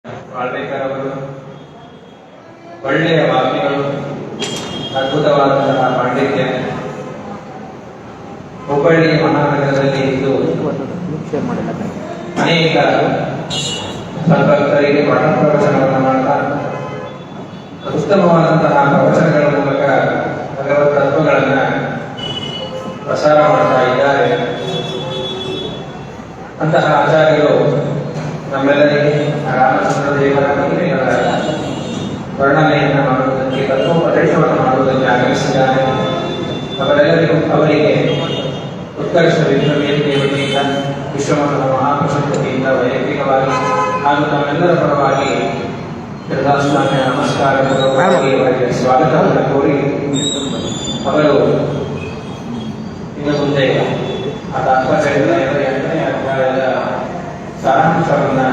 ಆಳ್ವೇಕರ್ ಅವರು ಒಳ್ಳೆಯ ವಾಕ್ಯಗಳು, ಅದ್ಭುತವಾದಂತಹ ಪಾಂಡಿತ್ಯ, ಹುಬ್ಬಳ್ಳಿ ಮಹಾನಗರದಲ್ಲಿ ಇದ್ದು ಅನೇಕ ಸಂಪರ್ಕರಿಗೆ ಪಾಠ ಪ್ರವಚನವನ್ನು ಮಾಡ್ತಾ ಉತ್ತಮವಾದಂತಹ ಪ್ರವಚನಗಳ ಮೂಲಕ ಭಗವತ್ ತತ್ವಗಳನ್ನು ಪ್ರಸಾರ ಮಾಡ್ತಾ ಇದ್ದಾರೆ. ಅಂತಹ ಆಚಾರ್ಯರು ನಮ್ಮೆಲ್ಲರಿಗೆ ರಾಮಚಂದ್ರ ದೇವರ ಮಹಿಮೆಗಳ ವರ್ಣನೆಯನ್ನು ಮಾಡುವುದಕ್ಕೆ, ತತ್ವೋಪದೇಶವನ್ನು ಮಾಡುವುದಕ್ಕೆ ಆಗಮಿಸಿದ್ದಾರೆ. ಅವರಿಗೆ ಉತ್ಕರ್ಷ ವಿಶ್ವವೇದಿಕೆ ವತಿಯಿಂದ, ವಿಶ್ವಮಂಗಲ ಮಹಾಪ್ರಶಸ್ತಿಯಿಂದ ವೈಯಕ್ತಿಕವಾಗಿ ಹಾಗೂ ತಮ್ಮೆಲ್ಲರ ಪರವಾಗಿ ಶ್ರದ್ಧಾಸ್ವಾಮ್ಯ ನಮಸ್ಕಾರಪೂರ್ವಕವಾಗಿ ಅವರಿಗೆ ಸ್ವಾಗತವನ್ನು ಕೋರಿ, ಅವರು ಇನ್ನು ಮುಂದೆ ಆ ತಾತ್ಪರ್ಯದ 8ನೇ ಅಧ್ಯಾಯದ ಸಾರಾಂಶವನ್ನು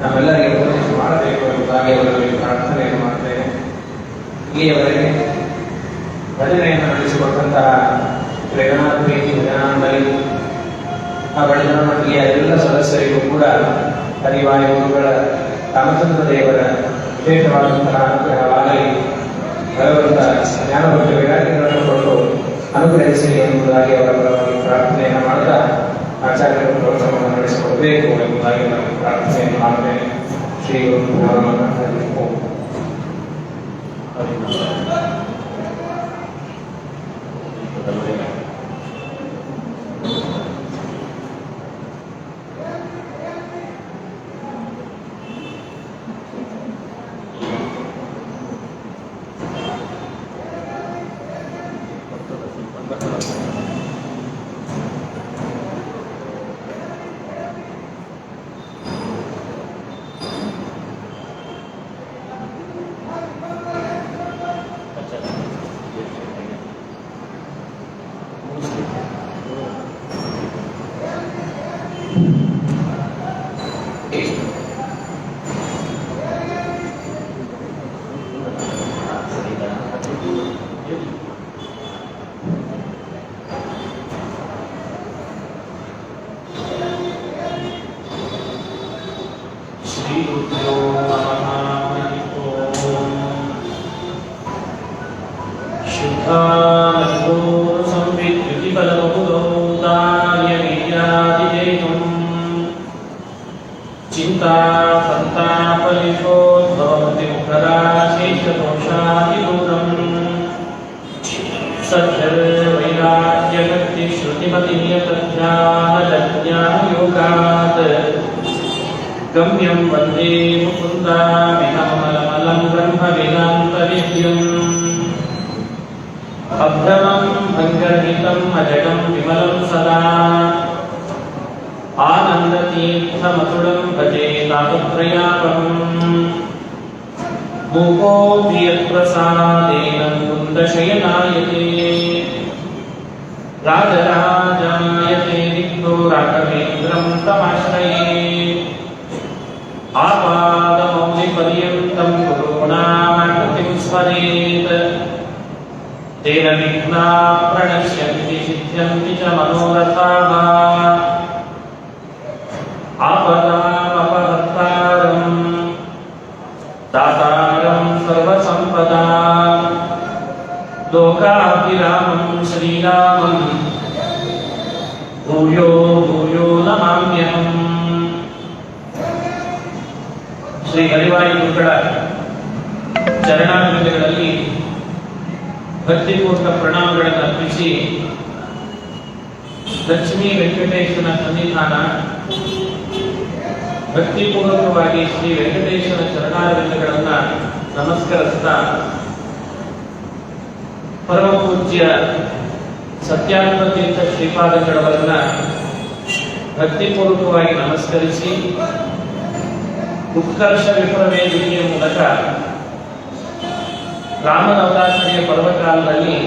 ನಮ್ಮೆಲ್ಲರಿಗೆ ಉಪದೇಶ ಮಾಡಬೇಕು ಎಂಬುದಾಗಿ ಅವರಲ್ಲಿ ಪ್ರಾರ್ಥನೆಯನ್ನು ಮಾಡ್ತೇನೆ. ಇಲ್ಲಿಯವರೆಗೆ ಭಜನೆಯನ್ನು ನಡೆಸಿಕೊಟ್ಟಂತಹ ಶ್ರೀಗಣನಾಥ ಪ್ರೀತಿ ಭಜನಾಂಡಲಿ ಆ ಭಜನಾ ಮಂಡಳಿಯ ಎಲ್ಲ ಸದಸ್ಯರಿಗೂ ಕೂಡ ಹರಿವಾಯು ಗುರುಗಳ ರಾಮಚಂದ್ರ ದೇವರ ವಿಶೇಷವಾದಂತಹ ಅನುಗ್ರಹವಾಗಲಿ, ಭಗವಂತ ಜ್ಞಾನವಂತ ವಿರಾಟಿಗಳನ್ನು ಕೊಟ್ಟು ಅನುಗ್ರಹಿಸಲಿ ಎಂಬುದಾಗಿ ಅವರ ಪರವಾಗಿ ಪ್ರಾರ್ಥನೆಯನ್ನು ಮಾಡುತ್ತಾ ಆಚಾರ್ಯರು ಪ್ರವಚನವನ್ನು ನಡೆಸಿಕೊಡಬೇಕು ಎಂಬುದಾಗಿ ನಾನು ಪ್ರಾರ್ಥನೆಯನ್ನು ಮಾಡುತ್ತೇನೆ. ಶ್ರೀ ಗುರು चिंता संतापलिशोद्भवति मुखराशेषदोषादिदूरम् सद्धिर्वैराग्यभक्ति श्रुतिमतिनियतध्यानज्ञानयोगात् गम्यं वन्दे मुकुन्दामिममलमलं ब्रह्मवेदान्तविद्यम् अभ्रमं भङ्गरहितम् अजडं विमलं सदा आनन्दतीर्थमतुलं भजे तापत्रयापहम् मूकोऽपि यत्प्रसादेन कुन्दशयनायते राजराजायते दिग्धो राघवेन्द्रं तमाश्रये आपादमौलिपर्यन्तं गुरूणामाकृतिं स्मरेत् तेन विघ्नाः प्रणश्यन्ति सिद्ध्यन्ति च मनोरथाः आपदामपहर्तारं दातारं सर्वसम्पदां लोकाभिरामं श्रीरामं भूयो भूयो नमाम्यहम्. ಶ್ರೀ ಹರಿವಾಯು ಗುರುಗಳ ಚರಣಾಮೃತಗಳಲ್ಲಿ ಭಕ್ತಿಪೂರ್ವಕ ಪ್ರಣಾಮಗಳನ್ನು ಅರ್ಪಿಸಿ, ಲಕ್ಷ್ಮೀ ವೆಂಕಟೇಶನ ಸನ್ನಿಧಾನ ಭಕ್ತಿಪೂರ್ವಕವಾಗಿ ಶ್ರೀ ವೆಂಕಟೇಶನ ಚರಣಾರವಿಂದಗಳನ್ನು ನಮಸ್ಕರಿಸ್ತಾ, ಪರಮ ಪೂಜ್ಯ ಸತ್ಯಾತ್ಮತೀರ್ಥ ಶ್ರೀಪಾದಗಳವರನ್ನ ಭಕ್ತಿಪೂರ್ವಕವಾಗಿ ನಮಸ್ಕರಿಸಿ, ಉತ್ಕರ್ಷ ವಿಪ್ರವೇದಿಕೆಯ ಮೂಲಕ ರಾಮನವರಾತ್ರಿಯ ಪರ್ವಕಾಲದಲ್ಲಿ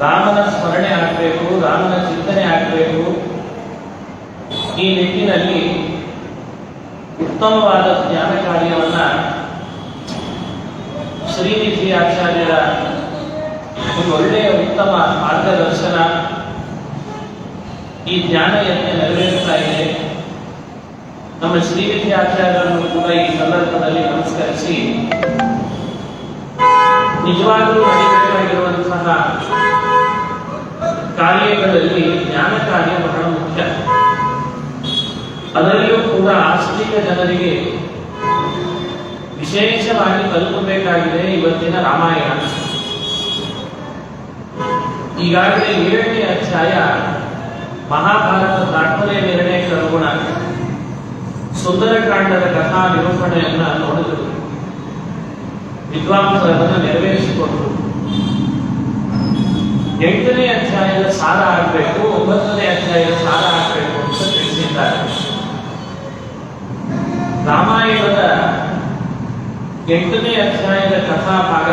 ರಾಮನ ಸ್ಮರಣೆ ಆಗಬೇಕು, ರಾಮನ ಚಿಂತನೆ ಆಗಬೇಕು. ಈ ನಿಟ್ಟಿನಲ್ಲಿ ಉತ್ತಮವಾದ ಜ್ಞಾನ ಕಾರ್ಯವನ್ನ ಶ್ರೀನಿಧಿ ಆಚಾರ್ಯರ ಒಂದು ಒಳ್ಳೆಯ ಉತ್ತಮ ಮಾರ್ಗದರ್ಶನ ಈ ಜ್ಞಾನ ಯಜ್ಞ ನೆರವೇರ್ತಾ ಇದೆ. ನಮ್ಮ ಶ್ರೀವಿದ್ಯಾಚಾರ್ಯರನ್ನು ಕೂಡ ಈ ಸಂದರ್ಭದಲ್ಲಿ ನಮಸ್ಕರಿಸಿ, ನಿಜವಾಗಲೂ ನಡೀಬೇಕಾಗಿರುವಂತಹ ಕಾರ್ಯಗಳಲ್ಲಿ ಜ್ಞಾನ ಕಾರ್ಯ ಬಹಳ ಮುಖ್ಯ. ಅದರಲ್ಲೂ ಕೂಡ ಆಸ್ತಿಕ ಜನರಿಗೆ ವಿಶೇಷವಾಗಿ ತಲುಪಬೇಕಾಗಿದೆ ಇವತ್ತಿನ ರಾಮಾಯಣ. ಈಗಾಗಲೇ 7ನೇ ಅಧ್ಯಾಯ ಮಹಾಭಾರತ ತಾತ್ಪರ್ಯ ನಿರ್ಣಯಕ್ಕೆ ಅನುಗುಣ ಸುಂದರಕಾಂಡದ ಕಥಾ ನಿರೂಪಣೆಯನ್ನ ನೋಡಿದರು. ವಿದ್ವಾಂಸರು ಅದನ್ನು ನೆರವೇರಿಸಿಕೊಟ್ಟರು. 8ನೇ ಅಧ್ಯಾಯದ ಸಾರ ಆಗಬೇಕು, 9ನೇ ಅಧ್ಯಾಯದ ಸಾರ ಆಗಬೇಕು ಅಂತ ತಿಳಿಸಿದ್ದಾರೆ. ರಾಮಾಯಣದ 8ನೇ ಅಧ್ಯಾಯದ ಕಥಾ ಭಾಗ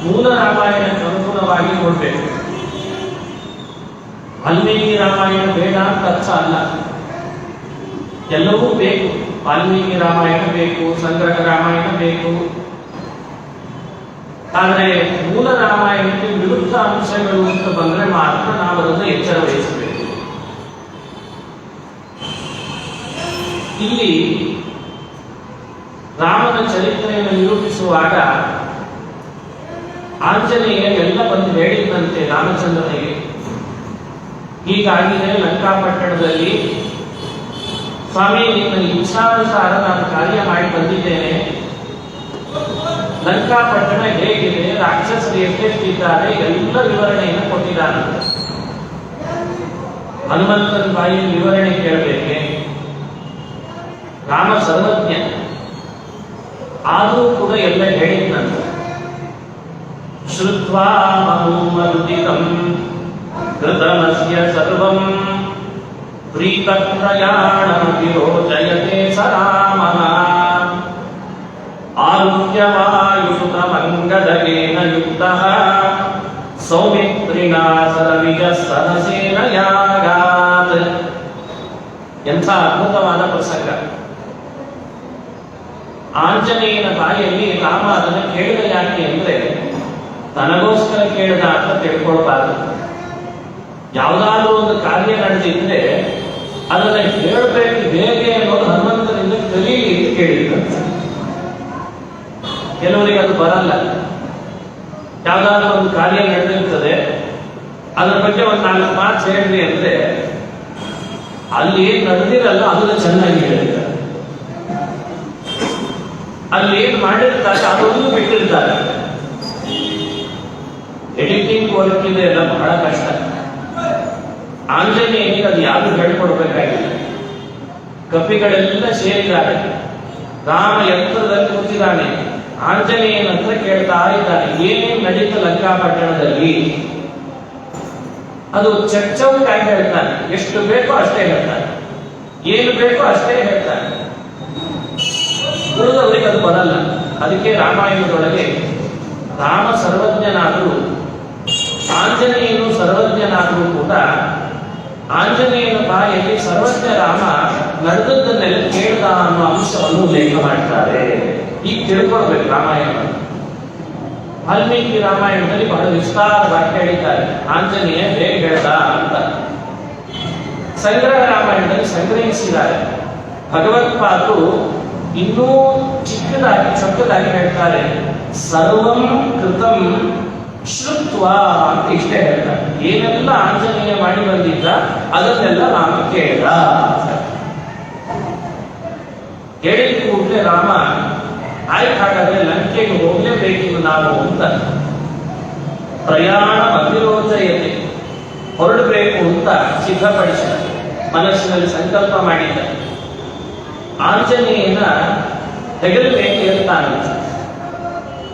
ಮೂಲ ರಾಮಾಯಣಕ್ಕೆ ಅನುಗುಣವಾಗಿ ನೋಡಬೇಕು. ವಾಲ್ಮೀಕಿ ರಾಮಾಯಣ ಬೇಡ ಅಂತ ಅರ್ಥ ಅಲ್ಲ, ಎಲ್ಲವೂ ಬೇಕು. ವಾಲ್ಮೀಕಿ ರಾಮಾಯಣ ಬೇಕು, ಸಂಗ್ರಹ ರಾಮಾಯಣ ಬೇಕು. ಆದರೆ ಮೂಲ ರಾಮಾಯಣಕ್ಕೆ ವಿರುದ್ಧ ಅಂಶಗಳು ಅಂತ ಬಂದ್ರೆ ಮಾತ್ರ ನಾವು ಅದನ್ನು ಎಚ್ಚರ ವಹಿಸಬೇಕು. ಇಲ್ಲಿ ರಾಮನ ಚರಿತ್ರೆಯನ್ನು ನಿರೂಪಿಸುವಾಗ ಆಂಜನೇಯ ಎಲ್ಲ ಬಂದು ಹೇಳಿದಂತೆ ರಾಮಚಂದ್ರನಿಗೆ, ಹೀಗಾಗಿದೆ ಲಂಕಾಪಟ್ಟಣದಲ್ಲಿ, ಸ್ವಾಮಿ ನಿನ್ನ ಇಚ್ಛಾನುಸಾರ ನಾನು ಕಾರ್ಯ ಮಾಡಿ ಬಂದಿದ್ದೇನೆ. ಲಂಕಾಪಟ್ಟಣ ಹೇಗಿದೆ, ರಾಕ್ಷಸರು ಎಷ್ಟೆಷ್ಟಿದ್ದಾರೆ, ಎಲ್ಲ ವಿವರಣೆಯನ್ನು ಕೊಟ್ಟಿದ್ದಾನೆ. ಹನುಮಂತನ ಬಾಯಿಯಲ್ಲಿ ವಿವರಣೆ ಕೇಳಬೇಕೆ? ರಾಮ ಸರ್ವಜ್ಞ, ಆದರೂ ಕೂಡ ಎಲ್ಲ ಹೇಳಿದ್ನಂತ. ಶ್ರುತ್ವಾ ಮನುಮರುದಿತಂ ಕೃತಮಸ್ಯ ಸರ್ವಂ ಪ್ರೀತಪ್ರಯಾಣಂ ವಿರೋಚಯತೆ ಸ ರಾಮಃ ಆರುಹ್ಯವಾಯುಸುತಮಂಗದಗೇನ ಯುಕ್ತಃ ಸೌಮಿತ್ರಿಣಾ ಸರವಿಜ ಸಹಸೇನಯಾಗಾತ್. ಎಂಥ ಅದ್ಭುತವಾದ ಪ್ರಸಂಗ. ಆಂಜನೇಯನ ಬಾಯಲ್ಲಿ ರಾಮ ಅದನ್ನು ಕೇಳಿದ ಯಾಕೆ ಅಂದ್ರೆ ತನಗೋಸ್ಕರ ಕೇಳಿದ ಅಂತ ತಿಳ್ಕೊಳ್ಬಾರ್ದು. ಯಾವುದಾದ್ರೂ ಒಂದು ಕಾರ್ಯ ನಡೆದಿದ್ರೆ ಅದನ್ನ ಹೇಳಬೇಕು ಹೇಗೆ ಅನ್ನೋದು ಹನುಮಂತನಿಂದ ಕಲೀಲಿ ಅಂತ ಕೇಳಿದಂತೆ. ಕೆಲವರಿಗೆ ಅದು ಬರಲ್ಲ. ಯಾವುದಾದ್ರೂ ಒಂದು ಕಾರ್ಯ ನಡೆದಿರ್ತದೆ, ಅದ್ರ ಬಗ್ಗೆ ಒಂದು 4 ಮಾತು ಹೇಳ್ರಿ ಅಂದ್ರೆ ಅಲ್ಲಿ ಏನ್ ನಡೆದಿರಲ್ಲ ಅದನ್ನ ಚೆನ್ನಾಗಿ ಹೇಳಿದ್ದಾರೆ, ಅಲ್ಲಿ ಏನ್ ಮಾಡಿರ್ತಾರೆ ಅದೊಂದು ಬಿಟ್ಟಿರ್ತಾರೆ. ಎಡಿಟಿಂಗ್ ವರ್ಕ್ ಇದೆ ಎಲ್ಲ ಬಹಳ ಕಷ್ಟ. ಆಂಜನೇಯನಿಗೆ ಅದು ಯಾರು ಹೇಳ್ಕೊಡ್ಬೇಕಾಗಿಲ್ಲ. ಕಪಿಗಳೆಲ್ಲ ಸೇರಿದ್ದಾರೆ, ರಾಮ ಎತ್ತರದಲ್ಲಿ ಕೂತಿದ್ದಾನೆ, ಆಂಜನೇಯನ ಹತ್ರ ಕೇಳ್ತಾ ಇದ್ದಾನೆ ಏನೇನ್ ನಡೀತ ಲಂಕಾಪಟ್ಟಣದಲ್ಲಿ. ಅದು ಚಚ್ಚೌಟಾಗಿ ಹೇಳ್ತಾನೆ, ಎಷ್ಟು ಬೇಕೋ ಅಷ್ಟೇ ಹೇಳ್ತಾನೆ, ಏನು ಬೇಕೋ ಅಷ್ಟೇ ಹೇಳ್ತಾನೆ. ಉಳಿದವರಿಗೆ ಅದು ಬರಲ್ಲ. ಅದಕ್ಕೆ ರಾಮಾಯಣದೊಳಗೆ ರಾಮ ಸರ್ವಜ್ಞನಾದರೂ ಆಂಜನೇಯನು ಸರ್ವಜ್ಞನಾದರೂ ಕೂಡ ಆಂಜನೇಯನ ಬಾಯಲ್ಲಿ ಸರ್ವಜ್ಞ ರಾಮ ನಡೆದದ್ದನ್ನೆಲ್ಲ ಕೇಳ್ದ ಅನ್ನೋ ಅಂಶವನ್ನು ಉಲ್ಲೇಖ ಮಾಡ್ತಾರೆ. ಈಗ ತಿಳ್ಕೊಳ್ಬೇಕು ರಾಮಾಯಣ. ವಾಲ್ಮೀಕಿ ರಾಮಾಯಣದಲ್ಲಿ ಬಹಳ ವಿಸ್ತಾರವಾಗಿ ಹೇಳಿದ್ದಾರೆ ಆಂಜನೇಯ ಹೇಗೆ ಹೇಳ್ದ ಅಂತ. ಸಂಗ್ರಹ ರಾಮಾಯಣದಲ್ಲಿ ಸಂಗ್ರಹಿಸಿದ್ದಾರೆ. ಭಗವತ್ಪಾದರು ಇನ್ನೂ ಚೊಕ್ಕದಾಗಿ ಹೇಳ್ತಾರೆ, ಸರ್ವಂ ಕೃತಂ ಶ್ರುತ್ವ ಅಂತ ಇಷ್ಟೇ ಹೇಳ್ತಾರೆ. ಏನೆಲ್ಲ ಆಂಜನೇಯ ಮಾಡಿ ಬಂದಿದ್ದ ಅದನ್ನೆಲ್ಲ ರಾಮ ಕೇಳ. ಹೇಳಿದ ಕೂಡಲೇ ರಾಮ ಆಯ್ತು ಹಾಗಾದ್ರೆ ಲಂಕೆಗೆ ಹೋಗ್ಲೇಬೇಕಿನ್ನು ನಾವು ಅಂತ ಪ್ರಯಾಣ ಅಭಿರೋಚಯತೆ ಹೊರಡಬೇಕು ಅಂತ ಸಿದ್ಧಪಡಿಸಿದ, ಮನಸ್ಸಿನಲ್ಲಿ ಸಂಕಲ್ಪ ಮಾಡಿದ್ದ. ಆಂಜನೇಯನ ಹೆಗಲು ಮೇಲೆ ಏರ್ತಾನೆ.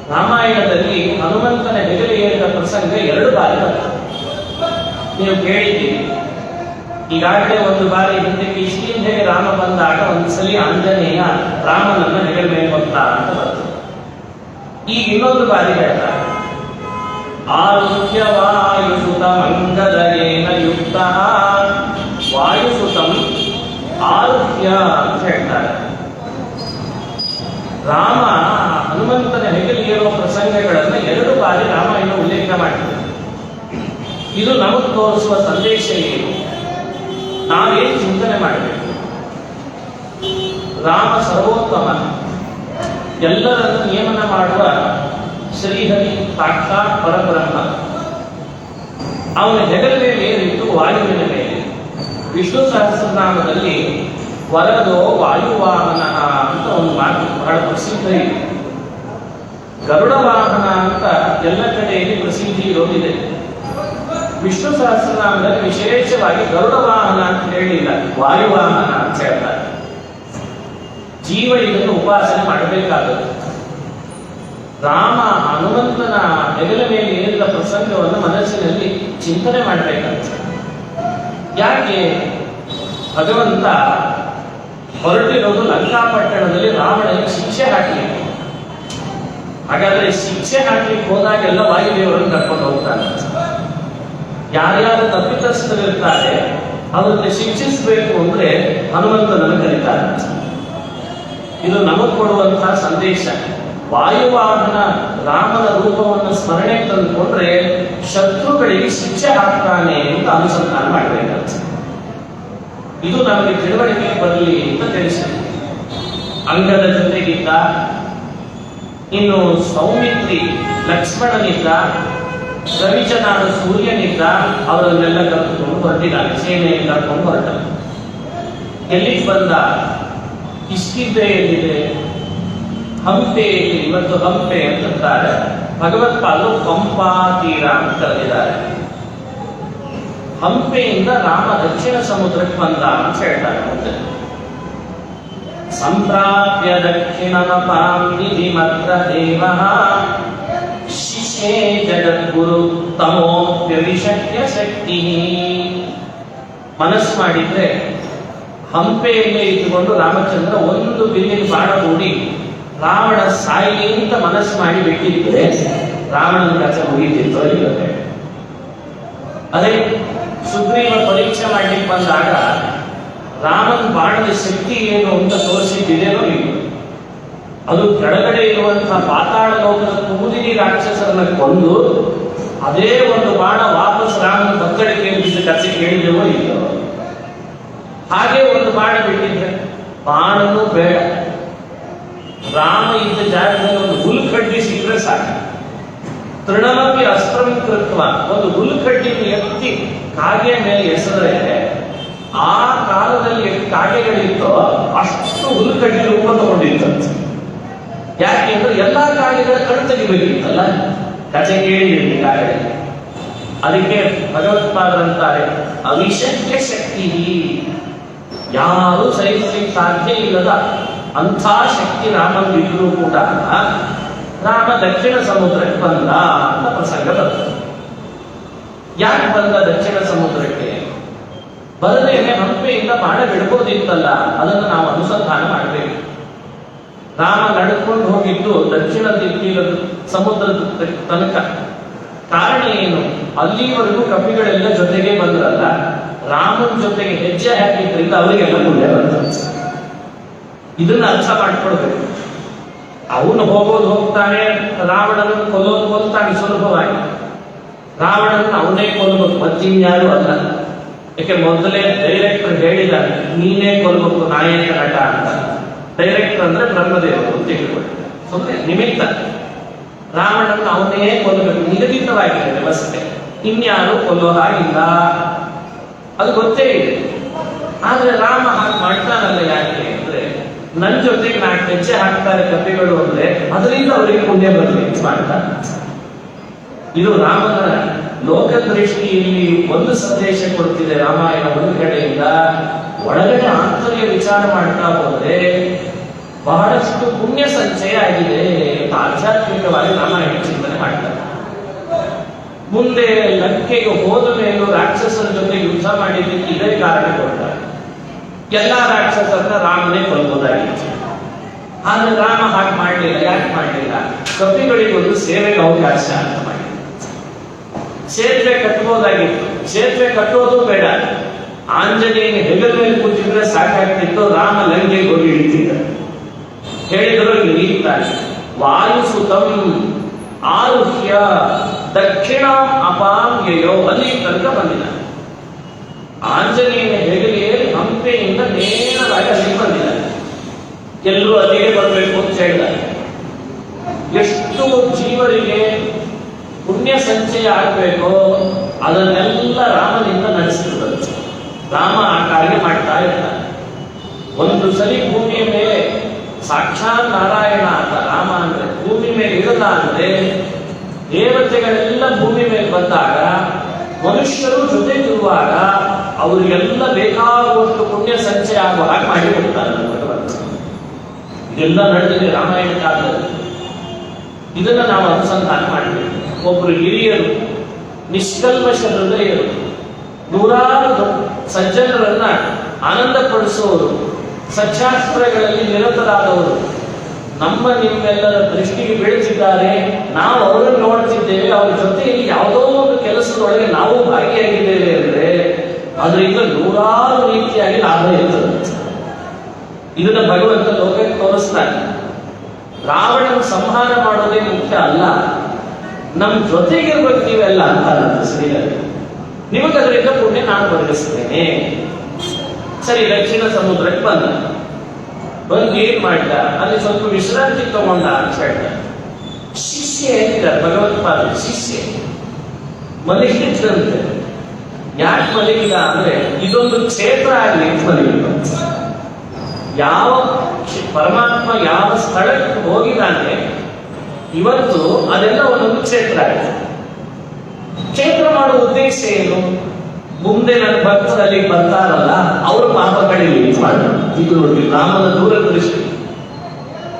ರಾಮಾಯಣದಲ್ಲಿ ಹನುಮಂತನ ಹೆಗಲು ಏರಿದ ಪ್ರಸಂಗ 2 ಬಾರಿ ಬರ್ತದೆ. ನೀವು ಕೇಳಿದ್ದೀರಿ. ಈಗಾಗಲೇ 1 ಬಾರಿ ಹಿಂದೆ ಕಿಷ್ಕಿಂಧೆಗೆ ರಾಮ ಬಂದಾಗ ಒಂದ್ಸಲಿ ಆಂಜನೇಯ ರಾಮನನ್ನ ಹೆಗಲ ಮೇಲೆ ಹೊತ್ತ ಅಂತ ಬರ್ತದೆ. ಈಗ ಇನ್ನೊಂದು ಬಾರಿ ಹೇಳ್ತಾರೆ, ಆರುಹ್ಯ ವಾಯುಸುತ ಮಂಗದಗೇನ ಯುಕ್ತ ವಾಯುಸುತಂ ಆರುಹ್ಯ ಅಂತ ಹೇಳ್ತಾರೆ. ರಾಮ ಹನುಮಂತನ ಹೆಗಲು ಏರುವ ಪ್ರಸಂಗಗಳನ್ನು 2 ಬಾರಿ ರಾಮಾಯಣ ಉಲ್ಲೇಖ ಮಾಡಿದೆ. ಇದು ನಮಗೆ ತೋರಿಸುವ ಸಂದೇಶ ಏನು? ನಾವೇನು ಚಿಂತನೆ ಮಾಡಬೇಕು? ರಾಮ ಸರ್ವೋತ್ತಮ, ಎಲ್ಲರನ್ನು ನಿಯಮನ ಮಾಡುವ ಶ್ರೀಹರಿ ಸಾಕ್ಷಾತ್ ಪರಬ್ರಹ್ಮ. ಅವನ ಹೆಗಲ ಮೇಲೆ ಏರಿತ್ತು ವಾಯುವಿನ ಮೇಲೆ. ವಿಷ್ಣು ಸಹಸ್ರನಾಮದಲ್ಲಿ ವರದೋ ವಾಯುವಾಹನ ಅಂತ ಒಂದು ಮಾತು ಬಹಳ ಪ್ರಸಿದ್ಧ ಇದೆ. ಗರುಡ ವಾಹನ ಅಂತ ಎಲ್ಲ ಕಡೆಯಲ್ಲಿ ಪ್ರಸಿದ್ಧಿ ಇರೋದಿದೆ. ವಿಷ್ಣು ಸಹಸ್ರನಾಮದಲ್ಲಿ ವಿಶೇಷವಾಗಿ ಗರುಡ ವಾಹನ ಅಂತ ಹೇಳಿಲ್ಲ, ವಾಯುವಾಹನ ಅಂತ ಹೇಳ್ತಾರೆ. ಜೀವ ಇದನ್ನು ಉಪಾಸನೆ ಮಾಡಬೇಕಾದದ್ದು. ರಾಮ ಹನುಮಂತನ ಹೆಗಲ ಮೇಲೆ ಏರಿದ ಪ್ರಸಂಗವನ್ನು ಮನಸ್ಸಿನಲ್ಲಿ ಚಿಂತನೆ ಮಾಡಬೇಕಂತ. ಯಾಕೆ ಭಗವಂತ ಹೊರಟಿರೋದು ಲಂಕಾಪಟ್ಟಣದಲ್ಲಿ ರಾವಣನಿಗೆ ಶಿಕ್ಷೆ ಹಾಕಲಿಕ್ಕೆ. ಹಾಗಾದ್ರೆ ಶಿಕ್ಷೆ ಹಾಕಲಿಕ್ಕೆ ಹೋದಾಗೆಲ್ಲ ವಾಯುದೇವರನ್ನು ಕರ್ಕೊಂಡು ಹೋಗ್ತಾನೆ. ಯಾರ್ಯಾರು ತಪ್ಪಿತಸ್ಥರಿರ್ತಾರೆ ಅವರನ್ನು ಶಿಕ್ಷಿಸಬೇಕು ಅಂದ್ರೆ ಹನುಮಂತನನ್ನು ಕರೀತಾರೆ. ಇದು ನಮಗೆ ಕೊಡುವಂತಹ ಸಂದೇಶ. ವಾಯುವಾಹನ ರಾಮನ ರೂಪವನ್ನು ಸ್ಮರಣೆ ತಂದುಕೊಂಡ್ರೆ ಶತ್ರುಗಳಿಗೆ ಶಿಕ್ಷೆ ಹಾಕ್ತಾನೆ ಅಂತ ಅನುಸಂಧಾನ ಮಾಡಬೇಕಂತ. ಇದು ನಮಗೆ ತಿಳುವಳಿಕೆ ಬರಲಿ ಅಂತ ತಿಳಿಸಿದೆ. ಅಂಗದ ಜೊತೆಗಿದ್ದ, ಇನ್ನು ಸೌಮಿತ್ರಿ ಲಕ್ಷ್ಮಣನಿದ್ದ, ರವಿಚನಾದ ಸೂರ್ಯನಿದ್ದ, ಅವರನ್ನೆಲ್ಲ ಕರೆದುಕೊಂಡು ಹೊರಟಿದ್ದಾನೆ. ಸೇನೆಯನ್ನು ಕರ್ಕೊಂಡು ಹೊರಟ. ಎಲ್ಲಿಗೆ ಬಂದ? ಕಿಷ್ಕಿಂಧೆಯಲ್ಲಿದೆ, ಹಂಪೆಯಲ್ಲಿ. ಇವತ್ತು ಹಂಪೆ ಅಂತಾರೆ. ಭಗವತ್ಪಾದರು ಪಂಪಾ ತೀರ ಅಂತ ಕರೆದಿದ್ದಾರೆ. ಹಂಪೆಯಿಂದ ರಾಮ ದಕ್ಷಿಣ ಸಮುದ್ರಕ್ಕೆ ಬಂದ ಅಂತ ಹೇಳ್ತಾರೆ. ಮತ್ತೆ ಸಂಪ್ರಾಪ್ಯ ದಕ್ಷಿಣಮಪಾಂ ನಿಧಿಮತ್ರ ದೇವಃ ಶಿಶೇ ಜಗದ್ಗುರು ತಮೋಪ್ಯವಿಶಕ್ಯ ಶಕ್ತಿ. ಮನಸ್ಸು ಮಾಡಿದ್ರೆ ಹಂಪೆಯಲ್ಲೇ ಇಟ್ಟುಕೊಂಡು ರಾಮಚಂದ್ರ ಒಂದು ಬಿಲ್ಲಿನ ಬಾಣ ಹೂಡಿ ರಾವಣ ಸಾಯಿ ಅಂತ ಮನಸ್ಸು ಮಾಡಿ ಬಿಟ್ಟಿದ್ರೆ ರಾವಣನ ಕಥೆ ಮುಗಿತಿತ್ತು. ಇರುತ್ತೆ ಅದೇ ಸುಗ್ರೀವ ಪರೀಕ್ಷೆ ಮಾಡ್ಲಿಕ್ಕೆ ಬಂದಾಗ ರಾಮನ ಬಾಣದ ಶಕ್ತಿ ಏನು ಅಂತ ತೋರಿಸಿದ್ದೇನೋ ಇಲ್ಲ. ಅದು ಕೆಳಗಡೆ ಇರುವಂತಹ ಪಾತಾಳ ಲೋಕದ ಕುಮುದಿನಿ ರಾಕ್ಷಸರನ್ನ ಕೊಂದು ಅದೇ ಒಂದು ಬಾಣ ವಾಪಸ್ ರಾಮನ ಬಕ್ಕಳಿಗೆ ಬಿದ್ದ ಕಥೆ ಕೇಳಿದೆವೋ ಇಲ್ಲ. ಹಾಗೆ ಒಂದು ಬಾಣ ಬಿಟ್ಟಿದ್ರೆ ಬಾಣನೂ ಬೇಡ, ರಾಮ ಇದ್ದ ಜಾಗದಲ್ಲಿ ಒಂದು ಹುಲ್ಕಡ್ಡಿ ಸಿಕ್ಕರೆ ಸಾಕು. ತೃಣಮಪಿ ಅಸ್ತ್ರಂ ಕೃತ್ವ, ಒಂದು ಹುಲ್ಕಡ್ಡಿಯನ್ನು ಎತ್ತಿ ಕಾಗೆ ಮೇಲೆ ಎಸೆದರೆ ಆ ಕಾಲದಲ್ಲಿ ಎಷ್ಟು ಕಾಗೆಗಳಿತ್ತೋ ಅಷ್ಟು ಹುಲ್ಕಡ್ಡಿ ರೂಪ ತಗೊಂಡಿತ್ತಂತೆ. ಯಾಕೆಂದ್ರೆ ಎಲ್ಲಾ ಕಾಗೆಗಳ ಕಣ್ಣು ತೆಗಿಬೇಕಿತ್ತಲ್ಲ, ಕಥೆ ಕೇಳಿದ್ರಿ ಕಾಗೆ. ಅದಕ್ಕೆ ಭಗವತ್ಪಾದರಂತಾರೆ ಅವಿಶಕ್ಯ ಶಕ್ತಿ, ಯಾರು ಸಹಿಸಲಿಕ್ಕೆ ಸಾಧ್ಯ ಇಲ್ಲದ ಅಂಥ ಶಕ್ತಿ ರಾಮನಿದ್ರೂ ಕೂಡ ರಾಮ ದಕ್ಷಿಣ ಸಮುದ್ರಕ್ಕೆ ಬಂದ ಅಂತ ಪ್ರಸಂಗ ಬರ್ತದೆ. ಯಾಕೆ ಬಂದ ದಕ್ಷಿಣ ಸಮುದ್ರಕ್ಕೆ? ಬರದೇನೆ ಹಂಪೆಯಿಂದ ಬಾಣ ಬಿಡ್ಬೋದಿತ್ತಲ್ಲ, ಅದನ್ನು ನಾವು ಅನುಸಂಧಾನ ಮಾಡಬೇಕು. ರಾಮ ನಡ್ಕೊಂಡು ಹೋಗಿದ್ದು ದಕ್ಷಿಣ ದಿಕ್ಕಿನ ಸಮುದ್ರದ ತನಕ. ಕಾರಣ ಏನು? ಅಲ್ಲಿವರೆಗೂ ಕಪಿಗಳೆಲ್ಲ ಜೊತೆಗೆ ಬಂದ್ರಲ್ಲ, ರಾಮನ ಜೊತೆಗೆ ಹೆಜ್ಜೆ ಹಾಕಿದ್ರಿಂದ ಅವರಿಗೆಲ್ಲ ಮುಂದೆ ಬಂದ. ಇದನ್ನ ಅರ್ಥ ಮಾಡ್ಕೊಳ್ಬೇಕು. ಅವನು ಹೋಗೋದು ಹೋಗ್ತಾನೆ, ರಾವಣನನ್ನು ಕೊಲ್ಲೋದು ಕೊಲ್ತಾನೆ ಸುಲಭವಾಗಿ. ರಾವಣನನ್ನು ಅವನೇ ಕೊಲ್ಲಬೇಕು, ಮತ್ತಿನ್ಯಾರು ಅಲ್ಲ. ಯಾಕೆ ಮೊದಲೇ ಡೈರೆಕ್ಟರ್ ಹೇಳಿದ್ದಾರೆ, ನೀನೇ ಕೊಲ್ಬೇಕು ನಾಯಕ ನಟ ಅಂತ. ಡೈರೆಕ್ಟರ್ ಅಂದ್ರೆ ಬ್ರಹ್ಮದೇವರು ಅಂತ ತಿಳ್ಕೊಳ್ಳಿ, ಸುಮ್ಮನೆ ನಿಮಿತ್ತ. ರಾವಣನನ್ನು ಅವನೇ ಕೊಲ್ಲಬೇಕು, ನಿಗದಿತವಾಗಿದೆ ವ್ಯವಸ್ಥೆ, ಇನ್ಯಾರು ಕೊಲ್ಲೋ ಹಾಗಿಲ್ಲ, ಅದು ಗೊತ್ತೇ ಇದೆ. ಆದ್ರೆ ರಾಮ ಹಾಗೆ ಮಾಡ್ತಾನಲ್ಲ. ಯಾಕೆ ಅಂದ್ರೆ ನನ್ನ ಜೊತೆಗೆ 4 ಹೆಜ್ಜೆ ಹಾಕ್ತಾರೆ ಕಪಿಗಳು ಅಂದ್ರೆ ಅದರಿಂದ ಅವರಿಗೆ ಪುಣ್ಯ ಬರಲಿ ಮಾಡ್ತಾನೆ. ಇದು ರಾಮನ ಲೋಕದೃಷ್ಟಿಯಲ್ಲಿ ಒಂದು ಸಂದೇಶ ಕೊಡ್ತಿದೆ ರಾಮಾಯಣ. ಒಂದು ಕಡೆಯಿಂದ ಒಳಗಡೆ ಆಂತರ್ಯ ವಿಚಾರ ಮಾಡ್ತಾ ಹೋದ್ರೆ ಬಹಳಷ್ಟು ಪುಣ್ಯ ಸಂಚಯ ಆಗಿದೆ ಅಂತ ಆಧ್ಯಾತ್ಮಿಕವಾಗಿ ರಾಮಾಯಣ ಚಿಂತನೆ ಮಾಡ್ತಾರೆ. ಮುಂದೆ ಲಂಕೆಗೆ ಹೋದ ಮೇಲೂ ರಾಕ್ಷಸರ ಜೊತೆ ಯುದ್ಧ ಮಾಡಿದ್ದಕ್ಕೆ ಇದೇ ಕಾರಣ ಕೊಡ್ತಾರೆ. ಎಲ್ಲಾ ರಾಕ್ಷಸರನ್ನ ರಾಮನೇ ಕೊಲ್ಬೋದಾಗಿತ್ತು. ಆದ್ರೆ ರಾಮ ಹಾಗೆ ಮಾಡಲಿಲ್ಲ. ಯಾಕೆ ಮಾಡಲಿಲ್ಲ? ಕಪಿಗಳಿಗೆ ಒಂದು ಸೇವೆಗೆ ಅವಕಾಶ ಅಂತ ಮಾಡಿ. ಸೇತುವೆ ಕಟ್ಟಬಹುದಾಗಿತ್ತು, ಸೇತುವೆ ಕಟ್ಟೋದು ಬೇಡ. ಆಂಜನೇಯನ ಹೆಗಲ ಮೇಲೆ ಕೂತಿದ್ರೆ ಸಾಕಾಗ್ತಿತ್ತು, ರಾಮ ಲಂಕೆಗೆ ಹೋಗಿ ಇಳಿತಿದ್ದ. ಹೇಳಿದ್ರು ಇಲ್ಲಿ ಇರ್ತಾರೆ, ವಾಯುಸುತಂ ಆರುಹ್ಯ ದಕ್ಷಿಣ ಅಪಾಂಗ್ಯಯೋ ಅಲ್ಲಿ ತನಕ ಬಂದಿಲ್ಲ. ಆಂಜನೇಯನ ಹೆಗಲಿಯಲ್ಲಿ ಹಂಪೆಯಿಂದ ನೇರವಾಗಿ ಅಲ್ಲಿ ಬಂದಿದ್ದಾರೆ. ಎಲ್ಲರೂ ಅಲ್ಲಿಗೆ ಬರಬೇಕು ಅಂತ ಹೇಳಿದ್ದಾರೆ. ಎಷ್ಟು ಜೀವರಿಗೆ ಪುಣ್ಯ ಸಂಚಯ ಆಗಬೇಕೋ ಅದನ್ನೆಲ್ಲ ರಾಮನಿಂದ ನಡೆಸಿರುತ್ತದೆ. ರಾಮ ಆ ಕಾರ್ಯ ಮಾಡ್ತಾ ಇರ್ತಾನೆ. ಒಂದು ಸಲಿ ಭೂಮಿಯ ಮೇಲೆ ಸಾಕ್ಷಾತ್ ನಾರಾಯಣ ಅಂತ ರಾಮ ಅಂದ್ರೆ ಭೂಮಿ ಮೇಲೆ ಇರಲ್ಲ ಅಂದ್ರೆ ದೇವತೆಗಳೆಲ್ಲ ಭೂಮಿ ಮೇಲೆ ಬಂದಾಗ ಮನುಷ್ಯರು ಜೊತೆಗಿರುವಾಗ ಅವರಿಗೆಲ್ಲ ಬೇಕಾಗುವಷ್ಟು ಪುಣ್ಯ ಸಂಚಯ ಆಗುವ ಹಾಗೆ ಮಾಡಿಕೊಡ್ತಾರೆ ಭಗವಂತ. ಇದೆಲ್ಲ ನಡೆದಿದೆ ರಾಮಾಯಣ ಕಾಲದಲ್ಲಿ. ಇದನ್ನ ನಾವು ಅನುಸಂಧಾನ ಮಾಡಬೇಕು. ಒಬ್ಬರು ಹಿರಿಯರು ನಿಷ್ಕಲ್ಮಶ ಹೃದಯರು ನೂರಾರು ಸಜ್ಜನರನ್ನ ಆನಂದಪಡಿಸುವವರು, ಸಚ್ಚಾಸ್ತ್ರಗಳಲ್ಲಿ ನಿರತರಾದವರು ನಮ್ಮ ನಿಮ್ಮೆಲ್ಲರ ದೃಷ್ಟಿಗೆ ಬೀಳುತ್ತಿದ್ದಾರೆ. ನಾವು ಅವರನ್ನು ನೋಡ್ತಿದ್ದೇವೆ, ಅವರ ಜೊತೆಯಲ್ಲಿ ಯಾವುದೋ ಒಂದು ಕೆಲಸದೊಳಗೆ ನಾವು ಭಾಗಿಯಾಗಿದ್ದೇವೆ ಅಂದ್ರೆ ಅದರಿಂದ ನೂರಾರು ರೀತಿಯಾಗಿ ಲಾಭ ಇರ್ತದೆ. ಇದನ್ನ ಭಗವಂತ ಲೋಕಕ್ಕೆ ತೋರಿಸ್ತಾನೆ. ರಾವಣನ ಸಂಹಾರ ಮಾಡೋದೇ ಮುಖ್ಯ ಅಲ್ಲ, ನಮ್ಮ ಜೊತೆಗಿರ್ಬೇಕು ನೀವೆಲ್ಲ ಅಂತ ಶ್ರೀನಲ್ಲಿ. ನಿಮಗದರಿಂದ ಪುಣ್ಯ ನಾನು ಒದಗಿಸ್ತೇನೆ. ಸರಿ, ದಕ್ಷಿಣ ಸಮುದ್ರಕ್ಕೆ ಬಂದು ಏನ್ ಮಾಡಿದ, ಅಲ್ಲಿ ಸ್ವಲ್ಪ ವಿಶ್ರಾಂತಿ ತಗೊಂಡ ಅಂತ ಹೇಳ್ದ. ಶಿಷ್ಯ ಏನಿದ್ದಾರೆ ಭಗವತ್ಪಾದ ಶಿಷ್ಯ ಮಲಗಿದ್ರಂತೆ. ಯಾಕೆ ಮಲಗಿದ ಅಂದ್ರೆ ಇದೊಂದು ಕ್ಷೇತ್ರ ಆಗ್ಲಿ ಮಲಗಿದ. ಯಾವ ಪರಮಾತ್ಮ ಯಾವ ಸ್ಥಳಕ್ಕೆ ಹೋಗಿದ್ದಾನೆ ಇವತ್ತು ಅದೆಲ್ಲ ಒಂದೊಂದು ಕ್ಷೇತ್ರ ಆಗಿದೆ. ಕ್ಷೇತ್ರ ಮಾಡುವ ಉದ್ದೇಶ ಏನು? ಮುಂದೆ ನನ್ನ ಭಕ್ತರಲ್ಲಿ ಬರ್ತಾರಲ್ಲ ಅವರ ಪಾಪಗಳಿಗೆ ಇದು ನೋಡಿ ರಾಮನ ದೂರದೃಷ್ಟಿ.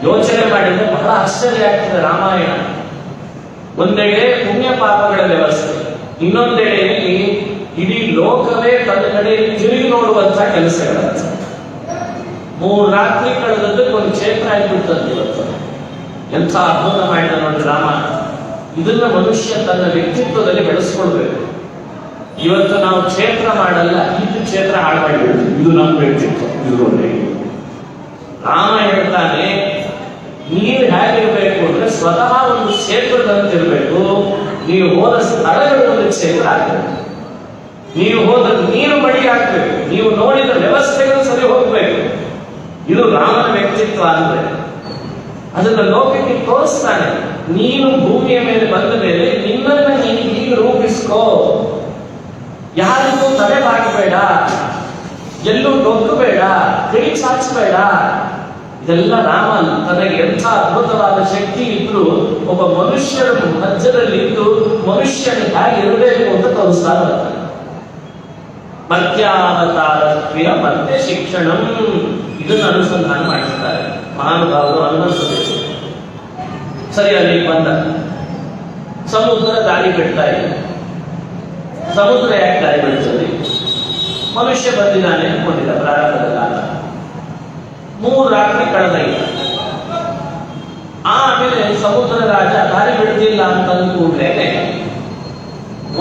ಯೋಚನೆ ಮಾಡಿದ್ರೆ ಬಹಳ ಆಶ್ಚರ್ಯ ಆಗ್ತದೆ. ರಾಮಾಯಣ ಒಂದೆಡೆ ಪುಣ್ಯ ಪಾಪಗಳ ವ್ಯವಸ್ಥೆ, ಇನ್ನೊಂದೆಡೆಯಲ್ಲಿ ಇಡೀ ಲೋಕವೇ ತನ್ನ ಕಡೆಯಲ್ಲಿ ತಿರುಗಿ ನೋಡುವಂತಹ ಕೆಲಸಗಳಾಗ್ತದೆ. 3 ರಾತ್ರಿ ಕಳೆದದ್ದಕ್ಕೆ ಒಂದು ಕ್ಷೇತ್ರ ಆಗಿಬಿಡ್ತದೆ ಇವತ್ತು. ಎಂಥ ಅದ್ಭುತ ಮಾಡಿದ ನೋಡಿ ರಾಮ. ಇದನ್ನ ಮನುಷ್ಯ ತನ್ನ ವ್ಯಕ್ತಿತ್ವದಲ್ಲಿ ಬೆಳೆಸ್ಕೊಳ್ಬೇಕು. ಇವತ್ತು ನಾವು ಕ್ಷೇತ್ರ ಮಾಡಲ್ಲ, ಇದು ಕ್ಷೇತ್ರ ಹಾಳು ಮಾಡಿಬಿಡ್ತೀವಿ. ಇದು ನಮ್ಮ ವ್ಯಕ್ತಿತ್ವ. ಇದು ರಾಮ ಹೇಳ್ತಾನೆ, ನೀವು ಹೇಗಿರ್ಬೇಕು ಅಂದ್ರೆ ಸ್ವತಃ ಒಂದು ಕ್ಷೇತ್ರದಂತಿರ್ಬೇಕು. ನೀವು ಹೋದ ಸ್ಥಳಗಳು ಒಂದು ಕ್ಷೇತ್ರ ಆಗ್ಬೇಕು. ನೀವು ಹೋದ ನೀರು ಮಡಿ ಆಗ್ಬೇಕು. ನೀವು ನೋಡಿದ ವ್ಯವಸ್ಥೆಗಳು ಸರಿ ಹೋಗ್ಬೇಕು. ಇದು ರಾಮನ ವ್ಯಕ್ತಿತ್ವ ಅಂದ್ರೆ ಅದನ್ನ ಲೋಕಕ್ಕೆ ತೋರಿಸ್ತಾನೆ. ನೀನು ಭೂಮಿಯ ಮೇಲೆ ಬಂದ ಮೇಲೆ ನಿನ್ನನ್ನ ನೀನು ಹೀಗೆ ರೂಪಿಸ್ಕೋ. ಯಾರಿಗೂ ತಲೆ ಬಾಗಬೇಡ, ಎಲ್ಲೂ ಡೊಕ್ಕಬೇಡ, ಕೈ ಚಾಚಬೇಡ. ಇದೆಲ್ಲ ರಾಮ ತನಗೆ ಎಂಥ ಅದ್ಭುತವಾದ ಶಕ್ತಿ ಇದ್ರು ಒಬ್ಬ ಮನುಷ್ಯರ ಮಧ್ಯದಲ್ಲಿದ್ದು ಮನುಷ್ಯನ ಹೇಗೆ ಇರಬೇಕು ಅಂತ ತೋರಿಸ್ತಾ ಬರ್ತಾನೆ. ಮಧ್ಯಾವತಾರತ್ವ ಮತ್ತೆ ಶಿಕ್ಷಣಂ, ಇದನ್ನು ಅನುಸಂಧಾನ ಮಾಡಿರ್ತಾರೆ ಮಹಾನುಭಾವರು ಅನುಭವಿಸಬೇಕು. ಸರಿ, ಅಲ್ಲಿ ಬಂದ ಸಮುದ್ರ ದಾರಿ ಬಿಡ್ತಾ ಇದೆ. ಸಮುದ್ರ ಯಾಕೆ ದಾರಿ ಬಿಡ್ತದೆ? ಮನುಷ್ಯ ಬಂದಿದ್ದಾನೆ ಅನ್ಕೊಂಡಿದ್ದ ಪ್ರಾರಂಭದ ಕಾಲ. 3 ರಾತ್ರಿ ಕಳೆದ ಇಲ್ಲ. ಆಮೇಲೆ ಸಮುದ್ರ ರಾಜ ದಾರಿ ಬಿಡ್ತಿಲ್ಲ ಅಂತಂದು ಕೂಡಲೇ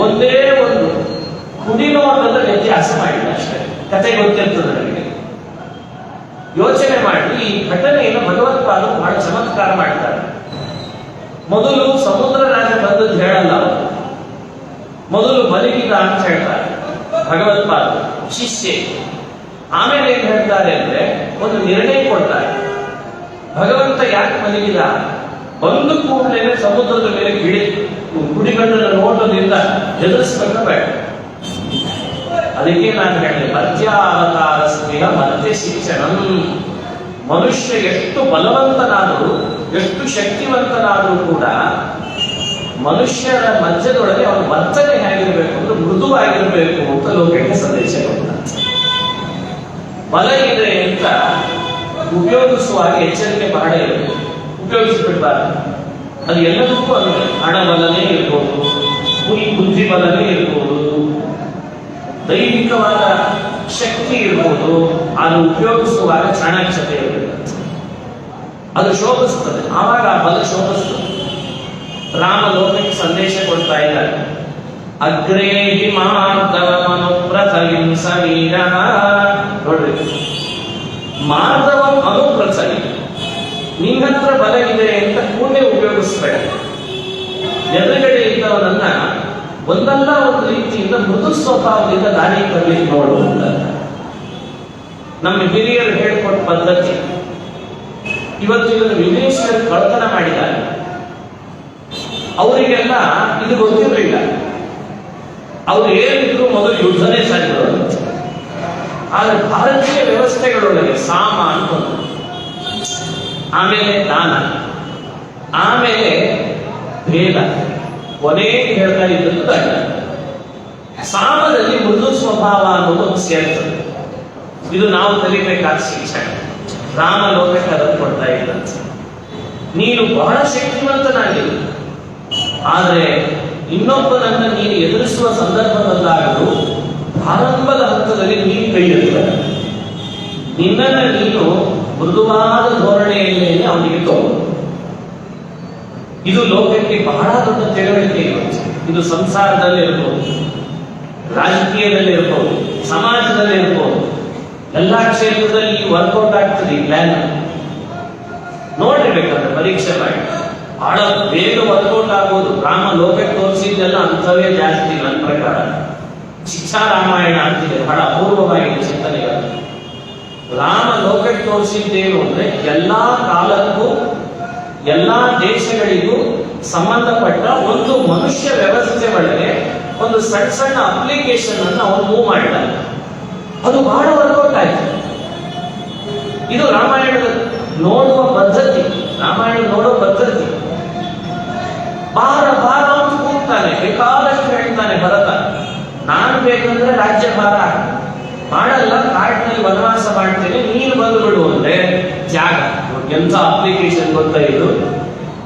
ಒಂದೇ ಒಂದು ಕುಡಿನೋಟದ ವ್ಯತ್ಯಾಸ ಮಾಡಿದ ಅಷ್ಟೇ. ಕತೆ ಗೊತ್ತಿರ್ತದೆ ನನಗೆ. ಯೋಚನೆ ಮಾಡಿ ಈ ಘಟನೆಯನ್ನು ಭಗವತ್ಪಾದರು ಬಹಳ ಚಮತ್ಕಾರ ಮಾಡ್ತಾರೆ. ಮೊದಲು ಸಮುದ್ರ ರಾಜ ಬಂದದ್ದು ಹೇಳಲ್ಲ, ಮೊದಲು ಮಲಗಿದ ಅಂತ ಹೇಳ್ತಾರೆ ಭಗವತ್ಪಾದರು ಶಿಷ್ಯ. ಆಮೇಲೆ ಏನ್ ಹೇಳ್ತಾರೆ ಅಂದ್ರೆ ಒಂದು ನಿರ್ಣಯ ಕೊಡ್ತಾರೆ. ಭಗವಂತ ಯಾಕೆ ಮಲಗಿದ? ಬಂದು ಕೂಡಲೇ ಸಮುದ್ರದ ಮೇಲೆ ಗುಡಿಗಣ್ಣನ ನೋಟದಿಂದ ಎದುರಿಸ್ಬೇಕ ಬೇಡ. ಅದಕ್ಕೆ ನಾನು ಹೇಳಿದೆ, ಮಧ್ಯಾವತಾರ ಸ್ನೇಹ ಮತ್ತೆ ಶಿಕ್ಷಣಂ. ಮನುಷ್ಯ ಎಷ್ಟು ಬಲವಂತನಾದರೂ ಎಷ್ಟು ಶಕ್ತಿವಂತನಾದರೂ ಕೂಡ ಮನುಷ್ಯರ ಮಧ್ಯದೊಳಗೆ ಅವನ ವರ್ತನೆ ಹೇಗಿರಬೇಕು ಅಂದ್ರೆ ಮೃದುವಾಗಿರಬೇಕು ಅಂತ ಲೋಕಕ್ಕೆ ಸಂದೇಶ ಕೊಡ್ತಾರೆ. ಬಲ ಇದೆ ಅಂತ ಉಪಯೋಗಿಸುವಾಗ ಎಚ್ಚರಿಕೆ ಬಹಳ ಇರಬೇಕು. ಉಪಯೋಗಿಸಿಬಿಡ್ಬಾರ್ದು. ಅದು ಎಲ್ಲದಕ್ಕೂ ಅನ್ವಯ. ಹಣ ಬಲನೇ ಇರ್ಬೋದು, ಬುದ್ಧಿ ಬಲನೇ ಇರ್ಬೋದು, ದೈವಿಕವಾದ ಶಕ್ತಿ ಇರ್ಬೋದು. ಅದು ಉಪಯೋಗಿಸುವಾಗ ಚಾಣಾಕ್ಷತೆ ಇರಬೇಕು. ಅದು ಶೋಭಿಸ್ತದೆ, ಆವಾಗ ಆ ಬಲ ಶೋಭಿಸ್ತದೆ. ರಾಮ ಲೋಕಕ್ಕೆ ಸಂದೇಶ ಕೊಡ್ತಾ ಇದ್ದಾರೆ. ಅಗ್ರೇ ಮಾರ್ಧವ ಅನುಪ್ರಥಲಿಂ ಸಮೀರ. ನೋಡ್ರಿ, ಮಾರ್ಧವ ಅನುಪ್ರಥಲಿ, ನಿನ್ನತ್ರ ಬಲ ಇದೆ ಅಂತ ಕೂಡಲೇ ಉಪಯೋಗಿಸ್ಬೇಡ. ಎದುರುಗಡೆ ಇದ್ದವನನ್ನ ಒಂದಲ್ಲ ಒಂದು ರೀತಿಯಿಂದ ಮೃದು ಸ್ವಭಾವದಿಂದ ದಾರಿ ತರಲಿಕ್ಕೆ ನೋಡುವಂತ ನಮ್ಮ ಹಿರಿಯರು ಹೇಳಿಕೊಟ್ಟ ಪದ್ಧತಿ. ಇವತ್ತು ಇದನ್ನು ವಿದೇಶಿಯರು ಕಳ್ತನ ಮಾಡಿದ್ದಾರೆ. ಅವರಿಗೆಲ್ಲ ಇದು ಗೊತ್ತಿರಲಿಲ್ಲ. ಅವ್ರು ಏನಿದ್ರು ಮೊದಲು ಯುದ್ಧನೇ ಸಾಗಿದ್ರು. ಆದ್ರೆ ಭಾರತೀಯ ವ್ಯವಸ್ಥೆಗಳೊಳಗೆ ಸಾಮ ಅಂತ, ಆಮೇಲೆ ದಾನ, ಆಮೇಲೆ ಭೇದ, ಕೊನೆಗೆ ಹೇಳ್ತಾ ಇದ್ದದ್ದು ದಂಡ. ಸಾಮದಲ್ಲಿ ಮೃದು ಸ್ವಭಾವ ಅನ್ನೋದು ಒಂದು ಸೇರ್ತದೆ. ಇದು ನಾವು ಕಲಿಬೇಕಾದ ಶಿಕ್ಷಣ. ರಾಮ ಲೋಕಕ್ಕೆ ಅದನ್ನು ಕೊಡ್ತಾ ಇದ್ದಂತೆ. ನೀನು ಬಹಳ ಶಕ್ತಿವಂತನಾಗಿಲ್ಲ, ಆದರೆ ಇನ್ನೊಬ್ಬನನ್ನ ನೀನು ಎದುರಿಸುವ ಸಂದರ್ಭದಲ್ಲಾಗಲು ಆರಂಭದ ಹಂತದಲ್ಲಿ ನೀನು ಕೈ ಎತ್ತುತ್ತಾರೆ. ನಿನ್ನನ್ನು ನೀನು ಮೃದುವಾದ ಧೋರಣೆಯಲ್ಲೇ ಅವನಿಗೆ ತಗೋ. ಇದು ಲೋಕಕ್ಕೆ ಬಹಳ ದೊಡ್ಡ ತಿಳುವಳಿಕೆ ಇರುತ್ತೆ. ಇದು ಸಂಸಾರದಲ್ಲಿ ಇರ್ಬೋದು, ರಾಜಕೀಯದಲ್ಲಿ ಇರ್ಬೋದು, ಸಮಾಜದಲ್ಲಿ ಇರ್ಬೋದು, ಎಲ್ಲಾ ಕ್ಷೇತ್ರದಲ್ಲಿ ವರ್ಕೌಟ್ ಆಗ್ತದೆ ಈ ಪ್ಲಾನ್. ನೋಡಿರ್ಬೇಕಂದ್ರೆ ಪರೀಕ್ಷೆ ಮಾಡಿ ಬಹಳ ಬೇಗ ವರ್ಕೌಟ್ ಆಗೋದು. ರಾಮ ಲೋಕಕ್ಕೆ ತೋರಿಸಿದ್ದೆಲ್ಲ ಅಂಥವೇ ಜಾಸ್ತಿ ನನ್ನ ಪ್ರಕಾರ. ಶಿಕ್ಷಾ ರಾಮಾಯಣ ಅಂತಿದೆ, ಬಹಳ ಅಪೂರ್ವವಾಗಿದೆ ಚಿಂತನೆಗಳು. ರಾಮ ಲೋಕಕ್ಕೆ ತೋರಿಸಿದ್ದೇನು ಅಂದ್ರೆ ಎಲ್ಲಾ ಕಾಲಕ್ಕೂ ಎಲ್ಲಾ ದೇಶಗಳಿಗೂ ಸಂಬಂಧಪಟ್ಟ ಒಂದು ಮನುಷ್ಯ ವ್ಯವಸ್ಥೆ ಒಳಗೆ ಒಂದು ಸಣ್ಣ ಸಣ್ಣ ಅಪ್ಲಿಕೇಶನ್ ಅನ್ನು ಅವನು ಮೂವ್ ಮಾಡಿದ್ದಾನೆ. ಅದು ಬಹಳ ವರ್ಕೌಟ್ ಆಯ್ತು. ಇದು ರಾಮಾಯಣದ ನೋಡುವ ಪದ್ಧತಿ, ರಾಮಾಯಣ ನೋಡುವ ಪದ್ಧತಿ. ಭಾರ ಭಾರ ಅಂತ ಕೂಗ್ತಾನೆ, ಬೇಕಾದಷ್ಟು ಹೇಳ್ತಾನೆ ಭರತ. ನಾನು ಬೇಕಂದ್ರೆ ರಾಜ್ಯ ಭಾರ ಮಾಡಲ್ಲ, ಕಾಡಿನಲ್ಲಿ ವನವಾಸ ಮಾಡ್ತೇನೆ, ನೀನು ಬಂದು ಬಿಡು ಅಂದ್ರೆ ಜಾಗ. ಎಂತ ಅಪ್ಲಿಕೇಶನ್ ಗೊತ್ತಾ ಇದು?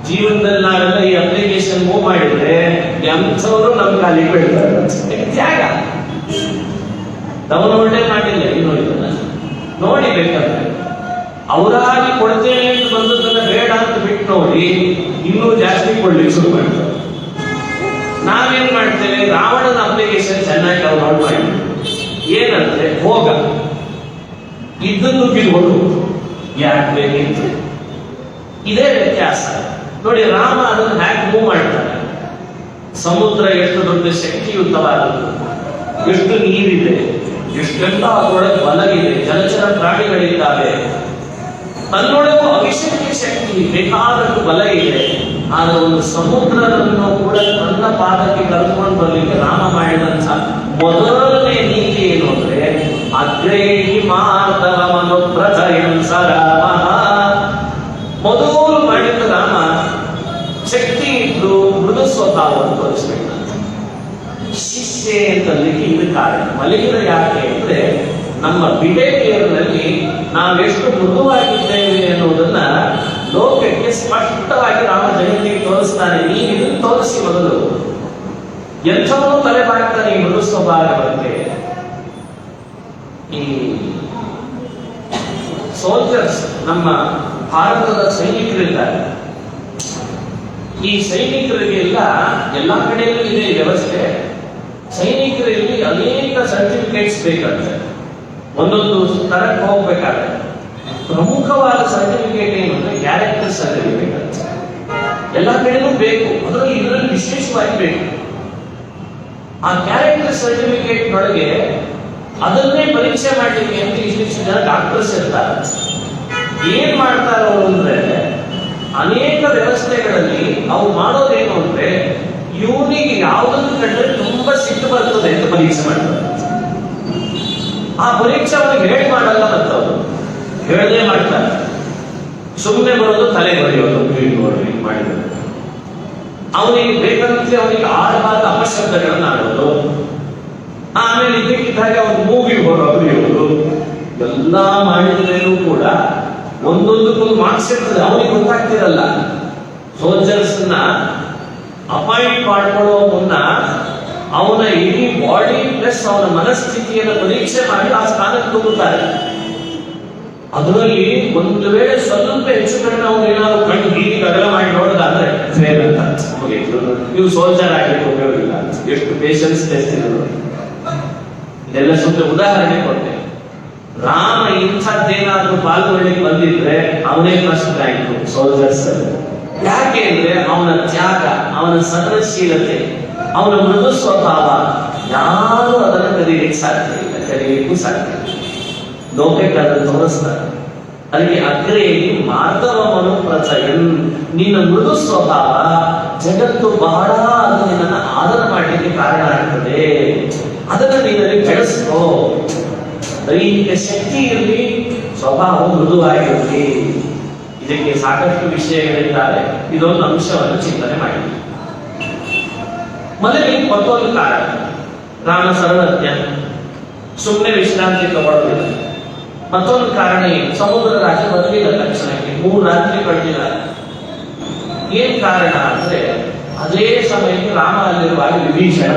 ಜೀವನದಲ್ಲಿ ನಾವೆಲ್ಲ ಈ ಅಪ್ಲಿಕೇಶನ್ ಮೂವ್ ಮಾಡಿದ್ರೆ ಎಂಥವರು ನಮ್ ಕಾಲಿಗೆ ಬೀಳ್ತಾರೆ. ಜಾಗ ಡೌನ್ಲೋಡೇ ಮಾಡಿಲ್ಲ ಇನ್ನು. ಇದನ್ನ ನೋಡಿ ಬೇಕಾದ್ರೆ ಅವರಾಗಿ ಕೊಡ್ತೇನೆ ಅಂತ ಬಂದದನ್ನ ಬೇಡ ಅಂತ ಬಿಟ್ಟು ನೋಡಿ ಇನ್ನೂ ಜಾಸ್ತಿ ಕೊಡ್ಲಿಕ್ಕೆ ಶುರು ಮಾಡ್ತಾರೆ. ನಾವೇನ್ ಮಾಡ್ತೇವೆ, ರಾವಣನ ಅಪ್ಲಿಕೇಶನ್ ಚೆನ್ನಾಗಿ ಡೌನ್ಲೋಡ್ ಮಾಡಿ ಏನಂದ್ರೆ ಹೋಗ ಇದನ್ನು ಬಿಡ್ಬೋದು, ಯಾಕೆ ಬೇಕಿತ್ತು. ಇದೇ ವ್ಯತ್ಯಾಸ ನೋಡಿ. ರಾಮ ಅದನ್ನು ಹ್ಯಾಕ್ ಮೂವ್ ಮಾಡ್ತಾನೆ. ಸಮುದ್ರ ಎಷ್ಟು ದೊಡ್ಡ ಶಕ್ತಿಯುತವಾದದ್ದು, ಎಷ್ಟು ನೀರಿದೆ, ಎಷ್ಟೆಲ್ಲ ಅದರೊಳಗೆ ಬಲಗಿದೆ, ಜಲಚರ ಪ್ರಾಣಿಗಳಿದ್ದಾವೆ, ತನ್ನೊಳಗೂ ಅವಿಶಕ್ತಿ ಶಕ್ತಿ ಬೇಕಾದಷ್ಟು ಬಲ ಇದೆ. ಆದ್ರೆ ಒಂದು ಸಮುದ್ರವನ್ನು ಕೂಡ ತನ್ನ ಪಾದಕ್ಕೆ ಕರೆದುಕೊಂಡು ಬರ್ಲಿಕ್ಕೆ ರಾಮ ಮಾಡಿದಂತ ಮೊದಲನೇ ನೀತಿ ಏನು ಅಂದ್ರೆ ಅಗ್ರೇಹಿ ಮಾರ್ದವನು ಪ್ರಥಯಂ ಸರಾಮ. ಮೊದಲು ಮಾಡಿದ ರಾಮ ಶಕ್ತಿ ಇದ್ದು ಮೃದು ಸ್ವಭಾವವನ್ನು ತೋರಿಸಬೇಕಂತ. ಶಿಷ್ಯ ಅಂತಲ್ಲಿಗೆ ಇದು ಕಾರಣ. ಮಲಗಿದ ಯಾಕೆ ಅಂದ್ರೆ ನಮ್ಮ ಬಿಹೇವಿಯರ್ನಲ್ಲಿ ನಾವೆಷ್ಟು ಮೃದುವಾಗಿದ್ದೇವೆ ಅನ್ನೋದನ್ನ ಲೋಕಕ್ಕೆ ಸ್ಪಷ್ಟವಾಗಿ ರಾಮ ಜಗತ್ತಿಗೆ ತೋರಿಸ್ತಾನೆ. ನೀವು ಇದನ್ನು ತೋರಿಸಿ ಮೊದಲು. ಎಂಥವೂ ತಲೆ ಬಾಗ್ತಾನೆ ಈ ಮೃದು ಸ್ವಭಾವದ ಬಗ್ಗೆ. ಈ ಸೋಲ್ಜರ್ಸ್, ನಮ್ಮ ಭಾರತದ ಸೈನಿಕರಿದ್ದಾರೆ. ಈ ಸೈನಿಕರಿಗೆಲ್ಲ ಎಲ್ಲಾ ಕಡೆಯಲ್ಲೂ ಇದೆ ವ್ಯವಸ್ಥೆ. ಸೈನಿಕರಲ್ಲಿ ಅನೇಕ ಸರ್ಟಿಫಿಕೇಟ್ಸ್ ಬೇಕಾಗ್ತದೆ. ಒಂದೊಂದು ಸ್ಥಳಕ್ಕೆ ಹೋಗ್ಬೇಕಾದ್ರೆ ಪ್ರಮುಖವಾದ ಸರ್ಟಿಫಿಕೇಟ್ ಏನು ಅಂದ್ರೆ ಕ್ಯಾರೆಕ್ಟರ್ ಸರ್ಟಿಫಿಕೇಟ್ ಅಂತ ಎಲ್ಲಾ ಕಡೆನೂ ಬೇಕು. ಅದರಲ್ಲಿ ಇದರಲ್ಲಿ ವಿಶೇಷವಾಗಿ ಬೇಕು. ಆ ಕ್ಯಾರೆಕ್ಟರ್ ಸರ್ಟಿಫಿಕೇಟ್ ನೊಳಗೆ ಅದನ್ನೇ ಪರೀಕ್ಷೆ ಮಾಡಲಿಕ್ಕೆ ಅಂತ ಇಷ್ಟು ಜನ ಡಾಕ್ಟರ್ಸ್ ಇರ್ತಾರೆ. ಏನ್ ಮಾಡ್ತಾರೆ ಅವರು ಅಂದ್ರೆ ಅನೇಕ ವ್ಯವಸ್ಥೆಗಳಲ್ಲಿ ಅವ್ರು ಮಾಡೋದೇನು ಅಂದ್ರೆ ಇವನಿಗೆ ಯಾವುದನ್ನು ಕಂಡ್ರೆ ತುಂಬಾ ಸಿಟ್ಟು ಬರ್ತದೆ ಅಂತ ಪರೀಕ್ಷೆ ಮಾಡ್ತಾರೆ. ಆ ಪರೀಕ್ಷೆ ಅವನಿಗೆ ಹೇಳಿ ಮಾಡಲ್ಲ, ಮತ್ತವರು ಹೇಳದೇ ಮಾಡ್ತಾರೆ. ಸುಮ್ಮನೆ ಬರೋದು, ತಲೆ ಬರೆಯೋದು, ನೋಡ್ರಿ ಮಾಡಿದ್ರು. ಅವನಿಗೆ ಬೇಕಂತೆ ಅವನಿಗೆ ಆಳವಾದ ಅಪಶಬ್ದಗಳನ್ನ ಆಡೋದು, ಆಮೇಲೆ ಇದಕ್ಕಿದ್ದಾಗ ಅವನು ಮೂವಿ ಬರೋದು ಇರೋದು ಎಲ್ಲ ಮಾಡಿದ್ರೇನು ಕೂಡ ಒಂದೊಂದಕ್ಕೊಂದು ಮಾರ್ಕ್ಸ್ ಇರ್ತದೆ. ಅವನಿಗೆ ಗೊತ್ತಾಗ್ತಿರಲ್ಲ. ಸೋಲ್ಜರ್ಸ್ ಅಪಾಯಿಂಟ್ ಮಾಡ್ಕೊಳ್ಳೋ ಮುನ್ನ ಅವನ ಇಡೀ ಬಾಡಿ ಪ್ಲಸ್ ಅವನ ಮನಸ್ಥಿತಿಯನ್ನು ಪರೀಕ್ಷೆ ಮಾಡಿ ಆ ಸ್ಥಾನಕ್ಕೆ ತಗೋತಾರೆ. ಅದರಲ್ಲಿ ಒಂದು ವೇಳೆ ಸ್ವಲ್ಪ ಹೆಚ್ಚು ಕಡಿಮೆ ಅವನು ಏನಾದ್ರು ಕಣ್ಣು ಹೀಗೆ ಅಗಲ ಮಾಡಿ ನೋಡೋದಾದ್ರೆ ಫೇಲ್ ಅಂತ ನೀವು ಸೋಲ್ಜರ್ ಆಗಲಿಕ್ಕೆ ಉಪಯೋಗಿಲ್ಲ. ಎಷ್ಟು ಪೇಷನ್ಸ್ ಟೆಸ್ಟ್ ಇರೋದು. ಇದೆಲ್ಲ ಸುತ್ತ ಉದಾಹರಣೆ ಕೊಟ್ಟೆ. ರಾಮ ಇಂಥದ್ದೇನಾದ್ರೂ ಪಾಲ್ಗೊಳ್ಳಿಕ್ಕೆ ಬಂದಿದ್ರೆ ಅವನೇ ಫಸ್ಟ್ ರ್ಯಾಂಕ್ ಸೋಲ್ಜರ್ಸ್. ಯಾಕೆ ಅಂದ್ರೆ ಅವನ ತ್ಯಾಗ, ಅವನ ಸಹನಶೀಲತೆ, ಅವನ ಮೃದು ಸ್ವಭಾವ, ಯಾರು ಅದನ್ನು ಕಲಿಯಲಿಕ್ಕೆ ಸಾಧ್ಯ ಇಲ್ಲ, ಕಲಿಯಲಿಕ್ಕೂ ಸಾಧ್ಯ ಇಲ್ಲ. ಲೋಕಕ್ಕೆ ಅದನ್ನು ತೋರಿಸ್ತಾರೆ. ಅದಕ್ಕೆ ಅಗ್ರೆಯಲ್ಲಿ ಮಾರ್ಧವಮನು ಪ್ರಚಯನ್, ನಿನ್ನ ಮೃದು ಸ್ವಭಾವ ಜಗತ್ತು ಬಹಳ ಅದು ನಿನ್ನನ್ನು ಆದರ ಮಾಡಲಿಕ್ಕೆ ಕಾರಣ ಆಗ್ತದೆ. ಅದನ್ನು ನೀನಲ್ಲಿ ಬೆಳೆಸ್ಕೋ. ದೈಹಿಕ ಶಕ್ತಿ ಇರಲಿ, ಸ್ವಭಾವ ಮೃದುವಾಗಿರಲಿ. ಇದಕ್ಕೆ ಸಾಕಷ್ಟು ವಿಷಯಗಳಿದ್ದಾರೆ. ಇದೊಂದು ಅಂಶವನ್ನು ಚಿಂತನೆ ಮಾಡಿ. ಮೊದಲಿಗೆ ಮತ್ತೊಂದು ಕಾರಣ, ರಾಮ ಸರ್ವಜ್ಞ, ಸುಮ್ಮನೆ ವಿಶ್ರಾಂತಿ ತಗೊಳ್ಳೋದಿಲ್ಲ. ಮತ್ತೊಂದು ಕಾರಣ ಏನು? ಸಮುದ್ರ ರಾಜ ಬರಲಿಲ್ಲ ತಕ್ಷಣಕ್ಕೆ, 3 ರಾತ್ರಿ ಕಳೆದಿಲ್ಲ. ಏನ್ ಕಾರಣ ಅಂದ್ರೆ, ಅದೇ ಸಮಯಕ್ಕೆ ರಾಮ ಅಲ್ಲಿರುವಾಗ ವಿಭೀಷಣ,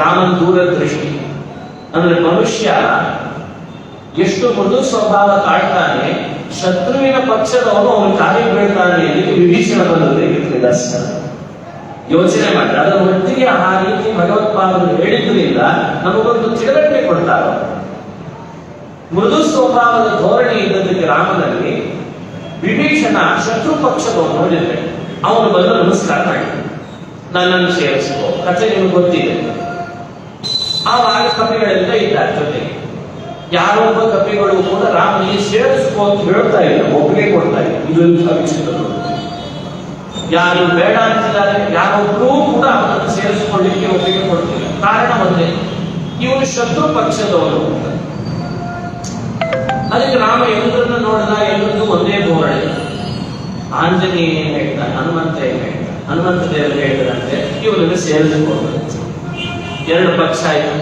ರಾಮನ ದೂರದೃಷ್ಟಿ. ಅಂದ್ರೆ ಮನುಷ್ಯ ಎಷ್ಟು ಮೃದು ಸ್ವಭಾವ ತಾಳ್ತಾನೆ, ಶತ್ರುವಿನ ಪಕ್ಷದವನು ಅವನು ಕಾರ್ಯ ಬೀಳ್ತಾನೆ ಎಂದು ವಿಭೀಷಣ ಬಂದದ್ದು ನಿದರ್ಶನ. ಯೋಚನೆ ಮಾಡಿ, ಅದರ ಒಟ್ಟಿಗೆ ಆ ರೀತಿ ಭಗವತ್ಪಾದರು ಹೇಳಿದ್ರಿಂದ ನಮಗೊಂದು ತಿಳುವಳಿಕೆ ಕೊಡ್ತಾರೆ. ಮೃದು ಸ್ವಭಾವದ ಧೋರಣೆ ಇದ್ದದಕ್ಕೆ ರಾಮನಲ್ಲಿ ವಿಭೀಷಣ ಶತ್ರು ಪಕ್ಷದವನು ನೋಡಿದ್ರೆ ಅವನು ಬಂದು ನಮಸ್ಕಾರ ಮಾಡಿ, ನನ್ನನ್ನು ಸೇರಿಸ್ಕೋ, ಕಥೆ ನಿಮ್ಗೆ ಗೊತ್ತಿದೆ. ಆವಾಗ ಕಪಿಗಳೆಲ್ಲ ಇದ್ದಾರೆ ಜೊತೆಗೆ. ಯಾರೊಬ್ಬ ಕಪಿಗಳು ಕೂಡ ರಾಮನಿಗೆ ಸೇರಿಸ್ಕೋ ಅಂತ ಹೇಳ್ತಾ ಇಲ್ಲ, ಒಪ್ಪಿಗೆ ಕೊಡ್ತಾ ಇಲ್ಲ. ಇದೊಂದು ವಿಚಿತ್ರ. ಯಾರು ಬೇಡ ಅಂತಿದ್ದಾರೆ, ಯಾರೊಬ್ಬರೂ ಕೂಡ ಅವನನ್ನು ಸೇರಿಸಿಕೊಳ್ಳಿಕ್ಕೆ ಒಪ್ಪಿಗೆ ಕೊಡ್ತಿಲ್ಲ. ಕಾರಣ ಒಂದೇ, ಇವನು ಶತ್ರು ಪಕ್ಷದವನು. ಅದಕ್ಕೆ ರಾಮ ಎಲ್ಲರನ್ನ ನೋಡಿದ, ಎಲ್ಲರದ್ದು ಒಂದೇ ಧೋರಣೆ. ಆಂಜನೇಯ ಏನ್ ಹೇಳ್ದ, ಹನುಮಂತ ಏನ್ ಹೇಳ್ದ, ಹನುಮಂತ ದೇವರು ಹೇಳಿದಂತೆ ಇವರನ್ನು ಸೇರಿಸಿಕೊಂಡು 2 ಪಕ್ಷ ಆಯ್ತು.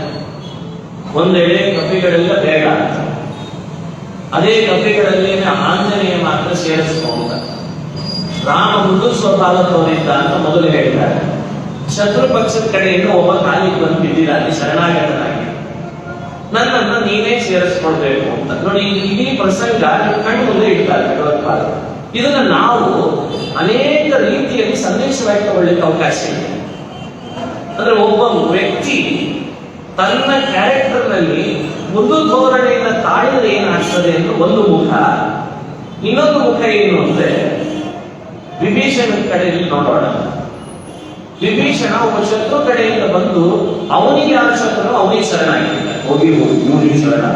ಒಂದೆಡೆ ಕಪಿಗಳೆಲ್ಲ ಬೇಡ ಅಂತ, ಅದೇ ಕಪಿಗಳಲ್ಲಿ ಆಂಜನೇಯ ಮಾತ್ರ ಸೇರಿಸಿಕೊಂಡ. ರಾಮ ಮೃದು ಸ್ವಭಾವ ತೋರಿದ್ದ ಅಂತ ಮೊದಲು ಹೇಳಿದ್ದಾರೆ. ಶತ್ರು ಪಕ್ಷದ ಕಡೆಯಿಂದ ಒಬ್ಬ ಕಾಲಿಗೆ ಬಂದು ಬಿದ್ದಿದ್ದಾನೆ ಶರಣಾಗತನಾಗಿ, ನನ್ನನ್ನು ನೀನೇ ಸೇರಿಸ್ಕೊಳ್ಬೇಕು ಅಂತ. ನೋಡಿ, ಇಡೀ ಪ್ರಸಂಗ ಕಣ್ಣು ಮುಂದೆ ಇಡ್ತಾರೆ ಭಗವತ್ಪಾದ. ಇದನ್ನ ನಾವು ಅನೇಕ ರೀತಿಯಲ್ಲಿ ಸಂದೇಶವಾಗಿ ತಗೊಳ್ಳಿಕ್ಕೆ ಅವಕಾಶ ಇದೆ. ಅಂದ್ರೆ ಒಬ್ಬ ವ್ಯಕ್ತಿ ತನ್ನ ಕ್ಯಾರೆಕ್ಟರ್ ನಲ್ಲಿ ಒಂದು ಧೋರಣೆಯಿಂದ ತಾಳಿದ್ರೆ ಏನಾಗ್ತದೆ ಅಂತ ಒಂದು ಮುಖ. ಇನ್ನೊಂದು ಮುಖ ಏನು ಅಂದ್ರೆ, ವಿಭೀಷಣ ಕಡೆಯಲ್ಲಿ ನೋಡೋಣ. ವಿಭೀಷಣ ಒಬ್ಬ ಶತ್ರು ಕಡೆಯಿಂದ ಬಂದು ಅವನಿಗೆ ಯಾರು ಶತ್ರು ಅವನಿಗೆ ಶರಣಾಗಿಲ್ಲ, ಹೋಗಿ ಇವನಿಗೆ ಶರಣ.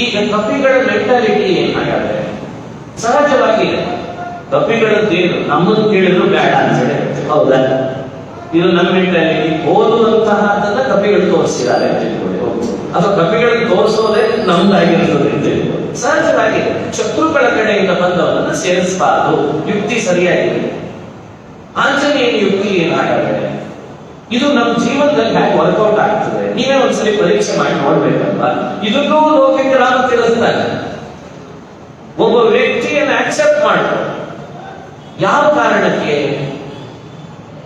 ಈಗ ಕಪಿಗಳ ಮೆಂಟಾಲಿಟಿ ಏನಾಗತ್ತೆ, ಸಹಜವಾಗಿದೆ. ಕಪಿಗಳದ್ದೇನು, ನಮ್ಮನ್ನು ಕೇಳಿದ್ರು ಬೇಡ ಅಂತ ಹೇಳಿ, ಹೌದಾ? ಇದು ನಮ್ಮ ಮೆಂಟಾಲಿಟಿ. ಓದುವಂತಹದನ್ನ ಕಪಿಗಳು ತೋರಿಸಿದ್ದಾರೆ ಅಂತ ತಿಳ್ಕೊಳ್ಳಿ, ಅಥವಾ ಕಪಿಗಳಿಗೆ ತೋರಿಸೋದೇ ನಮ್ದಾಗಿರ್ತದೆ ಅಂತ ತಿಳ್ಕೊಳ್ಳಿ. ಸಹಜವಾಗಿದೆ. ಶತ್ರುಗಳ ಕಡೆಯಿಂದ ಬಂದವರನ್ನ ಸೇರಿಸಬಾರದು, ಯುಕ್ತಿ ಸರಿಯಾಗಿದೆ. ಆಂಜನೇಯನ ಯುಕ್ತಿ ಏನಾಗತ್ತೆ, ಇದು ನಮ್ಮ ಜೀವನದಲ್ಲಿ ಹೇಗೆ ವರ್ಕೌಟ್ ಆಗ್ತದೆ ನೀವೇ ಒಂದ್ಸಲಿ ಪರೀಕ್ಷೆ ಮಾಡಿ ನೋಡ್ಬೇಕಲ್ವಾ. ಇದನ್ನೂ ಲೋಕಕ್ಕೆ ರಾಮ ತಿಳಿಸ್ತಾನೆ. ಒಬ್ಬ ವ್ಯಕ್ತಿಯನ್ನು ಆಕ್ಸೆಪ್ಟ್ ಮಾಡು. ಯಾವ ಕಾರಣಕ್ಕೆ?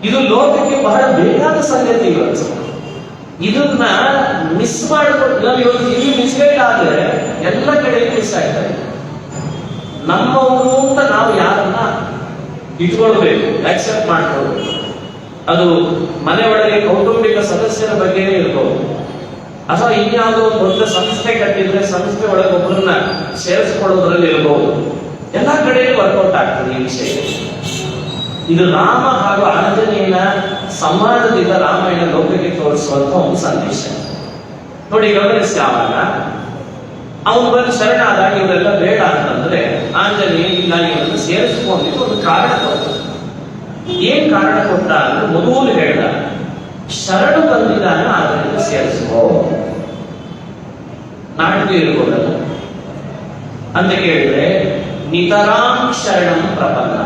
ಇದು ಲೋಕಕ್ಕೆ ಬಹಳ ಬೇಕಾದ ಸಂಗತಿ ಇವತ್ತು. ಇದನ್ನ ಮಿಸ್ ಮಾಡಿಕೊಂಡು ನಾವು ಇವತ್ತು ಇಲ್ಲಿ ಮಿಸ್ಗೈಡ್ ಆದ್ರೆ ಎಲ್ಲ ಕಡೆ ಮಿಸ್ ಆಗ್ತದೆ. ನಮ್ಮವರು ಅಂತ ನಾವು ಯಾರನ್ನ ಇಟ್ಕೊಳ್ಬೇಕು, ಆಕ್ಸೆಪ್ಟ್ ಮಾಡ್ಕೊಳ್ಬೇಕು. ಅದು ಮನೆ ಒಳಗೆ ಕೌಟುಂಬಿಕ ಸದಸ್ಯರ ಬಗ್ಗೆ ಇರ್ಬೋದು, ಅಥವಾ ಇನ್ಯಾವುದೋ ಒಂದು ದೊಡ್ಡ ಸಂಸ್ಥೆ ಕಟ್ಟಿದ್ರೆ ಸಂಸ್ಥೆ ಒಳಗೆ ಒಬ್ಬರನ್ನ ಸೇರಿಸಿಕೊಳ್ಳೋದ್ರಲ್ಲಿ ಇರಬಹುದು. ಎಲ್ಲ ಕಡೆಯೂ ವರ್ಕೌಟ್ ಆಗ್ತದೆ ಈ ವಿಷಯ. ಇದು ರಾಮ ಹಾಗೂ ಆಂಜನೇಯನ ಸಂವಾದದಿಂದ ರಾಮಾಯಣ ಲೋಕಕ್ಕೆ ತೋರಿಸುವಂತ ಒಂದು ಸಂದೇಶ. ನೋಡಿ, ಗಮನಿಸಿ, ಆವಾಗ ಅವನು ಬಂದು ಶರಣಾದಾಗ ಇವರೆಲ್ಲ ಬೇಡ ಅಂತಂದ್ರೆ ಆಂಜನೇಯ ಇಲ್ಲ ಇವರನ್ನು ಸೇರಿಸಿಕೊಂಡಿದ್ದು ಒಂದು ಕಾರಣ ಕೊಟ್ಟ. ಏನ್ ಕಾರಣ ಕೊಟ್ಟ ಅಂದ್ರೆ, ಮೊದಲು ಹೇಳ್ದ, ಶರಣು ಬಂದಿದ್ದಾನೆ ಆದ್ದರಿಂದ ಸೇರಿಸ್ಕೋ. ನಾಟಕ ಇರ್ಬೋದಲ್ಲ ಅಂತ ಕೇಳಿದ್ರೆ, ನಿತರಾಂ ಶರಣಂ ಪ್ರಪನ್ನ.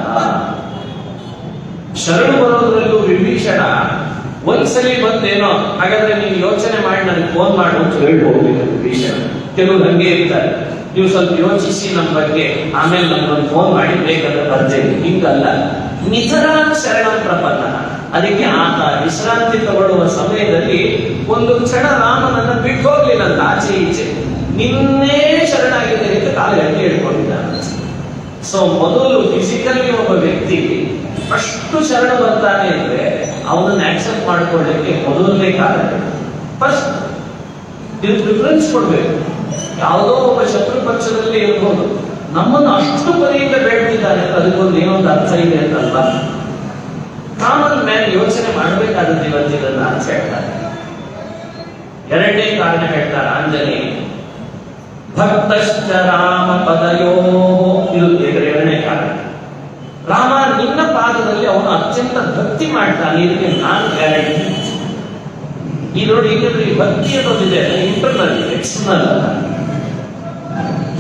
ಶರಣು ಬರೋದ್ರಲ್ಲೂ ವಿಭೀಷಣ ಒಂದ್ಸಲಿ ಬಂದೇನೋ, ಹಾಗಾದ್ರೆ ನೀವು ಯೋಚನೆ ಮಾಡಿ ನನಗೆ ಫೋನ್ ಮಾಡು ಅಂತ ಹೇಳ್ಬೋದು ವಿಭೀಷಣ. ಕೆಲವರು ಹಂಗೆ ಇರ್ತಾರೆ, ನೀವು ಸ್ವಲ್ಪ ಯೋಚಿಸಿ ನಮ್ಮ ಬಗ್ಗೆ ಆಮೇಲೆ ನಮ್ಗೊಂದು ಫೋನ್ ಮಾಡಿ ಬೇಕಾದ್ರೆ ಬರ್ತೇನೆ. ಹಿಂಗಲ್ಲ, ನಿತರಾಂ ಶರಣಂ ಪ್ರಪನ್ನ. ಅದಕ್ಕೆ ಆತ ವಿಶ್ರಾಂತಿ ತಗೊಳ್ಳುವ ಸಮಯದಲ್ಲಿ ಒಂದು ಕ್ಷಣ ರಾಮನನ್ನ ಬಿಟ್ಟು ಹೋಗ್ಲಿಲ್ಲ ಅಂತ ಆಚೆ ಈಚೆ, ನಿನ್ನೇ ಶರಣಾಗಿದ್ದೇನೆ ಅಂತ ಕಾಲಗಟ್ಟಿ ಹೇಳ್ಕೊಂಡಿದ್ದಾನೆ. ಸೊ ಮೊದಲು ಫಿಸಿಕಲಿ ಒಬ್ಬ ವ್ಯಕ್ತಿ ಅಷ್ಟು ಶರಣ ಬರ್ತಾನೆ ಅಂದ್ರೆ ಅವನನ್ನು ಆಕ್ಸೆಪ್ಟ್ ಮಾಡ್ಕೊಳ್ಳಿಕ್ಕೆ ಮೊದಲನೇ ಕಾರಣ ಫಸ್ಟ್ ಇದು ಪ್ರಿಫರೆನ್ಸ್ ಕೊಡ್ಬೇಕು. ಯಾವುದೋ ಒಬ್ಬ ಶತ್ರು ಪಕ್ಷದಲ್ಲಿ ಇರ್ಬೋದು, ನಮ್ಮನ್ನು ಅಷ್ಟು ಪರಿಯಿಂದ ಬೇಡ್ತಿದ್ದಾನೆ, ಅದಕ್ಕೊಂದು ಏನೊಂದು ಅರ್ಥ ಇದೆ ಅಂತಲ್ವಾ. ಕಾಮನ್ ಮ್ಯಾನ್ ಯೋಚನೆ ಮಾಡಬೇಕಾದದ್ದು ಇವತ್ತಿದನ್ನ ಅಂತ ಹೇಳ್ತಾರೆ. ಎರಡನೇ ಕಾರಣ ಹೇಳ್ತಾರೆ ಆಂಜನೇಯ ಭಕ್ತಶ್ಚ ರಾಮ ಪದಯೋ. ಇದು ಎರಡನೇ ಕಾರಣ. ರಾಮ ನಿನ್ನ ಪಾದದಲ್ಲಿ ಅವನು ಅತ್ಯಂತ ಭಕ್ತಿ ಮಾಡ್ತಾನೆ, ಇದಕ್ಕೆ ನಾನು ಗ್ಯಾರಂಟಿ. ಈ ನೋಡಿ, ಈ ಭಕ್ತಿ ಅನ್ನೋದಿದೆ ಇಂಟರ್ನಲ್, ಎಕ್ಸ್ಟರ್ನಲ್ ಅಲ್ಲ.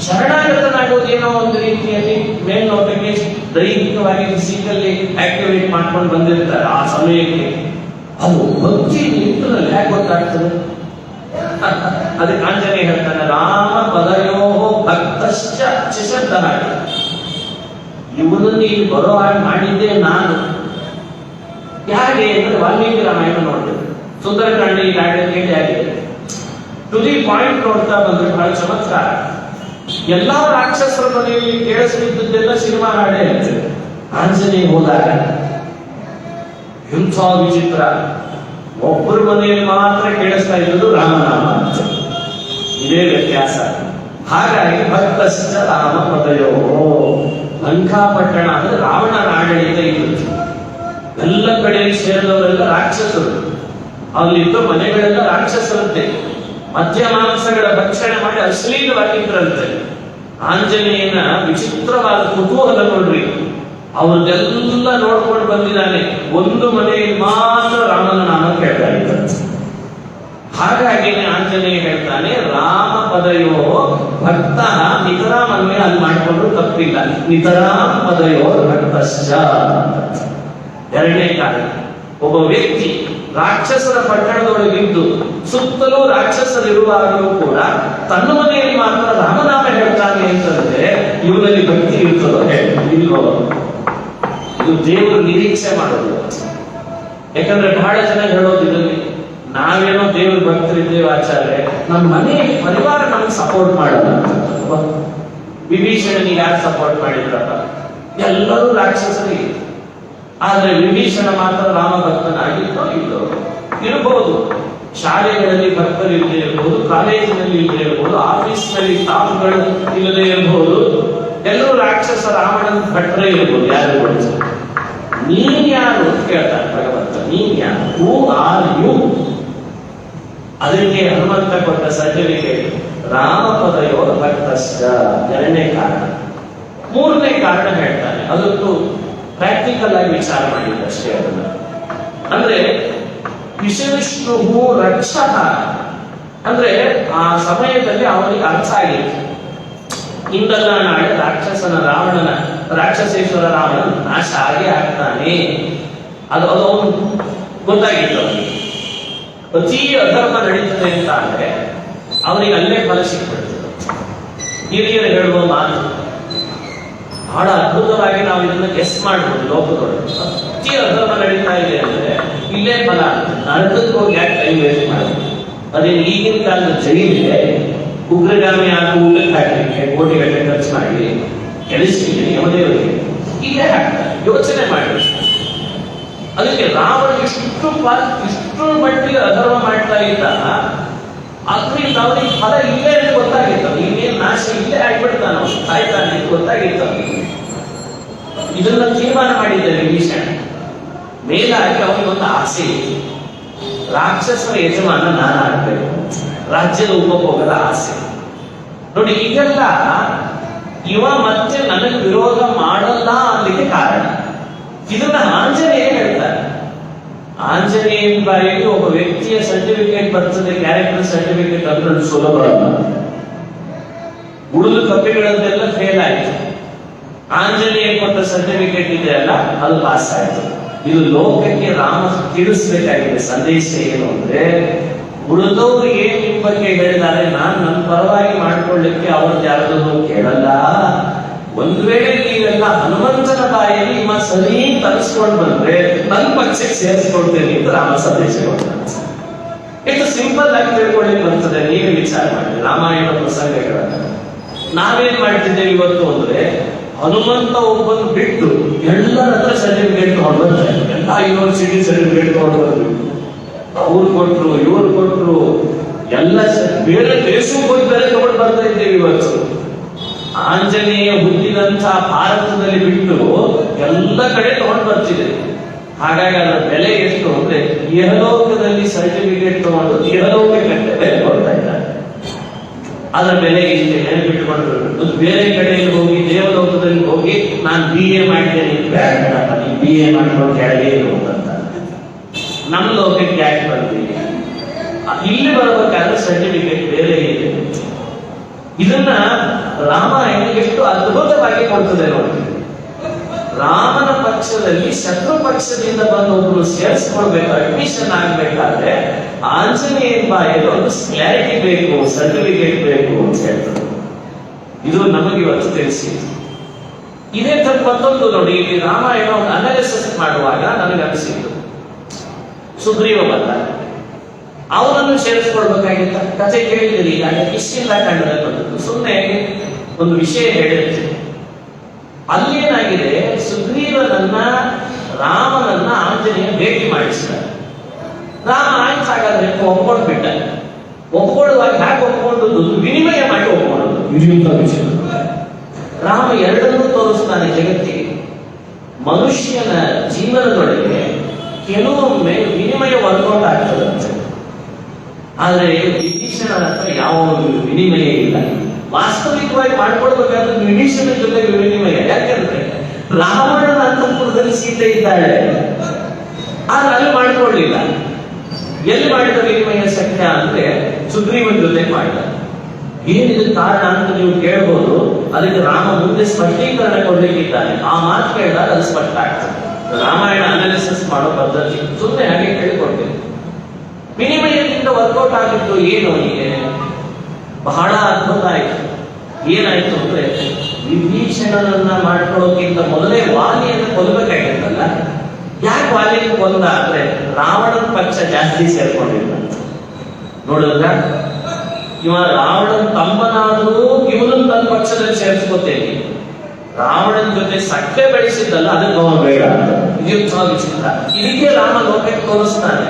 ಶರಣಾಗತನಾಗೋದೇನೋ ಒಂದು ರೀತಿಯಲ್ಲಿ ಮೇಲ್ನೋಟಕ್ಕೆ ದೈಹಿಕವಾಗಿ ಫಿಸಿಕಲ್ಲಿ ಆಕ್ಟಿವೇಟ್ ಮಾಡ್ಕೊಂಡು ಬಂದಿರ್ತಾರೆ ಆ ಸಮಯಕ್ಕೆ. ಅದು ಭಕ್ತಿ ಇಂಟರ್ನಲ್ ಹೇಗೆ ಗೊತ್ತಾಗ್ತದೆ? ಅದಕ್ಕೆ ಆಂಜನೇಯ ಹೇಳ್ತಾನೆ ರಾಮ ಪದಯೋ ಭಕ್ತಶ್ಚ ಚಿಶಬ್ದನಾಗಿ. ಇವನನ್ನು ಇಲ್ಲಿ ಬರೋ ಹಾಗೆ ಮಾಡಿದ್ದೆ ನಾನು. ಹೇಗೆ ಅಂದ್ರೆ ವಾಲ್ಮೀಕಿ ರಾಮಾಯಣ ನೋಡ್ತೇವೆ, ಸುಂದರಕಾಂಡ ಈಗಾಗಲೇ ಕೇಳಿ ಆಗಿದೆ. ಟು ದಿ ಪಾಯಿಂಟ್ ನೋಡ್ತಾ ಬಂದ್ರೆ ಬಹಳ ಚಮತ್ಕಾರ. ಎಲ್ಲಾ ರಾಕ್ಷಸರ ಮನೆಯಲ್ಲಿ ಕೇಳಿಸ್ತಿದ್ದೆಲ್ಲ ಸಿನಿಮಾ ಹಾಡೇ ಇರ್ತದೆ. ಆಂಜನೇಯ ಹೋದಾಗ ಎಂಥ ವಿಚಿತ್ರ, ಒಬ್ಬರ ಮನೆಯಲ್ಲಿ ಮಾತ್ರ ಕೇಳಿಸ್ತಾ ಇರೋದು ರಾಮನಾಮ ಅಂತ. ಇದೇ ವ್ಯತ್ಯಾಸ. ಹಾಗಾಗಿ ಭಕ್ತಶ್ಚ ರಾಮ ಪದಯೋ. ಲಂಕಾಪಟ್ಟಣ ಅಂದ್ರೆ ರಾವಣನ ಆಡಳಿತ ಇರುತ್ತೆ. ಎಲ್ಲ ಕಡೆ ಸೇರಿದವರೆಲ್ಲ ರಾಕ್ಷಸರು, ಅಲ್ಲಿದ್ದ ಮನೆಗಳೆಲ್ಲ ರಾಕ್ಷಸರಂತೆ. ಮಧ್ಯ ಮಾಂಸಗಳ ಭಕ್ಷಣೆ ಮಾಡಿ ಅಶ್ಲೀಲವಾಗಿದ್ರಂತೆ. ಆಂಜನೇಯನ ವಿಚಿತ್ರವಾದ ಕುತೂಹಲ ನೋಡ್ರಿ, ಅವ್ರದ್ದೆಲ್ಲ ನೋಡ್ಕೊಂಡು ಬಂದಿದ್ದಾನೆ. ಒಂದು ಮನೆಯಲ್ಲಿ ಮಾತ್ರ ರಾಮನ ನಾಮ ಕೇಳ್ತಾ ಇದ್ದಂತೆ. ಹಾಗಾಗಿ ಆಂಜನೇಯ ಹೇಳ್ತಾನೆ ರಾಮ ಪದಯೋ ಭಕ್ತ ನಿತರಾಮನ್ವೇ ಅಲ್ಲಿ ಮಾಡಿಕೊಂಡ್ರು ತಪ್ಪಿಲ್ಲ. ನಿತರಾಮ ಪದಯೋ ಭಕ್ತಶ್ಚ. ಎರಡನೇ ಕಾರಣ, ಒಬ್ಬ ವ್ಯಕ್ತಿ ರಾಕ್ಷಸರ ಪಟ್ಟಣದೊಳಗಿದ್ದು ಸುತ್ತಲೂ ರಾಕ್ಷಸರಿರುವಾಗಲೂ ಕೂಡ ತನ್ನ ಮನೆಯಲ್ಲಿ ಮಾತ್ರ ರಾಮನಾಮ ಹೇಳ್ತಾನೆ ಅಂತಂದ್ರೆ ಇವನಲ್ಲಿ ಭಕ್ತಿ ಇರ್ತದೋ ಇಲ್ವೋ? ಇದು ದೇವರು ನಿರೀಕ್ಷೆ ಮಾಡೋದು. ಯಾಕಂದ್ರೆ ಬಹಳ ಜನ ಹೇಳೋದು ಇದರಲ್ಲಿ, ನಾವೇನೋ ದೇವ್ರ ಭಕ್ತರಿದ್ದೇವೆ ಆಚಾರ್ಯ, ನಮ್ಮ ಮನೆಯಲ್ಲಿ ಪರಿವಾರ ನಮ್ಗೆ ಸಪೋರ್ಟ್ ಮಾಡಲ್ಲ. ವಿಭೀಷಣನಿಗೆ ಯಾರು ಸಪೋರ್ಟ್ ಮಾಡಿದ್ರಪ್ಪ? ಎಲ್ಲರೂ ರಾಕ್ಷಸರಿಗೆ. ಆದ್ರೆ ವಿಭೀಷಣ ಮಾತ್ರ ರಾಮ ಭಕ್ತನಾಗಿದ್ದೋ ಇಲ್ಲೋ? ಇರಬಹುದು. ಶಾಲೆಗಳಲ್ಲಿ ಭಕ್ತರು ಇಲ್ಲದೆ ಇರಬಹುದು, ಕಾಲೇಜಿನಲ್ಲಿ ಇಲ್ಲದೆ ಇರಬಹುದು, ಆಫೀಸ್ನಲ್ಲಿ ಸ್ಟಾಫ್ಗಳು ಇಲ್ಲದೆ ಇರಬಹುದು. ಎಲ್ಲರೂ ರಾಕ್ಷಸ ರಾವಣನ ಭಟ್ರೇ ಇರಬಹುದು. ಯಾರು ಕೊಡಿಸ? ನೀನ್ ಯಾರು ಅಂತ ಕೇಳ್ತಾನೆ ಭಗವಂತ. ನೀನ್ ಯಾರು? Who are you? ಅದಕ್ಕೆ ಹನುಮಂತ ಕೊಟ್ಟ ಸರ್ಟಿಫಿಕೇಟ್ ರಾಮ ಪದಯೋ ಭಕ್ತಶ್ಚ. ಎರಡನೇ ಕಾರಣ. ಮೂರನೇ ಕಾರಣ ಹೇಳ್ತಾನೆ, ಅದಕ್ಕೂ ಪ್ರಾಕ್ಟಿಕಲ್ ಆಗಿ ವಿಚಾರ ಮಾಡಿದ್ದಷ್ಟೇ ಅದನ್ನ. ಅಂದ್ರೆ ವಿಷ್ಣು ರಕ್ಷಕ ಅಂದ್ರೆ ಆ ಸಮಯದಲ್ಲಿ ಅವನಿಗೆ ಅರ್ಥ ಆಗಿತ್ತು, ಇಂದಲ್ಲ ನಾಳೆ ರಾಕ್ಷಸೇಶ್ವರ ರಾವಣನ ನಾಶ ಆಗೇ ಆಗ್ತಾನೆ. ಅದು ಅವನು ಗೊತ್ತಾಗಿತ್ತು. ಅವನಿಗೆ ಅತಿ ಅಧರ್ಮ ನಡೀತದೆ ಅಂತ ಅಂದ್ರೆ ಅವನಿಗೆ ಅಲ್ಲೇ ಫಲ ಸಿಕ್ಬಿಡ್ತದೆ. ಹಿರಿಯರು ಹೇಳುವ ಮಾತು ಬಹಳ ಅದ್ಭುತವಾಗಿ ನಾವು ಇದನ್ನ ಗೆಸ್ ಮಾಡ್ಬೋದು. ಲೋಕದೊಳಗೆ ಅತಿ ಅಧರ್ಮ ನಡೀತಾ ಇದೆ ಅಂದ್ರೆ ಇಲ್ಲೇ ಫಲ. ನರಕಕ್ಕೆ ಹೋಗಿ ಯಾಕೆ ಟೈಮ್ ವೇಸ್ಟ್ ಮಾಡೋದು? ಅದೇನು ಈಗಿನ ಕಾಲದ ಜೈಲಿಗೆ ಉಗ್ರಗಾಮಿ ಆಗಿ ಊಟಕ್ಕೆ ಹಾಕಲಿಕ್ಕೆ ಕೋಟಿಗಟ್ಟಲೆ ಖರ್ಚು ಮಾಡಿ ಕೆಲಸಕ್ಕೆ ಯಮದೇವರಿಗೆ ಇಲ್ಲೇ ಹಾಕ್ತಾರೆ. ಯೋಚನೆ ಮಾಡಿ. ಅದಕ್ಕೆ ರಾವಣ ಇಷ್ಟು ಮಟ್ಟಿಗೆ ಅಧರ್ಮ ಮಾಡ್ತಾ ಇದ್ದ, ಅದರಿಂದ ಅವನಿಗೆ ಫಲ ಇಲ್ಲೇ ಅಂತ ಗೊತ್ತಾಗಿತ್ತು. ಇನ್ನೇನು ನಾಶ ಇಲ್ಲೇ ಆಗ್ಬಿಡ್ತಾನ, ಸಾಯ್ತಾನೆ ಅಂತ ಗೊತ್ತಾಗಿತ್ತು ಅವನಿಗೆ. ಇದನ್ನ ತೀರ್ಮಾನ ಮಾಡಿದ್ದಾರೆ ವಿಭೀಷಣ. ಮೇಲಾಗಿ ಅವನಿಗೊಂದು ಆಸೆ ಇತ್ತು, ರಾಕ್ಷಸರ ಯಜಮಾನ ನಾನಾಗಬೇಕು, ರಾಜ್ಯದ ಉಪಭೋಗದ ಆಸೆ. ನೋಡಿ, ಈಗೆಲ್ಲ ಇವ ಮತ್ತೆ ನನಗೆ ವಿರೋಧ ಮಾಡಲ್ಲ ಅನ್ನಲಿಕ್ಕೆ ಕಾರಣ. ಇದನ್ನ ಆಂಜನೇಯ ಹೇಳ್ತಾರೆ. ಆಂಜನೇಯನ ಬಾಯಲ್ಲಿ ಒಬ್ಬ ವ್ಯಕ್ತಿಯ ಸರ್ಟಿಫಿಕೇಟ್ ಬರ್ತದೆ, ಕ್ಯಾರೆಕ್ಟರ್ ಸರ್ಟಿಫಿಕೇಟ್ ಅಂದ್ರೆ ಸುಲಭ ಅಲ್ಲ. ಉಳಿದು ಕಪಿಗಳದ್ದೆಲ್ಲ ಫೇಲ್ ಆಯ್ತು. ಆಂಜನೇಯ ಕೊಟ್ಟ ಸರ್ಟಿಫಿಕೇಟ್ ಇದೆ ಅಲ್ಲ, ಅದು ಪಾಸ್ ಆಯ್ತು. ಇದು ಲೋಕಕ್ಕೆ ರಾಮ ತಿಳಿಸ್ಬೇಕಾಗಿದೆ ಸಂದೇಶ ಏನು ಅಂದ್ರೆ, ಉಳಿದವರು ಏನ್ ನಿಮ್ಮ ಬಗ್ಗೆ ಹೇಳಿದ್ದಾರೆ, ನಾನು ನನ್ನ ಪರವಾಗಿ ಮಾಡ್ಕೊಳ್ಳಿಕ್ಕೆ ಅವ್ರದ್ದು ಯಾರದನ್ನು ಕೇಳಲ್ಲ. ಒಂದ್ ವೇಳೆ ನೀವೆಲ್ಲ ಹನುಮಂತನ ಬಾಯಲ್ಲಿ ನಿಮ್ಮ ಸರಿ ತರಿಸ್ಕೊಂಡು ಬಂದ್ರೆ ನನ್ನ ಪಕ್ಷಕ್ಕೆ ಸೇರಿಸ್ಕೊಳ್ತೇನೆ ಅಂತ ರಾಮ ಸಂದೇಶ ಕೊಡ್ತಾನೆ. ಎಷ್ಟು ಸಿಂಪಲ್ ಆಗಿ ತಿಳ್ಕೊಳ್ಳಿ ಬರ್ತದೆ. ನೀವೇ ವಿಚಾರ ಮಾಡಿ ರಾಮಾಯಣ ಪ್ರಸಂಗಗಳನ್ನ. ನಾವೇನ್ ಮಾಡ್ತಿದ್ದೇವೆ ಇವತ್ತು ಅಂದ್ರೆ, ಹನುಮಂತ ಒಬ್ಬನು ಬಿಟ್ಟು ಎಲ್ಲರ ಹತ್ರ ಸರ್ಟಿಫಿಕೇಟ್ ತಗೊಂಡು ಬರ್ತಾರೆ. ಎಲ್ಲ ಯೂನಿವರ್ಸಿಟಿ ಸರ್ಟಿಫಿಕೇಟ್ ತಗೊಂಡು ಬಂದ್ರು, ಅವ್ರು ಕೊಟ್ರು, ಇವ್ರು ಕೊಟ್ರು, ಎಲ್ಲ ಬೇರೆ ದೇಶಕ್ಕೆ ಹೋಗಿ ಬೇರೆ ತಗೊಂಡು ಬರ್ತಾ ಇದ್ದೇವೆ ಇವತ್ತು. ಆಂಜನೇಯ ಹುಟ್ಟಿದಂತಹ ಭಾರತದಲ್ಲಿ ಬಿಟ್ಟು ಎಲ್ಲ ಕಡೆ ತಗೊಂಡು ಬರ್ತಿದೆ. ಹಾಗಾಗಿ ಅದರ ಬೆಲೆ ಎಷ್ಟು ಅಂದ್ರೆ ಇಹಲೋಕದಲ್ಲಿ ಸರ್ಟಿಫಿಕೇಟ್ ತಗೊಂಡು ಇಹಲೋಕಕ್ಕೆ ಬೆಲೆ ಕೊಡ್ತಾ ಇದ್ದಾರೆ. ಅದರ ಬೆಲೆ ಇಷ್ಟೇ ನೆನಪಿಟ್ಟುಕೊಂಡು ಬೇರೆ ಕಡೆಯಲ್ಲಿ ಹೋಗಿ ದೇವಲೋಕದಲ್ಲಿ ಹೋಗಿ ನಾನು BA ಮಾಡಿದ್ದೇನೆ ಬೇಡಪ್ಪ, ನೀವು BA ಮಾಡ್ಕೊಂಡು ಕೆಳಗೆ ಹೋಗಂತ ನಮ್ಮ ಲೋಕಕ್ಕೆ ಯಾಕೆ ಬರ್ತೀವಿ? ಇಲ್ಲಿ ಬರಬೇಕಾದ್ರೆ ಸರ್ಟಿಫಿಕೇಟ್ ಬೇರೆ ಇದೆ. ಇದನ್ನ ರಾಮಾಯಣ ಎಷ್ಟು ಅದ್ಭುತವಾಗಿ ಕೊಡ್ತದೆ ನೋಡಿ. ರಾಮನ ಪಕ್ಷದಲ್ಲಿ ಶತ್ರು ಪಕ್ಷದಿಂದ ಬಂದು ಒಬ್ಬರು ಸೇರಿಸ್ಕೊಳ್ಬೇಕು, ಅಡ್ಮಿಷನ್ ಆಗ್ಬೇಕಾದ್ರೆ ಆಂಜನೇಯನ ಬಾಯಲ್ಲಿ ಒಂದು ಕ್ಲಾರಿಟಿ ಬೇಕು, ಸರ್ಟಿಫಿಕೇಟ್ ಬೇಕು ಅಂತ ಹೇಳ್ತಾರೆ. ಇದು ನಮಗೆ ಇವತ್ತು ತಿಳಿಸಿ. ಇದೇ ತರ ಮತ್ತೊಂದು ನೋಡಿ, ಇಲ್ಲಿ ರಾಮಾಯಣ ಒಂದು ಅನಾಲಿಸಿಸ್ ಮಾಡುವಾಗ ನನಗೆ ಅನಿಸಿತ್ತು, ಸುಗ್ರೀವ ಬಂದ, ಅವನನ್ನು ಸೇರಿಸ್ಕೊಳ್ಬೇಕಾಗಿತ್ತ. ಕಥೆ ಕೇಳಿದ್ರಿ, ಈಗ ಇಷ್ಟಿಲ್ಲ ಕಂಡ್ರೆ ಬಂದದ್ದು ಸುಮ್ಮನೆ ಒಂದು ವಿಷಯ ಹೇಳಿರ್ತೀನಿ. ಅಲ್ಲೇನಾಗಿದೆ, ಸುಗ್ರೀವನನ್ನ ರಾಮನನ್ನ ಆಂಜನೇಯ ಭೇಟಿ ಮಾಡಿಸಿದ. ರಾಮ ಆಯ್ತು ಹಾಗಾದ್ರೆ ಒಪ್ಕೊಂಡ್ಬಿಟ್ಟ. ಒಪ್ಕೊಳ್ಳುವಾಗ ಹ್ಯಾಕೆ ಒಪ್ಕೊಂಡದ್ದು? ವಿನಿಮಯ ಮಾಡಿ ಒಪ್ಕೊಳ್ಳೋದು ವಿರುದ್ಧ ವಿಷಯ. ರಾಮ ಎರಡನ್ನೂ ತೋರಿಸ್ತಾನೆ ಜಗತ್ತಿಗೆ. ಮನುಷ್ಯನ ಜೀವನದೊಳಗೆ ಕೆಲವೊಮ್ಮೆ ವಿನಿಮಯ ವರ್ಕೌಟ್ ಆಗ್ತದಂತೆ, ಆದ್ರೆ ವಿಭೀಷಣನ ಹತ್ರ ಯಾವ ವಿನಿಮಯ ಇಲ್ಲ. ವಾಸ್ತವಿಕವಾಗಿ ಮಾಡ್ಕೊಳ್ಬೇಕಾದ್ರೆ ವಿಭೀಷಣ ಜೊತೆಗೆ ವಿನಿಮಯ. ಯಾಕಂದ್ರೆ ರಾವಣನ ಅಂತಃಪುರದಲ್ಲಿ ಸೀತೆ ಇದ್ದಾಳೆ, ಆದ್ರೆ ಅಲ್ಲಿ ಮಾಡ್ಕೊಳ್ಳಿಲ್ಲ. ಎಲ್ಲಿ ಮಾಡಿದ ವಿನಿಮಯ ಸತ್ಯ ಅಂದ್ರೆ ಸುಗ್ರೀವನ ಜೊತೆ ಮಾಡಿದ. ಏನಿದೆ ಕಾರಣ ಅಂತ ನೀವು ಕೇಳ್ಬೋದು. ಅದಕ್ಕೆ ರಾಮ ಮುಂದೆ ಸ್ಪಷ್ಟೀಕರಣ ಕೊಡ್ಲಿಕ್ಕಿದ್ದಾನೆ. ಆ ಮಾತು ಕೇಳಿದಾಗ ಅದು ಸ್ಪಷ್ಟ ಆಗ್ತದೆ. ರಾಮಾಯಣ ಅನಾಲಿಸಿಸ್ ಮಾಡೋ ಪದ್ಧತಿ ಸುಮ್ಮನೆ ಹಾಗೆ ಕೇಳಿಕೊಡ್ತೇನೆ. ವಿನಿಮಯದಿಂದ ವರ್ಕೌಟ್ ಆಗಿದ್ದು ಏನು? ಹೀಗೆ ಬಹಳ ಅದ್ಭುತ ಆಯ್ತು. ಏನಾಯ್ತು ಅಂದ್ರೆ, ವಿಭೀಷಣನನ್ನ ಮಾಡ್ಕೊಳ್ಳೋಕ್ಕಿಂತ ಮೊದಲೇ ವಾಲಿಯನ್ನು ಕೊಲ್ಲಬೇಕಾಗಿತ್ತಲ್ಲ. ಯಾಕೆ ವಾಲಿಯನ್ನು ಕೊಂದ ಅಂದ್ರೆ ರಾವಣನ ಪಕ್ಷ ಜಾಸ್ತಿ ಸೇರ್ಕೊಂಡಿಲ್ಲ. ನೋಡಿದ್ರ, ಇವ ರಾವಣನ ತಮ್ಮನಾದರೂ ಇವನನ್ನು ತನ್ನ ಪಕ್ಷದಲ್ಲಿ ಸೇರಿಸ್ಕೊತೇನೆ. ರಾವಣನ ಜೊತೆ ಸಕ್ಕರೆ ಬೆಳೆಸಿದ್ದಲ್ಲ, ಅದಕ್ಕೆ ಅವನು ಬೇಡ. ಇದು ವಿಚಿತ್ರ. ಇದಕ್ಕೆ ರಾಮ ಲೋಕಕ್ಕೆ ತೋರಿಸ್ತಾನೆ,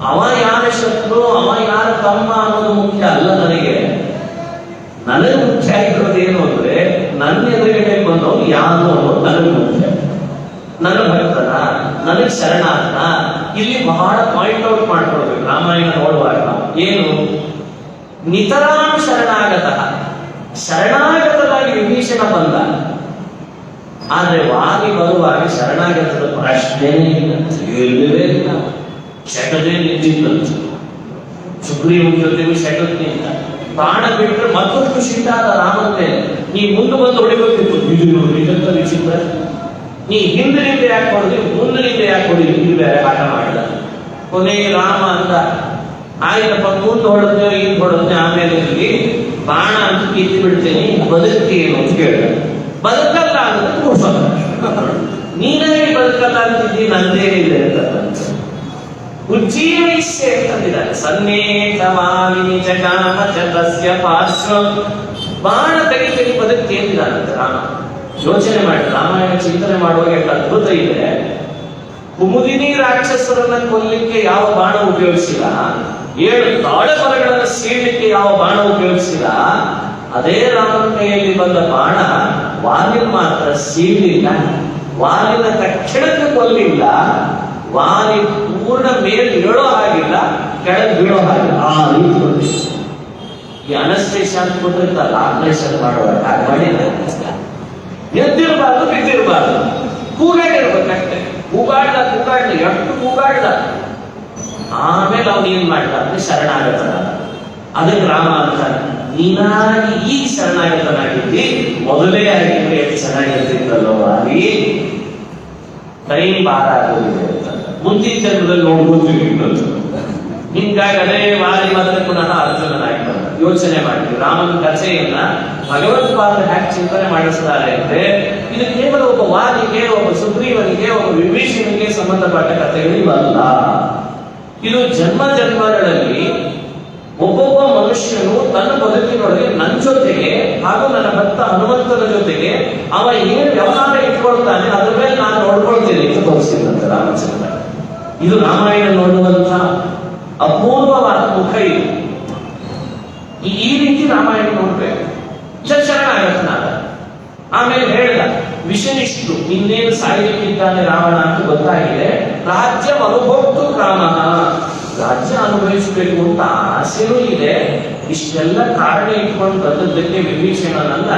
ಅವ ಯಾರ ಶತ್ರು, ಅವ ಯಾರ ತಮ್ಮ ಅನ್ನೋದು ಮುಖ್ಯ ಅಲ್ಲ ನನಗೆ. ನನಗೆ ಮುಖ್ಯ ಆಗಿರೋದು ಏನು ಅಂದ್ರೆ ನನ್ನ ಎದುರುಗಡೆ ಬಂದವನು ಯಾರು ಅನ್ನೋದು ನನಗೆ ಮುಖ್ಯ. ನನ್ನ ಭಕ್ತನ, ನನಗೆ ಶರಣಾರ್ಥ. ಇಲ್ಲಿ ಬಹಳ ಪಾಯಿಂಟ್ ಔಟ್ ಮಾಡ್ಕೊಳ್ಬೇಕು ರಾಮಾಯಣ ನೋಡುವಾಗ. ಏನು? ನಿತರಾಂ ಶರಣಾಗತರಾಗಿ ವಿಭೀಷಣ ಬಂದ. ಆದ್ರೆ ವಾಲಿ ಬರುವಾಗ ಶರಣಾಗತದ ಪ್ರಶ್ನೆನೇ ಇಲ್ಲ, ಇಲ್ಲವೇ ಇಲ್ಲ. ಶಟದೇ ನಿಂತಿದ್ದಂತ, ಸುಗ್ರೀವನ ಜೊತೆಗೂ ಶಟದ್ ನಿಂತ. ಬಾಣ ಬಿಟ್ಟರೆ ಮತ್ತೊಂದು ಶಿಟ್ಟಾದ ರಾಮನ ಮೇಲೆ. ನೀ ಮುಂದೆ ಬಂದು ಹೊಡಿಬೇಕಿತ್ತು. ಇದು ನಿಜಂತ ವಿಚಿತ್ರ. ನೀ ಹಿಂದಿನಿಂದ ಯಾಕೆ ಹೊಡೆದಿ, ಮುಂದಿನಿಂದ ಯಾಕೆ ಹೊಡಿ, ಇದು ಬೇರೆ ಆಟ ಮಾಡಿದ. ಕೊನೆಗೆ ರಾಮ ಅಂದ, ಆಯ್ತಪ್ಪ, ಮುಂದೆ ಹೊಡೆದ್ನೋ ಹಿಂದ್ ಹೊಡೆದ್ನೋ, ಆಮೇಲೆ ಇಲ್ಲಿ ಬಾಣ ಅಂತ ಕಿತ್ತು ಬಿಡ್ತೇನೆ, ಬದುಕ್ತೇನು ಅಂತ ಕೇಳಿದ. ಬದುಕಲ್ಲ ಅನ್ನೋದು ಕೂರ್ಸೋಣ. ನೀನಾಗಿ ಬದುಕಲ್ಲ ಅಂತಿದ್ದಿ, ನಂದೇನಿದೆ ಅಂತ ಉಜ್ಜೀವೈಸ್ಯ ಅಂತಂದಿದ್ದಾರೆ. ಸನ್ನೇತವಾಲಿನಿ ಜಗಾಮ ಚತಸ್ಯ ಪಾರ್ಶ್ವ. ಬಾಣ ತೆಗಿ ಬದುಕ್ತೇನಿದ್ದಾನಂತೆ ರಾಮ. ಯೋಚನೆ ಮಾಡಿ, ರಾಮಾಯಣ ಚಿಂತನೆ ಮಾಡುವಾಗ ಎಷ್ಟು ಅದ್ಭುತ ಇದೆ. ಕುಮುದಿನಿ ರಾಕ್ಷಸರನ್ನ ಕೊಲ್ಲಿಕ್ಕೆ ಯಾವ ಬಾಣ ಉಪಯೋಗಿಸಿಲ್ಲ, 7 ತಾಳೆ ಮರಗಳನ್ನು ಸೀಳಲಿಕ್ಕೆ ಯಾವ ಬಾಣ ಉಪಯೋಗಿಸಿಲ್ಲ. ಅದೇ ರಾಮನ ಕೈಯಲ್ಲಿ ಬಂದ ಬಾಣ ವಾಲಿನ ಮಾತ್ರ ಸೀಳಿಲ್ಲ. ವಾಲಿನ ತಕ್ಷಣಕ್ಕೆ ಕೊಲ್ಲಿಲ್ಲ. ವಾಲಿ ಪೂರ್ಣ ಮೇಲೆ ಏಳೋ ಹಾಗಿಲ್ಲ, ಕೆಳಗೆ ಬೀಳೋ ಹಾಗಿಲ್ಲ. ಆ ರೀತಿ ಈ ಅನಸ್ತೇಷನ್ ಅಂತ ಕೊಟ್ಟಿರ್ತಾರಲ್ಲ, ಆಪರೇಷನ್ ಮಾಡುವಾಗ ಹಾಗೆ ಮಾಡಿದ್ರೆ ಎದ್ದಿರಬಾರ್ದು, ಬಿದ್ದಿರಬಾರ್ದು, ಕೂಗಾಡಿರ್ಬೇಕಷ್ಟೇ. ಕೂಗಾಡ್ದ ಎಷ್ಟು ಕೂಗಾಡ್ದ. ಆಮೇಲೆ ಅವ್ನು ಏನ್ ಮಾಡ್ದ ಅಂದ್ರೆ ಶರಣಾಗತನ. ಅದಕ್ಕೆ ರಾಮ ಅಂತ, ನೀನಾಗಿ ಈಗ ಶರಣಾಗತನಾಗಿದ್ದಿ, ಮೊದಲೇ ಆಗಿದ್ರೆ ಎಷ್ಟು ಚೆನ್ನಾಗಿರ್ತಿದ್ದಲ್ಲೋ ಅಲ್ಲಿ. ಟೈಮ್ ಬಾರ ಆಗೋದಿದೆ ಅಂತ ಮುಂದಿನ ಜನ್ಮದಲ್ಲಿ ನೋಡ್ಬೋತೀವಿ. ಹಿಂಗಾಗಿ ಅದೇ ವಾಲಿ ಮತ್ತೆ ಪುನಃ ಅರ್ಜುನನಾಗಿ ಬಂದ. ಯೋಚನೆ ಮಾಡಿದ್ವಿ ರಾಮನ ಕಥೆಯನ್ನ ಭಗವತ್ಪಾದರು ಹ್ಯಾಕ್ ಚಿಂತನೆ ಮಾಡಿಸ್ತಾರೆ ಅಂದ್ರೆ, ಇದು ಕೇವಲ ಒಬ್ಬ ವಾಲಿಗೆ, ಒಬ್ಬ ಸುಗ್ರೀವನಿಗೆ, ಒಬ್ಬ ವಿಭೀಷಣಿಗೆ ಸಂಬಂಧಪಟ್ಟ ಕಥೆಗಳು ಇವಲ್ಲ. ಇದು ಜನ್ಮ ಜನ್ಮಗಳಲ್ಲಿ ಒಬ್ಬೊಬ್ಬ ಮನುಷ್ಯನು ತನ್ನ ಬದುಕಿನೊಳಗೆ ನನ್ನ ಜೊತೆಗೆ ಹಾಗೂ ನನ್ನ ಭಕ್ತ ಹನುಮಂತನ ಜೊತೆಗೆ ಅವ ಏನ್ ವ್ಯವಹಾರ ಇಟ್ಕೊಳ್ತಾನೆ ಅದ್ರ ಮೇಲೆ ನಾನು ನೋಡ್ಕೊಳ್ತೇನೆ ಅಂತ ತೋರಿಸಿದಂತೆ ರಾಮಚಂದ್ರ. ಇದು ರಾಮಾಯಣ ನೋಡುವಂತ ಅಪೂರ್ವವಾದ ಮುಖ. ಇದು ಈ ರೀತಿ ರಾಮಾಯಣ ನೋಡ್ಬೇಕು. ಶರಣಾಗತನಾದ. ಆಮೇಲೆ ಹೇಳಿದ, ವಿಷನಿಷ್ಠು, ಇನ್ನೇನು ಸಾಯಲಿಕ್ಕಿದ್ದಾನೆ ರಾವಣ ಅಂತ ಗೊತ್ತಾಗಿದೆ. ರಾಜ್ಯ ಅನುಭೋಕ್ತು ಕಾಮ, ರಾಜ್ಯ ಅನುಭವಿಸಬೇಕು ಅಂತ ಆಸೆನೂ ಇದೆ. ಇಷ್ಟೆಲ್ಲ ಕಾರಣ ಇಟ್ಕೊಂಡು ಬಂದದ್ದಕ್ಕೆ ವಿಭೀಷಣನನ್ನ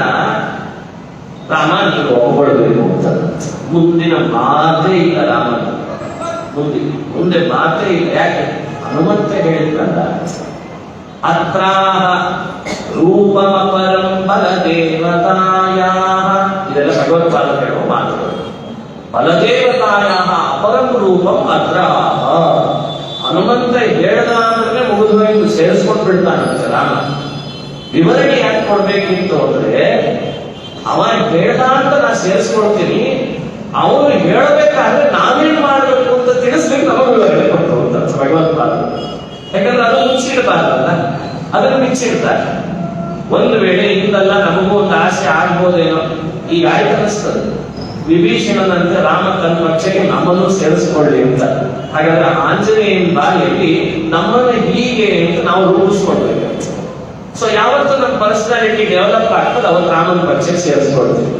ರಾಮ ನೀವು ಒಪ್ಕೊಳ್ಬೇಕು ಅಂತ. ಮುಂದಿನ ಮಾತೇ ಇಲ್ಲ ರಾಮನ, ಮುಂದೆ ಮಾತೇ ಇಲ್ಲ. ಯಾಕೆ? ಹನುಮಂತ ಹೇಳಿದ್ರಲ್ಲ, ಅತ್ರಾಹ ರೂಪಮಪರಂ ಬಲದೇವತಾಯ, ಇದೆಲ್ಲ ಭಗವತ್ಪಾದ ಹೇಳುವ ಮಾತುಗಳು. ಬಲದೇವತಾಯ ಅಪರಂ ರೂಪಂ ಅತ್ರಾಹ. ಹನುಮಂತ ಹೇಳ್ದ ಅಂದ್ರೆ ಮುಗಿದು ಸೇರಿಸ್ಕೊಂಡು ಬಿಡ್ತಾನಂತೆ ರಾಮ. ವಿವರಣೆ ಯಾಕೆ ಕೊಡ್ಬೇಕಿತ್ತು ಅಂದ್ರೆ, ಅವ ಹೇಳ್ದ ಅಂತ ನಾ ಸೇರಿಸ್ಕೊಳ್ತೀನಿ, ಅವನು ಹೇಳಬೇಕಾದ್ರೆ ನಾವೇನ್ ಮಾಡಬೇಕು ಅಂತ ತಿಳಿಸ್ಬೇಕು, ನಮಗೆ ವಿವರಣೆ ಕೊಟ್ಟು ಅಂತ ಭಗವತ್ಪಾದ. ಯಾಕಂದ್ರೆ ಅದು ಮುಚ್ಚಿಡಬಾರ್ದಲ್ಲ, ಅದನ್ನು ಮುಚ್ಚಿಡ್ತಾರೆ. ಒಂದು ವೇಳೆ ಇಂದಲ್ಲ ನಮಗೂ ಒಂದು ಆಸೆ ಆಗ್ಬೋದೇನೋ, ಈಗ ಆಯ್ತು ಅನಿಸ್ತದೆ ವಿಭೀಷಣನಂತೆ ರಾಮ ತನ್ನ ಪಕ್ಷಕ್ಕೆ ನಮ್ಮನ್ನು ಸೇರಿಸ್ಕೊಳ್ಳಿ ಅಂತ. ಹಾಗಾದ್ರೆ ಆಂಜನೇಯನ ಬಾಯಲ್ಲಿ ನಮ್ಮನ್ನ ಹೀಗೆ ಅಂತ ನಾವು ರೂಪಿಸ್ಕೊಳ್ಬೇಕು. ಸೊ ಯಾವತ್ತು ನಮ್ಮ ಪರ್ಸನಾಲಿಟಿ ಡೆವಲಪ್ ಆಗ್ತದೆ ಅವತ್ತು ರಾಮನ ಪಕ್ಷಕ್ಕೆ ಸೇರಿಸ್ಕೊಳ್ತೀವಿ.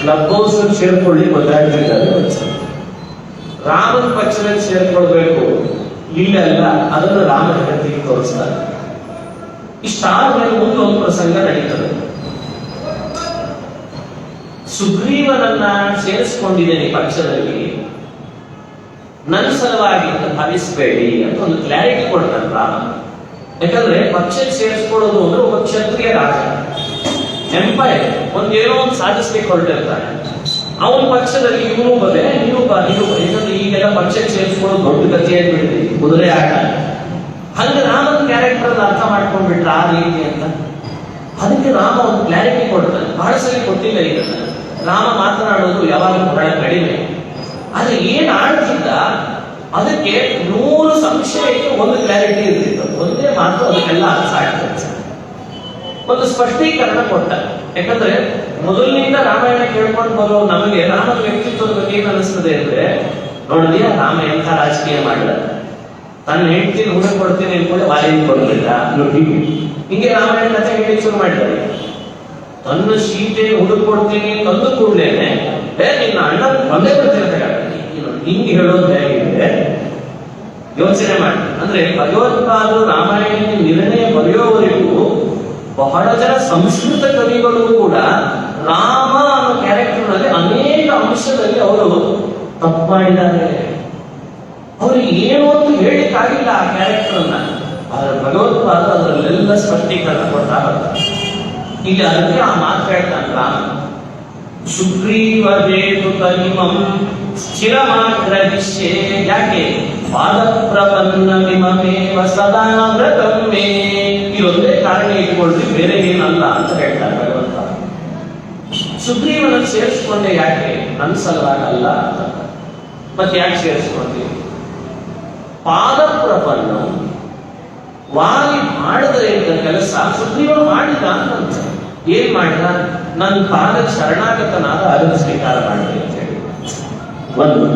ಕ್ಲಬ್ ಹೌಸ್ ಸೇರ್ಕೊಳ್ಳಿ ಗೊತ್ತಾಗ್ತಿದ್ದಾರೆ, ರಾಮನ ಪಕ್ಷದಲ್ಲಿ ಸೇರ್ಕೊಳ್ಬೇಕು ಇಲ್ಲೆಲ್ಲ ಅದನ್ನು ರಾಮನ ಜಗತ್ತಿಗೆ ತೋರಿಸ್ತಾರೆ. ಇಷ್ಟಾದ್ಮೇಲೆ ಮುಂದೆ ಒಂದು ಪ್ರಸಂಗ ನಡೀತದೆ. ಸುಗ್ರೀವನನ್ನ ಸೇರಿಸ್ಕೊಂಡಿದ್ದೇನೆ ಪಕ್ಷದಲ್ಲಿ, ನನ್ನ ಸಲುವಾಗಿ ಅಂತ ಭಾವಿಸಬೇಡಿ ಅಂತ ಒಂದು ಕ್ಲಾರಿಟಿ ಕೊಡ್ತಾನೆ ರಾಮ. ಯಾಕಂದ್ರೆ ಪಕ್ಷಕ್ಕೆ ಸೇರಿಸ್ಕೊಳ್ಳೋದು ಅಂದ್ರೆ ಒಬ್ಬ ಕ್ಷತ್ರಿಯ ರಾಜ, ಎಂಪೈರ್, ಒಂದೇನೋ ಒಂದು ಸಾಧಿಸ್ಲಿಕ್ಕೆ ಹೊರಟಿರ್ತಾನೆ. ಅವನ ಪಕ್ಷದಲ್ಲಿ ಇವನು ಬರೇ ನೀವು ಯಾಕಂದ್ರೆ ಈಗೆಲ್ಲ ಪಕ್ಷಕ್ಕೆ ಸೇರಿಸ್ಕೊಳ್ಳೋದು ದೊಡ್ಡ ಗತಿಯಾಗಿ ಬಿಡ್ತೀವಿ, ಕುದುರೆ ಆಟ. ಹಂಗೆ ರಾಮನ ಕ್ಯಾರೆಕ್ಟರ್ ಅರ್ಥ ಮಾಡ್ಕೊಂಡ್ಬಿಟ್ರೆ ಆ ರೀತಿ ಅಂತ. ಅದಕ್ಕೆ ರಾಮ ಒಂದು ಕ್ಲಾರಿಟಿ ಕೊಡ್ತಾನೆ. ಬಹಳ ಸರಿ ಕೊಟ್ಟಿಲ್ಲ. ಈಗ ರಾಮ ಮಾತನಾಡೋದು ಯಾವಾಗಲೂ ಬಹಳ ಕಡಿಮೆ, ಆದ್ರೆ ಏನ್ ಆಡ್ತಿದ್ದ ಅದಕ್ಕೆ 100 ಸಂಶಯಕ್ಕೆ ಒಂದು ಕ್ಲಾರಿಟಿ ಇರ್ತಿತ್ತು. ಒಂದೇ ಮಾತು ಅದಕ್ಕೆಲ್ಲ ಅರ್ಥ ಆಗ್ತದೆ. ಒಂದು ಸ್ಪಷ್ಟೀಕರಣ ಕೊಟ್ಟ. ಯಾಕಂದ್ರೆ ಮೊದಲಿನಿಂದ ರಾಮಾಯಣ ಕೇಳ್ಕೊಂಡು ಬರೋ ನಮಗೆ ರಾಮನ ವ್ಯಕ್ತಿತ್ವದ ಬಗ್ಗೆ ಏನ್ ಅನಿಸ್ತದೆ ಅಂದ್ರೆ, ನೋಡಿದ್ಯಾ ರಾಮ ಎಂಥ ರಾಜಕೀಯ ಮಾಡಿದ, ತನ್ನ ಹೆಂಡತಿನ ಹುಡುಗ ಕೊಡ್ತೀನಿ ಅನ್ಕೊಂಡೆ ವಾಲಿನ ಕೊಡಲಿಲ್ಲ. ಹಿಂಗೆ ರಾಮಾಯಣ ಕಥೆ ಹೇಳಿ ಶುರು ಮಾಡಿದ್ದಾರೆ. ತನ್ನ ಸೀತೆ ಹುಡುಗ ಕೊಡ್ತೀನಿ ತಂದು ಕೂಡ್ಲೇನೆ ನಿನ್ನ ಅಣ್ಣ ಒಂದೇ ಬರ್ತಿರ್ತಾರೆ. ಹಿಂಗೆ ಹೇಳೋದು ಹೇಗಿದೆ ಯೋಚನೆ ಮಾಡಿ. ಅಂದ್ರೆ ಭಗವತ್ಪಾದರು ರಾಮಾಯಣಕ್ಕೆ ನಿರ್ಣಯ ಬರೆಯೋವರೆಗೂ ಬಹಳ ಜನ ಸಂಸ್ಕೃತ ಕವಿಗಳು ಕೂಡ ರಾಮ ಅನ್ನೋ ಕ್ಯಾರೆಕ್ಟರ್ ನಲ್ಲಿ ಅನೇಕ ಅಂಶದಲ್ಲಿ ಅವರು ತಪ್ಪು ಮಾಡಿದ್ದಾರೆ. ಅವ್ರಿಗೆ ಏನು ಅಂತ ಹೇಳಿಕ್ಕಾಗಿಲ್ಲ ಆ ಕ್ಯಾರೆಕ್ಟರ್ ಅನ್ನ. ಆದ್ರೆ ಭಗವತ್ಪಾದ ಅದರಲ್ಲೆಲ್ಲ ಸ್ಪಷ್ಟೀಕರಣ ಕೊಡ್ತಾ ಬರ್ತಾರೆ. ಇಲ್ಲಿ ಅದಕ್ಕೆ ಆ ಮಾತು ಹೇಳ್ತಾನೆ ರಾಮ, ಸುಗ್ರೀವ ದೇತು ಕಲಿಮಂ ಸ್ಥಿರಮಾಗ್ರಹಿಷ್ಯೆ. ಯಾಕೆ? ಪಾದ ಪ್ರಪನ್ನ ವಿಮಮೇವ ಸದಾ ವ್ರತಮ್ಮೆ. ಇದೊಂದೇ ಕಾರಣ ಇಟ್ಕೊಳ್ರಿ, ಬೇರೆ ಏನಲ್ಲ ಅಂತ ಹೇಳ್ತಾರೆ ಭಗವಂತ. ಸುಗ್ರೀವನ ಸೇರಿಸ್ಕೊಂಡೆ ಯಾಕೆ? ನನ್ನ ಸಲುವಾಗಲ್ಲ ಅಂತ. ಮತ್ತೆ ಯಾಕೆ ಸೇರಿಸ್ಕೊಂಡ್ರಿ? ಪಾದ ಪ್ರಪನ್ನ, ವಾಲಿ ಮಾಡಿದ್ರೆ ಕೆಲಸ ಸುಗ್ರೀವ ಮಾಡಿದ ಅಂತ. ಏನ್ ಮಾಡಿದ? ನನ್ನ ಪಾದ ಶರಣಾಗತನಾದ ಅದನ್ನು ಸ್ವೀಕಾರ ಮಾಡಿದೆ ಅಂತ ಹೇಳಿ. ಒಂದು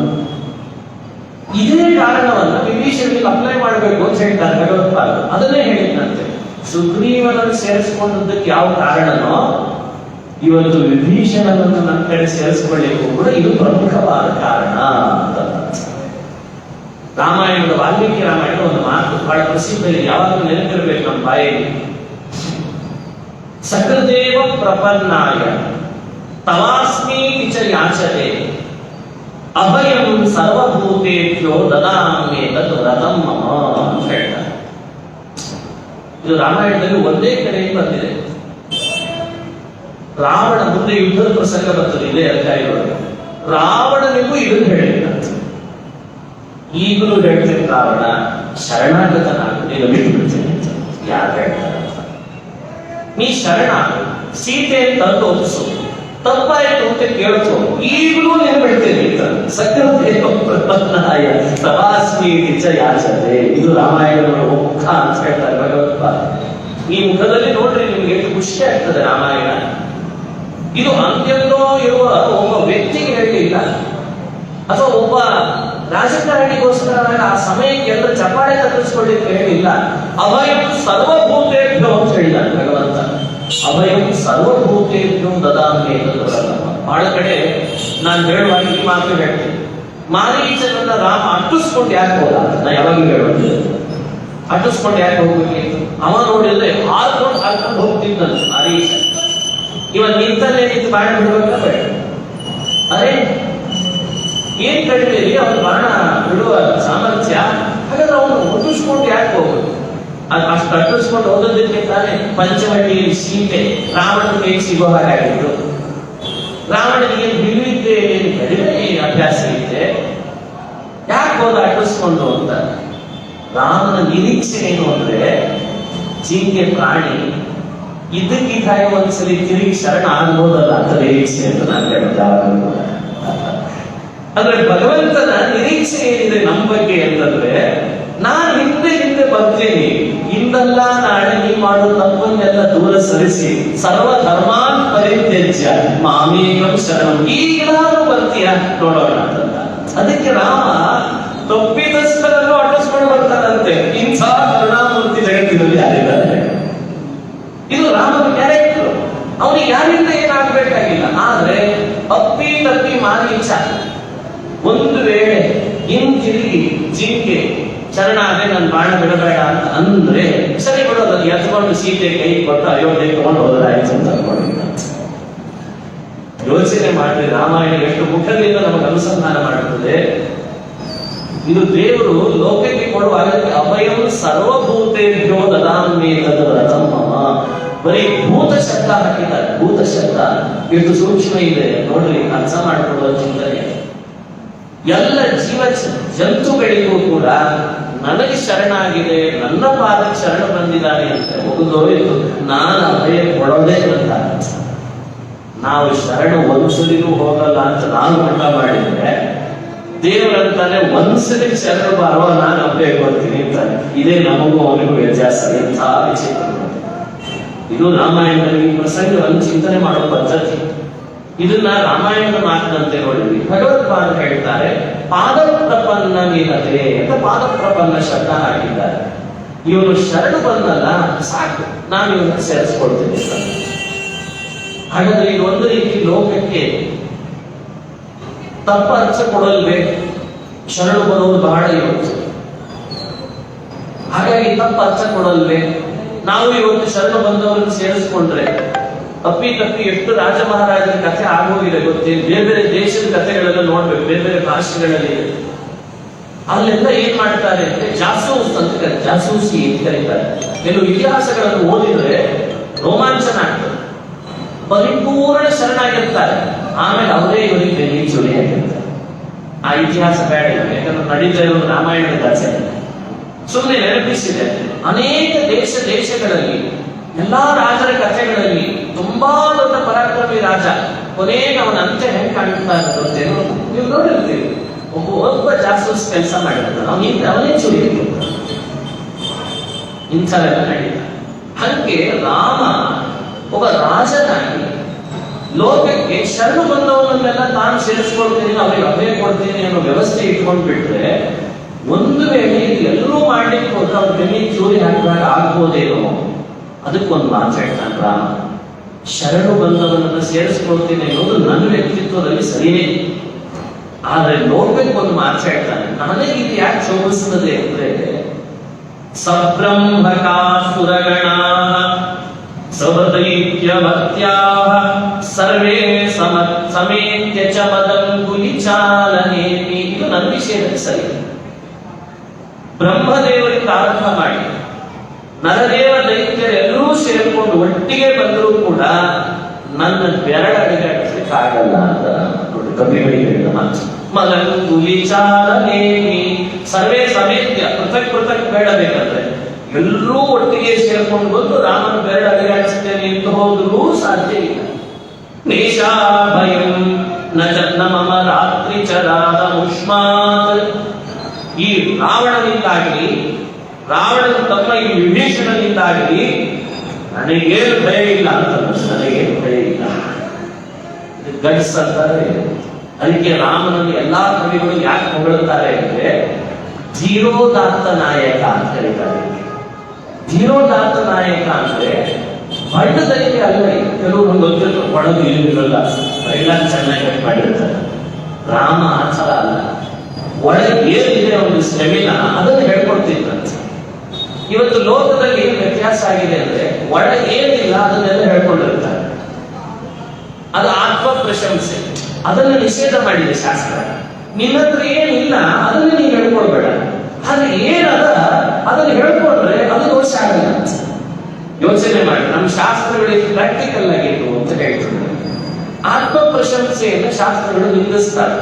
ಇದೇ ಕಾರಣವನ್ನ ವಿಭೀಷಣಿಗೆ ಅಪ್ಲೈ ಮಾಡಬೇಕು ಅಂತ ಹೇಳ್ತಾರೆ ಭಗವತ್ಪಾದ. ಅದನ್ನೇ ಹೇಳಿದ್ನಂತೆ. ಸುಗ್ರೀವನನ್ನು ಸೇರಿಸಿಕೊಂಡದ್ದಕ್ಕೆ ಯಾವ ಕಾರಣನೋ ಇವತ್ತು ವಿಭೀಷಣನನ್ನು ನನ್ನ ಕಡೆ ಸೇರಿಸಿಕೊಳ್ಳಿಕ್ಕೂ ಕೂಡ ಇದು ಪ್ರಮುಖವಾದ ಕಾರಣ ಅಂತ. ರಾಮಾಯಣದ ವಾಲ್ಮೀಕಿ ರಾಮಾಯಣ ಒಂದು ಮಾತು ಬಹಳ ಪ್ರಸಿದ್ಧ ಇದೆ, ಯಾವಾಗಲೂ ನೆನಪಿರ್ಬೇಕು ನಮ್ಮ ಬಾಯಲ್ಲಿ. ಸಕೃದೇವ ಪ್ರಪನ್ನಾಯ ತವಾಸ್ಮಿ ಚ ಯಾಚತೆ ಅಭಯಂ ಸರ್ವಭೂತೇಭ್ಯೋ ದದಾಮಿ ತತ್ ವ್ರತಂ ಮಮ ಅಂತ ಹೇಳ್ತಾರೆ. ಇದು ರಾಮಾಯಣದಲ್ಲಿ ಒಂದೇ ಕಡೆ ಬಂದಿದೆ. ರಾವಣ ಮುಂದೆ ಯುದ್ಧದ ಪ್ರಸಂಗ ಬರ್ತದೆ ಇಲ್ಲೇ ಅಧ್ಯಾಯದೊಳಗೆ. ರಾವಣನಿಗೂ ಇದನ್ನು ಹೇಳಿದಂತೆ. ಈಗಲೂ ಹೇಳ್ತೇನೆ, ರಾವಣ ಶರಣಾಗತನಾಗ ನೀನು ಬಿಟ್ಟು ಬಿಡ್ತೇನೆ ಅಂತ. ಯಾರು ಹೇಳ್ತಾರೆ? ನೀ ಶರಣ ಸೀತೆ ತಂದು ಒಪ್ಪಿಸು, ತಪ್ಪಾಯ್ತು ಅಂತ ಕೇಳ್ಕೊ, ಈಗಲೂ ನೀನು ಬಿಡ್ತೇನೆ ಅಂತ. ಸಕೃದೇವಪ್ರಪನ್ನಾಯ ತವಾಸ್ಮಿ ಚ ಯಾಚತೆ. ಇದು ರಾಮಾಯಣದ ಮುಖ ಅಂತ ಹೇಳ್ತಾರೆ ಭಗವತ್ಪಾದ. ಈ ಮುಖದಲ್ಲಿ ನೋಡ್ರಿ ನಿಮ್ಗೆ ಎಷ್ಟು ಖುಷಿ ಆಗ್ತದೆ ರಾಮಾಯಣ. ಇದು ಅಂತ್ಯಂದೋ ಇರುವ ಒಬ್ಬ ವ್ಯಕ್ತಿಗೆ ಹೇಳಿಲ್ಲ, ಅಥವಾ ಒಬ್ಬ ರಾಜಕಾರಣಿಗೋಸ್ಕರ ಆ ಸಮಯಕ್ಕೆ ಎಲ್ಲ ಚಪ್ಪಾಳೆ ತಪ್ಪಿಸ್ಕೊಳ್ಳಿಕ್ಕೆ ಹೇಳಿಲ್ಲ. ಅಭಯಂ ಸರ್ವಭೂತೇಭ್ಯೋ ಅಂತ ಹೇಳಿದ್ದಾನೆ ಭಗವಂತ. ಅಭಯಂ ಸರ್ವಭೂತೇಭ್ಯೋ ದದಾಮಿ. ಬಹಳ ಕಡೆ ನಾನು ಹೇಳುವಾಗ ಈ ಮಾತು ಹೇಳ್ತೀನಿ, ಮಾರೀಚನನ್ನ ರಾಮ ಅಟ್ಟಿಸ್ಕೊಂಡು ಯಾಕೆ ಹೋದ? ನಾ ಯಾವಾಗಲೂ ಹೇಳೋದು, ಅಟ್ಟಿಸ್ಕೊಂಡು ಯಾಕೆ ಹೋಗ್ಬೇಕಿತ್ತು? ಅವ ನೋಡಿದ್ರೆ ಹಾರ್ಕೊಂಡು ಹೋಗ್ತಿದ್ದಂತ ಮಾರೀಚ. ಇವನ್ ನಿಂತಲ್ಲೇ ನಿಂತು ಬಾಣ ಬಿಡ್ಬೇಕ ಬೇಡ? ಅರೆ ಏನ್ ಕಡಿಮೆ ರೀ ಅವನು ಬಾಣ ಬಿಡುವ ಸಾಮರ್ಥ್ಯ? ಹಾಗಾದ್ರೆ ಅವನು ಒಟ್ಟಿಸ್ಕೊಂಡು ಯಾಕೆ ಹೋಗ್ಬೇಕು? ಅಷ್ಟು ಅಟ್ಟಿಸ್ಕೊಂಡು ಹೋಗೋದಕ್ಕೆ ತಾನೇ ಪಂಚವಟಿಯಲ್ಲಿ ಸೀತೆ ರಾವಣ ಕೈಗೆ ಸಿಗೋ ಹಾಗಾಗಿತ್ತು. ರಾವಣನಿಗೆ ಬಿಡುವಿದ್ದೆ ಕಡಿಮೆ ಅಭ್ಯಾಸ ಇದೆ, ಯಾಕೆ ಹೋದ ಅಟ್ಟಿಸ್ಕೊಂಡು ಅಂತ. ರಾಮನ ನಿರೀಕ್ಷೆ ಏನು ಅಂದ್ರೆ, ಜಿಂಕೆ ಪ್ರಾಣಿ ಇದಕ್ಕಿದ್ದಾಗ ಒಂದ್ಸಲಿ ತಿರುಗಿ ಶರಣ ಆಗ್ಬೋದಲ್ಲ ಅಂತ ನಿರೀಕ್ಷೆ ಅಂತ ನಾನು ಹೇಳ್ತಾ. ಅಂದ್ರೆ ಭಗವಂತನ ನಿರೀಕ್ಷೆ ಏನಿದೆ ನಮ್ಮ ಬಗ್ಗೆ ಅಂತಂದ್ರೆ, ನಾನು ಹಿಂದೆ ಬರ್ತೀನಿ, ಇಂದಲ್ಲ ನಾಳೆ ನೀ ಮಾಡೋ ತಪ್ಪನ್ನೆಲ್ಲ ದೂರ ಸರಿಸಿ ಸರ್ವ ಧರ್ಮಾನ್ ಪರಿತ್ಯಜ್ಯ ಮಾಮೇಕಂ ಶರಣಂ, ಈಗಲಾದ್ರೂ ಬರ್ತೀಯ ನೋಡೋಣ ಅಂತ. ಅದಕ್ಕೆ ರಾಮ ತಪ್ಪಿತಸ್ಥರನ್ನು ಅಟ್ಟಿಸ್ಕೊಂಡು ಬರ್ತಾನಂತೆ. ಇಂಥ ಕರುಣಾಮೂರ್ತಿ ಜಗತ್ತಿನಲ್ಲಿ ಯಾರಿದ್ದಾರೆ? ಇದು ರಾಮನ ಕ್ಯಾರೆಕ್ಟರ್. ಅವನಿಗೆ ಯಾರಿಂದ ಏನಾಗಬೇಕಾಗಿಲ್ಲ. ಆದ್ರೆ ತಪ್ಪಿ ಮಾರೀಚ ಒಂದು ವೇಳೆ ಹಿಂತಿರುಗಿ ಜಿಂಕೆ ಶರಣಾದ್ರೆ ನನ್ನ ಬಾಣ ಬಿಡಬೇಡ ಅಂತ ಅಂದ್ರೆ, ಸರಿ ಬಿಡೋದನ್ನು ಎತ್ಕೊಂಡು ಸೀತೆ ಕೈ ಕೊಟ್ಟು ಅಯೋಧ್ಯೆ ತಗೊಂಡು ಹೋದ್ರಾಯ್ತು ಅಂತ ಅನ್ಕೊಂಡಿದ್ದ. ಯೋಚನೆ ಮಾಡಿದ್ರೆ ರಾಮಾಯಣ ಎಷ್ಟು ಮುಖದಿಂದ ನಮಗೆ ಅನುಸಂಧಾನ ಮಾಡುತ್ತದೆ. ಇದು ದೇವರು ಲೋಕಕ್ಕೆ ಕೊಡುವಾಗ ಅಭಯಂ ಸರ್ವಭೂತೇಭ್ಯೋ ದದಾಮಿ ತದ್ವ್ರತಂ ಮಮ. ಬರೀ ಭೂತ ಶಬ್ದ ಹಾಕಿದ್ದಾರೆ. ಭೂತ ಶಬ್ದ ಎಷ್ಟು ಸೂಕ್ಷ್ಮ ಇದೆ ನೋಡ್ರಿ, ಅರ್ಥ ಮಾಡಿಕೊಳ್ಳುವ ಚಿಂತನೆ. ಎಲ್ಲ ಜೀವ ಜಂತುಗಳಿಗೂ ಕೂಡ ನನಗೆ ಶರಣಾಗಿದೆ, ನನ್ನ ಪಾದಕ್ಕೆ ಶರಣ ಬಂದಿದ್ದಾನೆ ಅಂತ ಮುಗಿದೋಯ್ತು, ನಾನು ಅಭಯ ಕೊಡೋದೇ ಅಂತ. ನಾವು ಶರಣ ಒಂದ್ಸಲಿಗೂ ಹೋಗಲ್ಲ ಅಂತ ನಾನು ಮಠ ಮಾಡಿದ್ರೆ, ದೇವರಂತಾನೆ ಒಂದ್ಸಲಿ ಶರಣ ಬಾರೋ ನಾನು ಅಭಯ ಕೊಡ್ತೀನಿ ಅಂತಾನೆ. ಇದೇ ನಮಗೂ ಅವನಿಗೂ ವ್ಯತ್ಯಾಸ. ಎಂಥ ವಿಚಿತ್ರ! ಇದು ರಾಮಾಯಣದಲ್ಲಿ ಈ ಪ್ರಸಂಗವನ್ನು ಚಿಂತನೆ ಮಾಡೋ ಪದ್ಧತಿ. ಇದನ್ನ ರಾಮಾಯಣದ ಮಾತಿನಂತೆ ನೋಡಿದ್ವಿ. ಭಗವತ್ಪಾದ ಹೇಳ್ತಾರೆ, ಪಾದ ಪ್ರಪನ್ನ ಮೀನತೆ ಅಂತ ಪಾದ ಪ್ರಪನ್ನ ಶಬ್ದ ಹಾಕಿದ್ದಾರೆ. ಇವನು ಶರಣ ಬಂದಲ್ಲ, ಸಾಕು ನಾನು ಇವನ್ನ ಸೇರಿಸ್ಕೊಳ್ತೇನೆ. ಹಾಗಾದ್ರೆ ಇದು ಒಂದು ರೀತಿ ಲೋಕಕ್ಕೆ ತಪ್ಪ ಅರ್ಥ ಕೊಡಲ್ವೇ? ಶರಣು ಬರೋದು ಬಹಳ ಇವತ್ತು, ಹಾಗಾಗಿ ತಪ್ಪ ಅರ್ಥ ಕೊಡಲ್ವೇ? ನಾವು ಇವತ್ತು ಶರಣ ಬಂದವರನ್ನು ಸೇರಿಸ್ಕೊಂಡ್ರೆ ತಪ್ಪಿ ಎಷ್ಟು ರಾಜ ಮಹಾರಾಜರ ಕಥೆ ಆಗೋಗಿದೆ ಗೊತ್ತೇ? ಬೇರೆ ಬೇರೆ ದೇಶದ ಕಥೆಗಳೆಲ್ಲ ನೋಡ್ಬೇಕು, ಬೇರೆ ಬೇರೆ ಭಾಷೆಗಳಲ್ಲಿ. ಅಲ್ಲೆಲ್ಲ ಏನ್ ಮಾಡ್ತಾರೆ ಅಂದ್ರೆ ಜಾಸೂಸ್ ಅಂತ ಕರೀತಾರೆ, ಜಾಸೂಸಿ ಅಂತ ಕರೀತಾರೆ. ಕೆಲವು ಇತಿಹಾಸಗಳನ್ನು ಓದಿದ್ರೆ ರೋಮಾಂಚನ ಆಗ್ತದೆ. ಪರಿಪೂರ್ಣ ಶರಣಾಗಿರ್ತಾರೆ, ಆಮೇಲೆ ಅವರೇ ಇವರಿಗೆ ಬೆನ್ನಿ ಚೂರಿ ಆಗಿರ್ತಾರೆ. ಆ ಇತಿಹಾಸ ಬೇಡ, ಯಾಕಂದ್ರೆ ನಡೀತಾ ಇರೋದು ರಾಮಾಯಣದ ಕಥೆ. ಸುಮ್ಮನೆ ನೆನಪಿಸಿದೆ, ಅನೇಕ ದೇಶಗಳಲ್ಲಿ ಎಲ್ಲಾ ರಾಜರ ಕಥೆಗಳಲ್ಲಿ ತುಂಬಾ ದೊಡ್ಡ ಪರಾಕ್ರಮಿ ರಾಜ, ಕೊನೆಗೆ ಅವನ ಅಂತ್ಯ ಹೆಂಗ್ ಕಾಣ್ತಾ ಇರೋದೇನೋ ನೀವು ನೋಡಿರ್ತೀವಿ. ಒಬ್ಬ ಜಾಸೂಸ್ ಕೆಲಸ ಮಾಡಿರ್ತಾನೆ, ಅವನೇ ಚೂರಿ ಇಂಥವೆಲ್ಲ ನಡೀತ. ಹಂಗೆ ರಾಮ ಒಬ್ಬ ರಾಜನಾಗಿ ಲೋಕಕ್ಕೆ ಶರಣು ಬಂದವರನ್ನೆಲ್ಲ ತಾನು ಸೇರಿಸ್ಕೊಳ್ತೀನಿ, ಅವರಿಗೆ ಅಭಯ ಕೊಡ್ತೀನಿ ಅನ್ನೋ ವ್ಯವಸ್ಥೆ ಇಟ್ಕೊಂಡು ಬಿಟ್ರೆ, ಒಂದು ವೇಳೆ ಎಲ್ಲರೂ ಮಾಡ್ಲಿಕ್ಕೆ ಹೋದ್ರೆ ಅವ್ರ ಬೆನ್ನಿ ಚೂರಿ ಹಾಕಿದಾಗ ಆಗ್ಬೋದೇನೋ. ಅದಕ್ಕೊಂದು ಮಾತು ಹೇಳ್ತಾನೆ ರಾಮ, ಶರಣು ಬಂದವನನ್ನು ಸೇರಿಸ್ಕೊಳ್ತೀನಿ ಅನ್ನೋದು ನನ್ನ ವ್ಯಕ್ತಿತ್ವದಲ್ಲಿ ಸರಿಯೇ. ಆದ್ರೆ ಲೋಕಕ್ಕೊಂದು ಮಾತು ಹೇಳ್ತಾನೆ, ನನಗೆ ಇದು ಯಾಕೆ ಶೋಭಿಸ್ತದೆ ಅಂದ್ರೆ, ಸಬ್ರಹ್ಮಕಾಸುರಗಣ ಸವದೈತ್ಯವತ್ಯಾಹ ಸರ್ವೇ ಸಮೇತ್ಯ ಚ ಮದಂಗುಲಿ ಚಾಲನೇತಿ. ಇದು ನನ್ನ ವಿಷಯದಲ್ಲಿ ಸರಿ. ಬ್ರಹ್ಮದೇವರಿಂದ ಆರಂಭ ಮಾಡಿ ನರದೇವ ದೈತ್ಯರೆಲ್ಲರೂ ಸೇರಿಕೊಂಡು ಒಟ್ಟಿಗೆ ಬಂದರೂ ಕೂಡ ನನ್ನ ಬೆರಳಡಿಗೆ ಆಗಲ್ಲ ಅಂತ ನೋಡಿ ಕವಿಗಳಿಗೆ ಹೇಳಿದ ಮಾತು. ಮದಂಗುಲಿ ಚಾಲನೇತಿ ಸರ್ವೇ ಸಮೇತ್ಯ, ಪೃಥಕ್ ಬೇಡಬೇಕಂದ್ರೆ ಎಲ್ಲರೂ ಒಟ್ಟಿಗೆ ಸೇರ್ಕೊಂಡು ಬಂದು ರಾಮನ ಬೆರಳು ಅಡಿಗಾಡಿಸ್ತೇನೆ ಎಂದು ಹೋದ್ರೂ ಸಾಧ್ಯ ಇಲ್ಲ. ನೇಷಾಭಯಂ ನ ಮಮ ರಾತ್ರಿ ಚರಾದ ಮುಷ್ಮಾತ್. ಈ ರಾವಣನಿಂದಾಗಲಿ, ರಾವಣನ ತಮ್ಮ ಈ ವಿಭೀಷಣನಿಂದಾಗಲಿ ನನಗೇನು ಭಯ ಇಲ್ಲ ಅಂತ. ನನಗೇನು ಭಯ ಇಲ್ಲ, ಗಡ್ಸ್ ಅಂತಾರೆ. ಅದಕ್ಕೆ ರಾಮನಲ್ಲಿ ಎಲ್ಲಾ ಕವಿಗಳು ಯಾಕೆ ಹೊಗಳುತ್ತಾರೆ ಅಂದ್ರೆ, ಧೀರೋದಾತ್ತ ನಾಯಕ ಅಂತ ಕರೀತಾರೆ. ಧೀರೋದಾತ್ತ ನಾಯಕ ಅಂದ್ರೆ ಬಣ್ಣದಲ್ಲಿ ಅಲ್ಲ, ಕೆಲವು ನಮ್ಗೆ ಗೊತ್ತಿರೋ ಒಳಗೆ ಇರಲಿಲ್ಲ, ಡೈಲಾಗ್ ಚೆನ್ನಾಗಿ ಕಟ್ ಮಾಡಿರ್ತಾರೆ. ರಾಮ ಆ ಥರ ಅಲ್ಲ, ಒಳಗೆ ಏನಿದೆ ಒಂದು ಸ್ಟೆಮಿನಾ ಅದನ್ನು ಹೇಳ್ಕೊಡ್ತಿದ್ದಂತೆ. ಇವತ್ತು ಲೋಕದಲ್ಲಿ ಏನು ವ್ಯತ್ಯಾಸ ಆಗಿದೆ ಅಂದ್ರೆ ಒಳಗೆ ಏನಿಲ್ಲ ಅದನ್ನೆಲ್ಲ ಹೇಳ್ಕೊಂಡಿರ್ತಾರೆ. ಅದು ಆತ್ಮ ಪ್ರಶಂಸೆ, ಅದನ್ನು ನಿಷೇಧ ಮಾಡಿದೆ ಶಾಸ್ತ್ರ. ನಿನ್ನ ಹತ್ರ ಏನಿಲ್ಲ ಅದನ್ನ ನೀವು ಹೇಳ್ಕೊಳ್ಬೇಡ, ಆದ್ರೆ ಏನದ ಅದನ್ನು ಹೇಳ್ಕೊಂಡ್ರೆ ಅದು ದೋಷ ಆಗಲ್ಲ. ಯೋಚನೆ ಮಾಡಿ, ನಮ್ಮ ಶಾಸ್ತ್ರಗಳಿಗೆ ಪ್ರಾಕ್ಟಿಕಲ್ ಆಗಿತ್ತು ಅಂತ ಹೇಳ್ತಾರೆ. ಆತ್ಮ ಪ್ರಶಂಸೆಯನ್ನು ಶಾಸ್ತ್ರಗಳು ನಿಂದಿಸ್ತಾರೆ.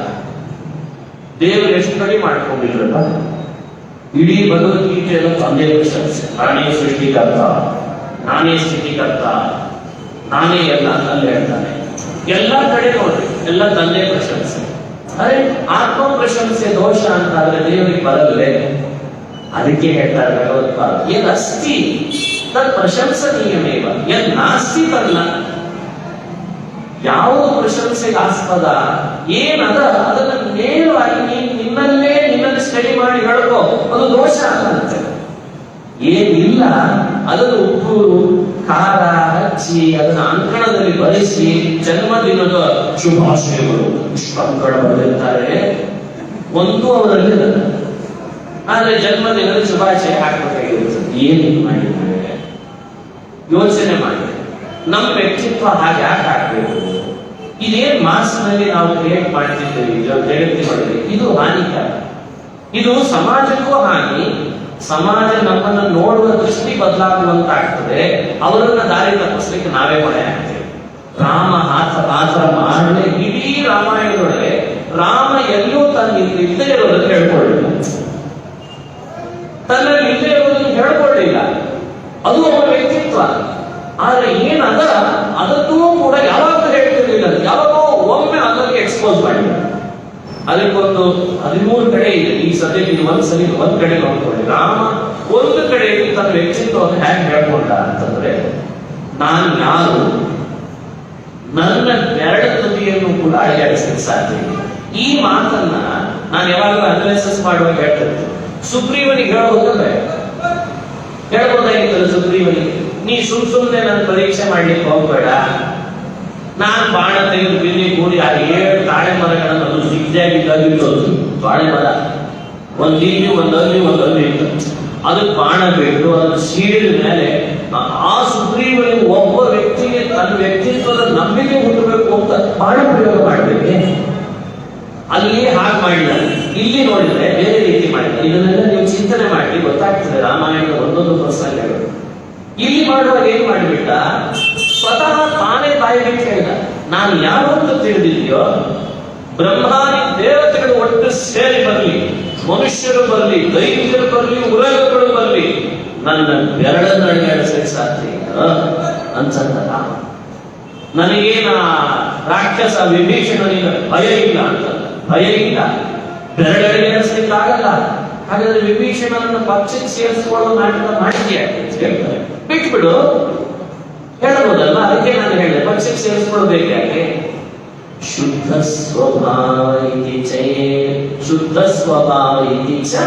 ದೇವರು ಎಷ್ಟು ಕಡೆ ಮಾಡ್ಕೊಂಡಿದ್ರಲ್ಲ, ಇಡೀ ಭಗವದ್ಗೀತೆಯನ್ನು ತಂದೆ ಪ್ರಶಂಸೆ, ನಾನೇ ಸೃಷ್ಟಿಕರ್ತ, ನಾನೇ ಸ್ಥಿತಿಕರ್ತ, ನಾನೇ ಎಲ್ಲ ತಂದೆ ಹೇಳ್ತಾನೆ. ಎಲ್ಲ ಕಡೆ ನೋಡ್ರಿ, ಎಲ್ಲ ತಂದೆ ಪ್ರಶಂಸೆ. ಅರೆ ಆತ್ಮ ಪ್ರಶಂಸೆ ದೋಷ ಅಂತ ಆದ್ರೆ ದೇವರಿಗೆ ಬರಲ್ಲೇ. ಅದಕ್ಕೆ ಹೇಳ್ತಾರೆ ಭಗವತ್ಪಾದ, ಏನ್ ಅಸ್ತಿ ತದ್ ಪ್ರಶಂಸನೀಯಮೇವ, ಏನ್ ನಾಸ್ತಿ ತನ್ನ. ಯಾವ ಪ್ರಶಂಸೆಗೆ ಆಸ್ಪದ ಏನದ ಅದನ್ನ ನೇರವಾಗಿ ನಿನ್ನನ್ನು ಸ್ಟಡಿ ಮಾಡಿ ಹೇಳ್ಕೋ, ಅದು ದೋಷ ಅಂತ. ಏನಿಲ್ಲ ಅದನ್ನು ಉಪ್ಪು ಖಾರ ಹಚ್ಚಿ ಅದನ್ನ ಅಂಕಣದಲ್ಲಿ ಬರೆಸಿ ಜನ್ಮದಿನದ ಶುಭಾಶಯಗಳು ಪುಷ್ಪಗಳು ಬರೆದಿರ್ತಾರೆ, ಒಂದು ಅವರಲ್ಲಿ ಆದ್ರೆ ಜನ್ಮದಿನದ ಶುಭಾಶಯ ಹಾಕಬೇಕಾಗಿರುತ್ತದೆ. ಏನು ಮಾಡಿದ್ರೆ ಯೋಚನೆ ಮಾಡಿ, ನಮ್ಮ ವ್ಯಕ್ತಿತ್ವ ಹಾಗೆ ಯಾಕೆ ಹಾಕಬೇಕು? ಇದೇನ್ ಮಾಸ್ನಲ್ಲಿ ನಾವು ಕ್ರಿಯೇಟ್ ಮಾಡ್ತಿದ್ದೇವೆ ಜಗತ್ತಿನೊಳಗೆ, ಇದು ಹಾನಿಕರ. ಇದು ಸಮಾಜಕ್ಕೂ ಹಾನಿ. ಸಮಾಜ ನಮ್ಮನ್ನು ನೋಡುವ ದೃಷ್ಟಿ ಬದಲಾಗುವಂತಾಗ್ತದೆ, ಅವರನ್ನ ದಾರಿ ತಪ್ಪಿಸ್ಲಿಕ್ಕೆ ನಾವೇ ಹೊಣೆ ಆಗ್ತೇವೆ. ರಾಮ ಆತರ ಮಾಡಲೇ ಇಡೀ ರಾಮಾಯಣದೊಳಗೆ ರಾಮ ಎಲ್ಲೂ ತನ್ನ ಇಲ್ಲದೆ ಇರೋದನ್ನು ಹೇಳ್ಕೊಳ್ಳಿಲ್ಲ, ತನ್ನಲ್ಲಿ ಇಲ್ಲದೆ ಇರೋದನ್ನು ಹೇಳ್ಕೊಳ್ಳಿಲ್ಲ. ಅದು ಅವರ ವ್ಯಕ್ತಿತ್ವ. ಆದ್ರೆ ಏನದ ಅದಕ್ಕೂ ಕೂಡ ಯಾವಾಗಲೂ ಹೇಳ್ತಿರ್ಲಿಲ್ಲ, ಯಾವಾಗೋ ಒಮ್ಮೆ ಅದಕ್ಕೆ ಎಕ್ಸ್ಪೋಸ್ ಮಾಡಿಲ್ಲ. ಅದಕ್ಕೊಂದು 13 ಕಡೆ ಇದೆ. ಈ ಸದ್ಯಕ್ಕೆ ಇದು ಒಂದ್ಸಲಿ ಒಂದ್ ಕಡೆ ನೋಡ್ಕೊಳ್ಳಿ. ರಾಮ ಒಂದು ಕಡೆ ತನ್ನ ವ್ಯಕ್ತಿತ್ವವನ್ನು ಹೇಗೆ ಹೇಳ್ಕೊಂಡ ಅಂತಂದ್ರೆ, ನಾನು ಯಾರು, ನನ್ನ ಬೆರಳ ತುದಿಯನ್ನು ಕೂಡ ಅಳಿಯಾಡಿಸಲಿಕ್ಕೆ ಸಾಧ್ಯ ಇಲ್ಲ. ಈ ಮಾತನ್ನ ನಾನು ಯಾವಾಗಲೂ ಅನಾಲಿಸಿಸ್ ಮಾಡುವಾಗ ಹೇಳ್ತಿರ್ತೀನಿ. ಸುಗ್ರೀವನಿಗೆ ಹೇಳ್ಬೋದಾಗಿತ್ತಲ್ಲ ಸುಗ್ರೀವನಿಗೆ, ನೀ ಸುಮ್ಮನೆ ನನ್ನ ಪರೀಕ್ಷೆ ಮಾಡ್ಲಿಕ್ಕೆ ಹೋಗ್ಬೇಡ, ನಾನು ಬಾಣ ತೆಗೆದು ಬಿಲ್ಲಿ ಕೂಡಿ ಆ 7 ತಾಳೆ ಮರಗಳನ್ನು ಅದು ಸಿಗ್ದಾಗಿದ್ದು ಬಾಳೆ ಮರ ಒಂದಿಲ್ಲಿ ಒಂದಲ್ಲಿ ಇತ್ತು, ಅದಕ್ಕೆ ಬಾಣ ಬಿಟ್ಟು ಅದನ್ನು ಸೀಳಿದ ಮೇಲೆ ಆ ಸುಗ್ರೀವನಿಗೆ ಒಬ್ಬ ವ್ಯಕ್ತಿಗೆ ತನ್ನ ವ್ಯಕ್ತಿತ್ವದ ನಂಬಿಕೆ ಹುಟ್ಟಬೇಕು ಅಂತ ಬಾಣ ಪ್ರಯೋಗ ಮಾಡಬೇಕೆ? ಅಲ್ಲಿ ಹಾಗೆ ಮಾಡಿದ, ಇಲ್ಲಿ ನೋಡಿದ್ರೆ ಬೇರೆ ರೀತಿ ಮಾಡಿದ. ಇದನ್ನೆಲ್ಲ ನೀವು ಚಿಂತನೆ ಮಾಡಿ ಗೊತ್ತಾಗ್ತದೆ ರಾಮಾಯಣದ ಒಂದೊಂದು ಪ್ರಸಂಗಗಳು. ಇಲ್ಲಿ ಮಾಡುವಾಗ ಏನ್ ಮಾಡಿಬಿಟ್ಟ, ಸ್ವತಃ ತಾನೇ ತಾಯಿ ಬಿಟ್ಟು ಹೇಳಿದ, ನಾನು ಯಾರು ಅಂತ ತಿಳಿದಿದೆಯೋ ಬ್ರಹ್ಮಾದಿ ದೇವತೆಗಳು ಒಟ್ಟು ಸೇರಿ ಬರಲಿ, ಮನುಷ್ಯರು ಬರಲಿ, ದೈತ್ಯರು ಬರಲಿ, ಉರಗಗಳು ಬರಲಿ, ನನ್ನ ಬೆರಳನ್ನು ಅಳಿಯಾಡಿಸಲಿಕ್ಕೆ ಸಾಧ್ಯ ಇಲ್ಲ ಅನ್ಸಂತ. ನನಗೇನ ರಾಕ್ಷಸ ವಿಭೀಷಣನಿಗೆ ಭಯ ಇಲ್ಲ ಅಂತ, ಭಯ ಇಲ್ಲ, ಬೆರಳಳಿಯಾಡಿಸ್ಲಿಕ್ಕೆ ಆಗಲ್ಲ. ಹಾಗಾದ್ರೆ ವಿಭೀಷಣನನ್ನು ಪಕ್ಷಕ್ಕೆ ಸೇರಿಸಿಕೊಳ್ಳೋ ನಾಟಕ ಮಾಡಿದ್ಯಾ ಹೇಳ್ತಾರೆ, ಬಿಟ್ಬಿಡು ಹೇಳಬಹುದಲ್ಲ. ಅದಕ್ಕೆ ನಾನು ಹೇಳಿದೆ ಪಕ್ಷಕ್ಕೆ ಸೇರಿಸ್ಕೊಳ್ಬೇಕಾಗೆ. ಶುದ್ಧ ಸ್ವಭಾವ ಇತಿ ಚೇ ಶುದ್ಧ ಸ್ವಭಾವ ಇತಿ ಚ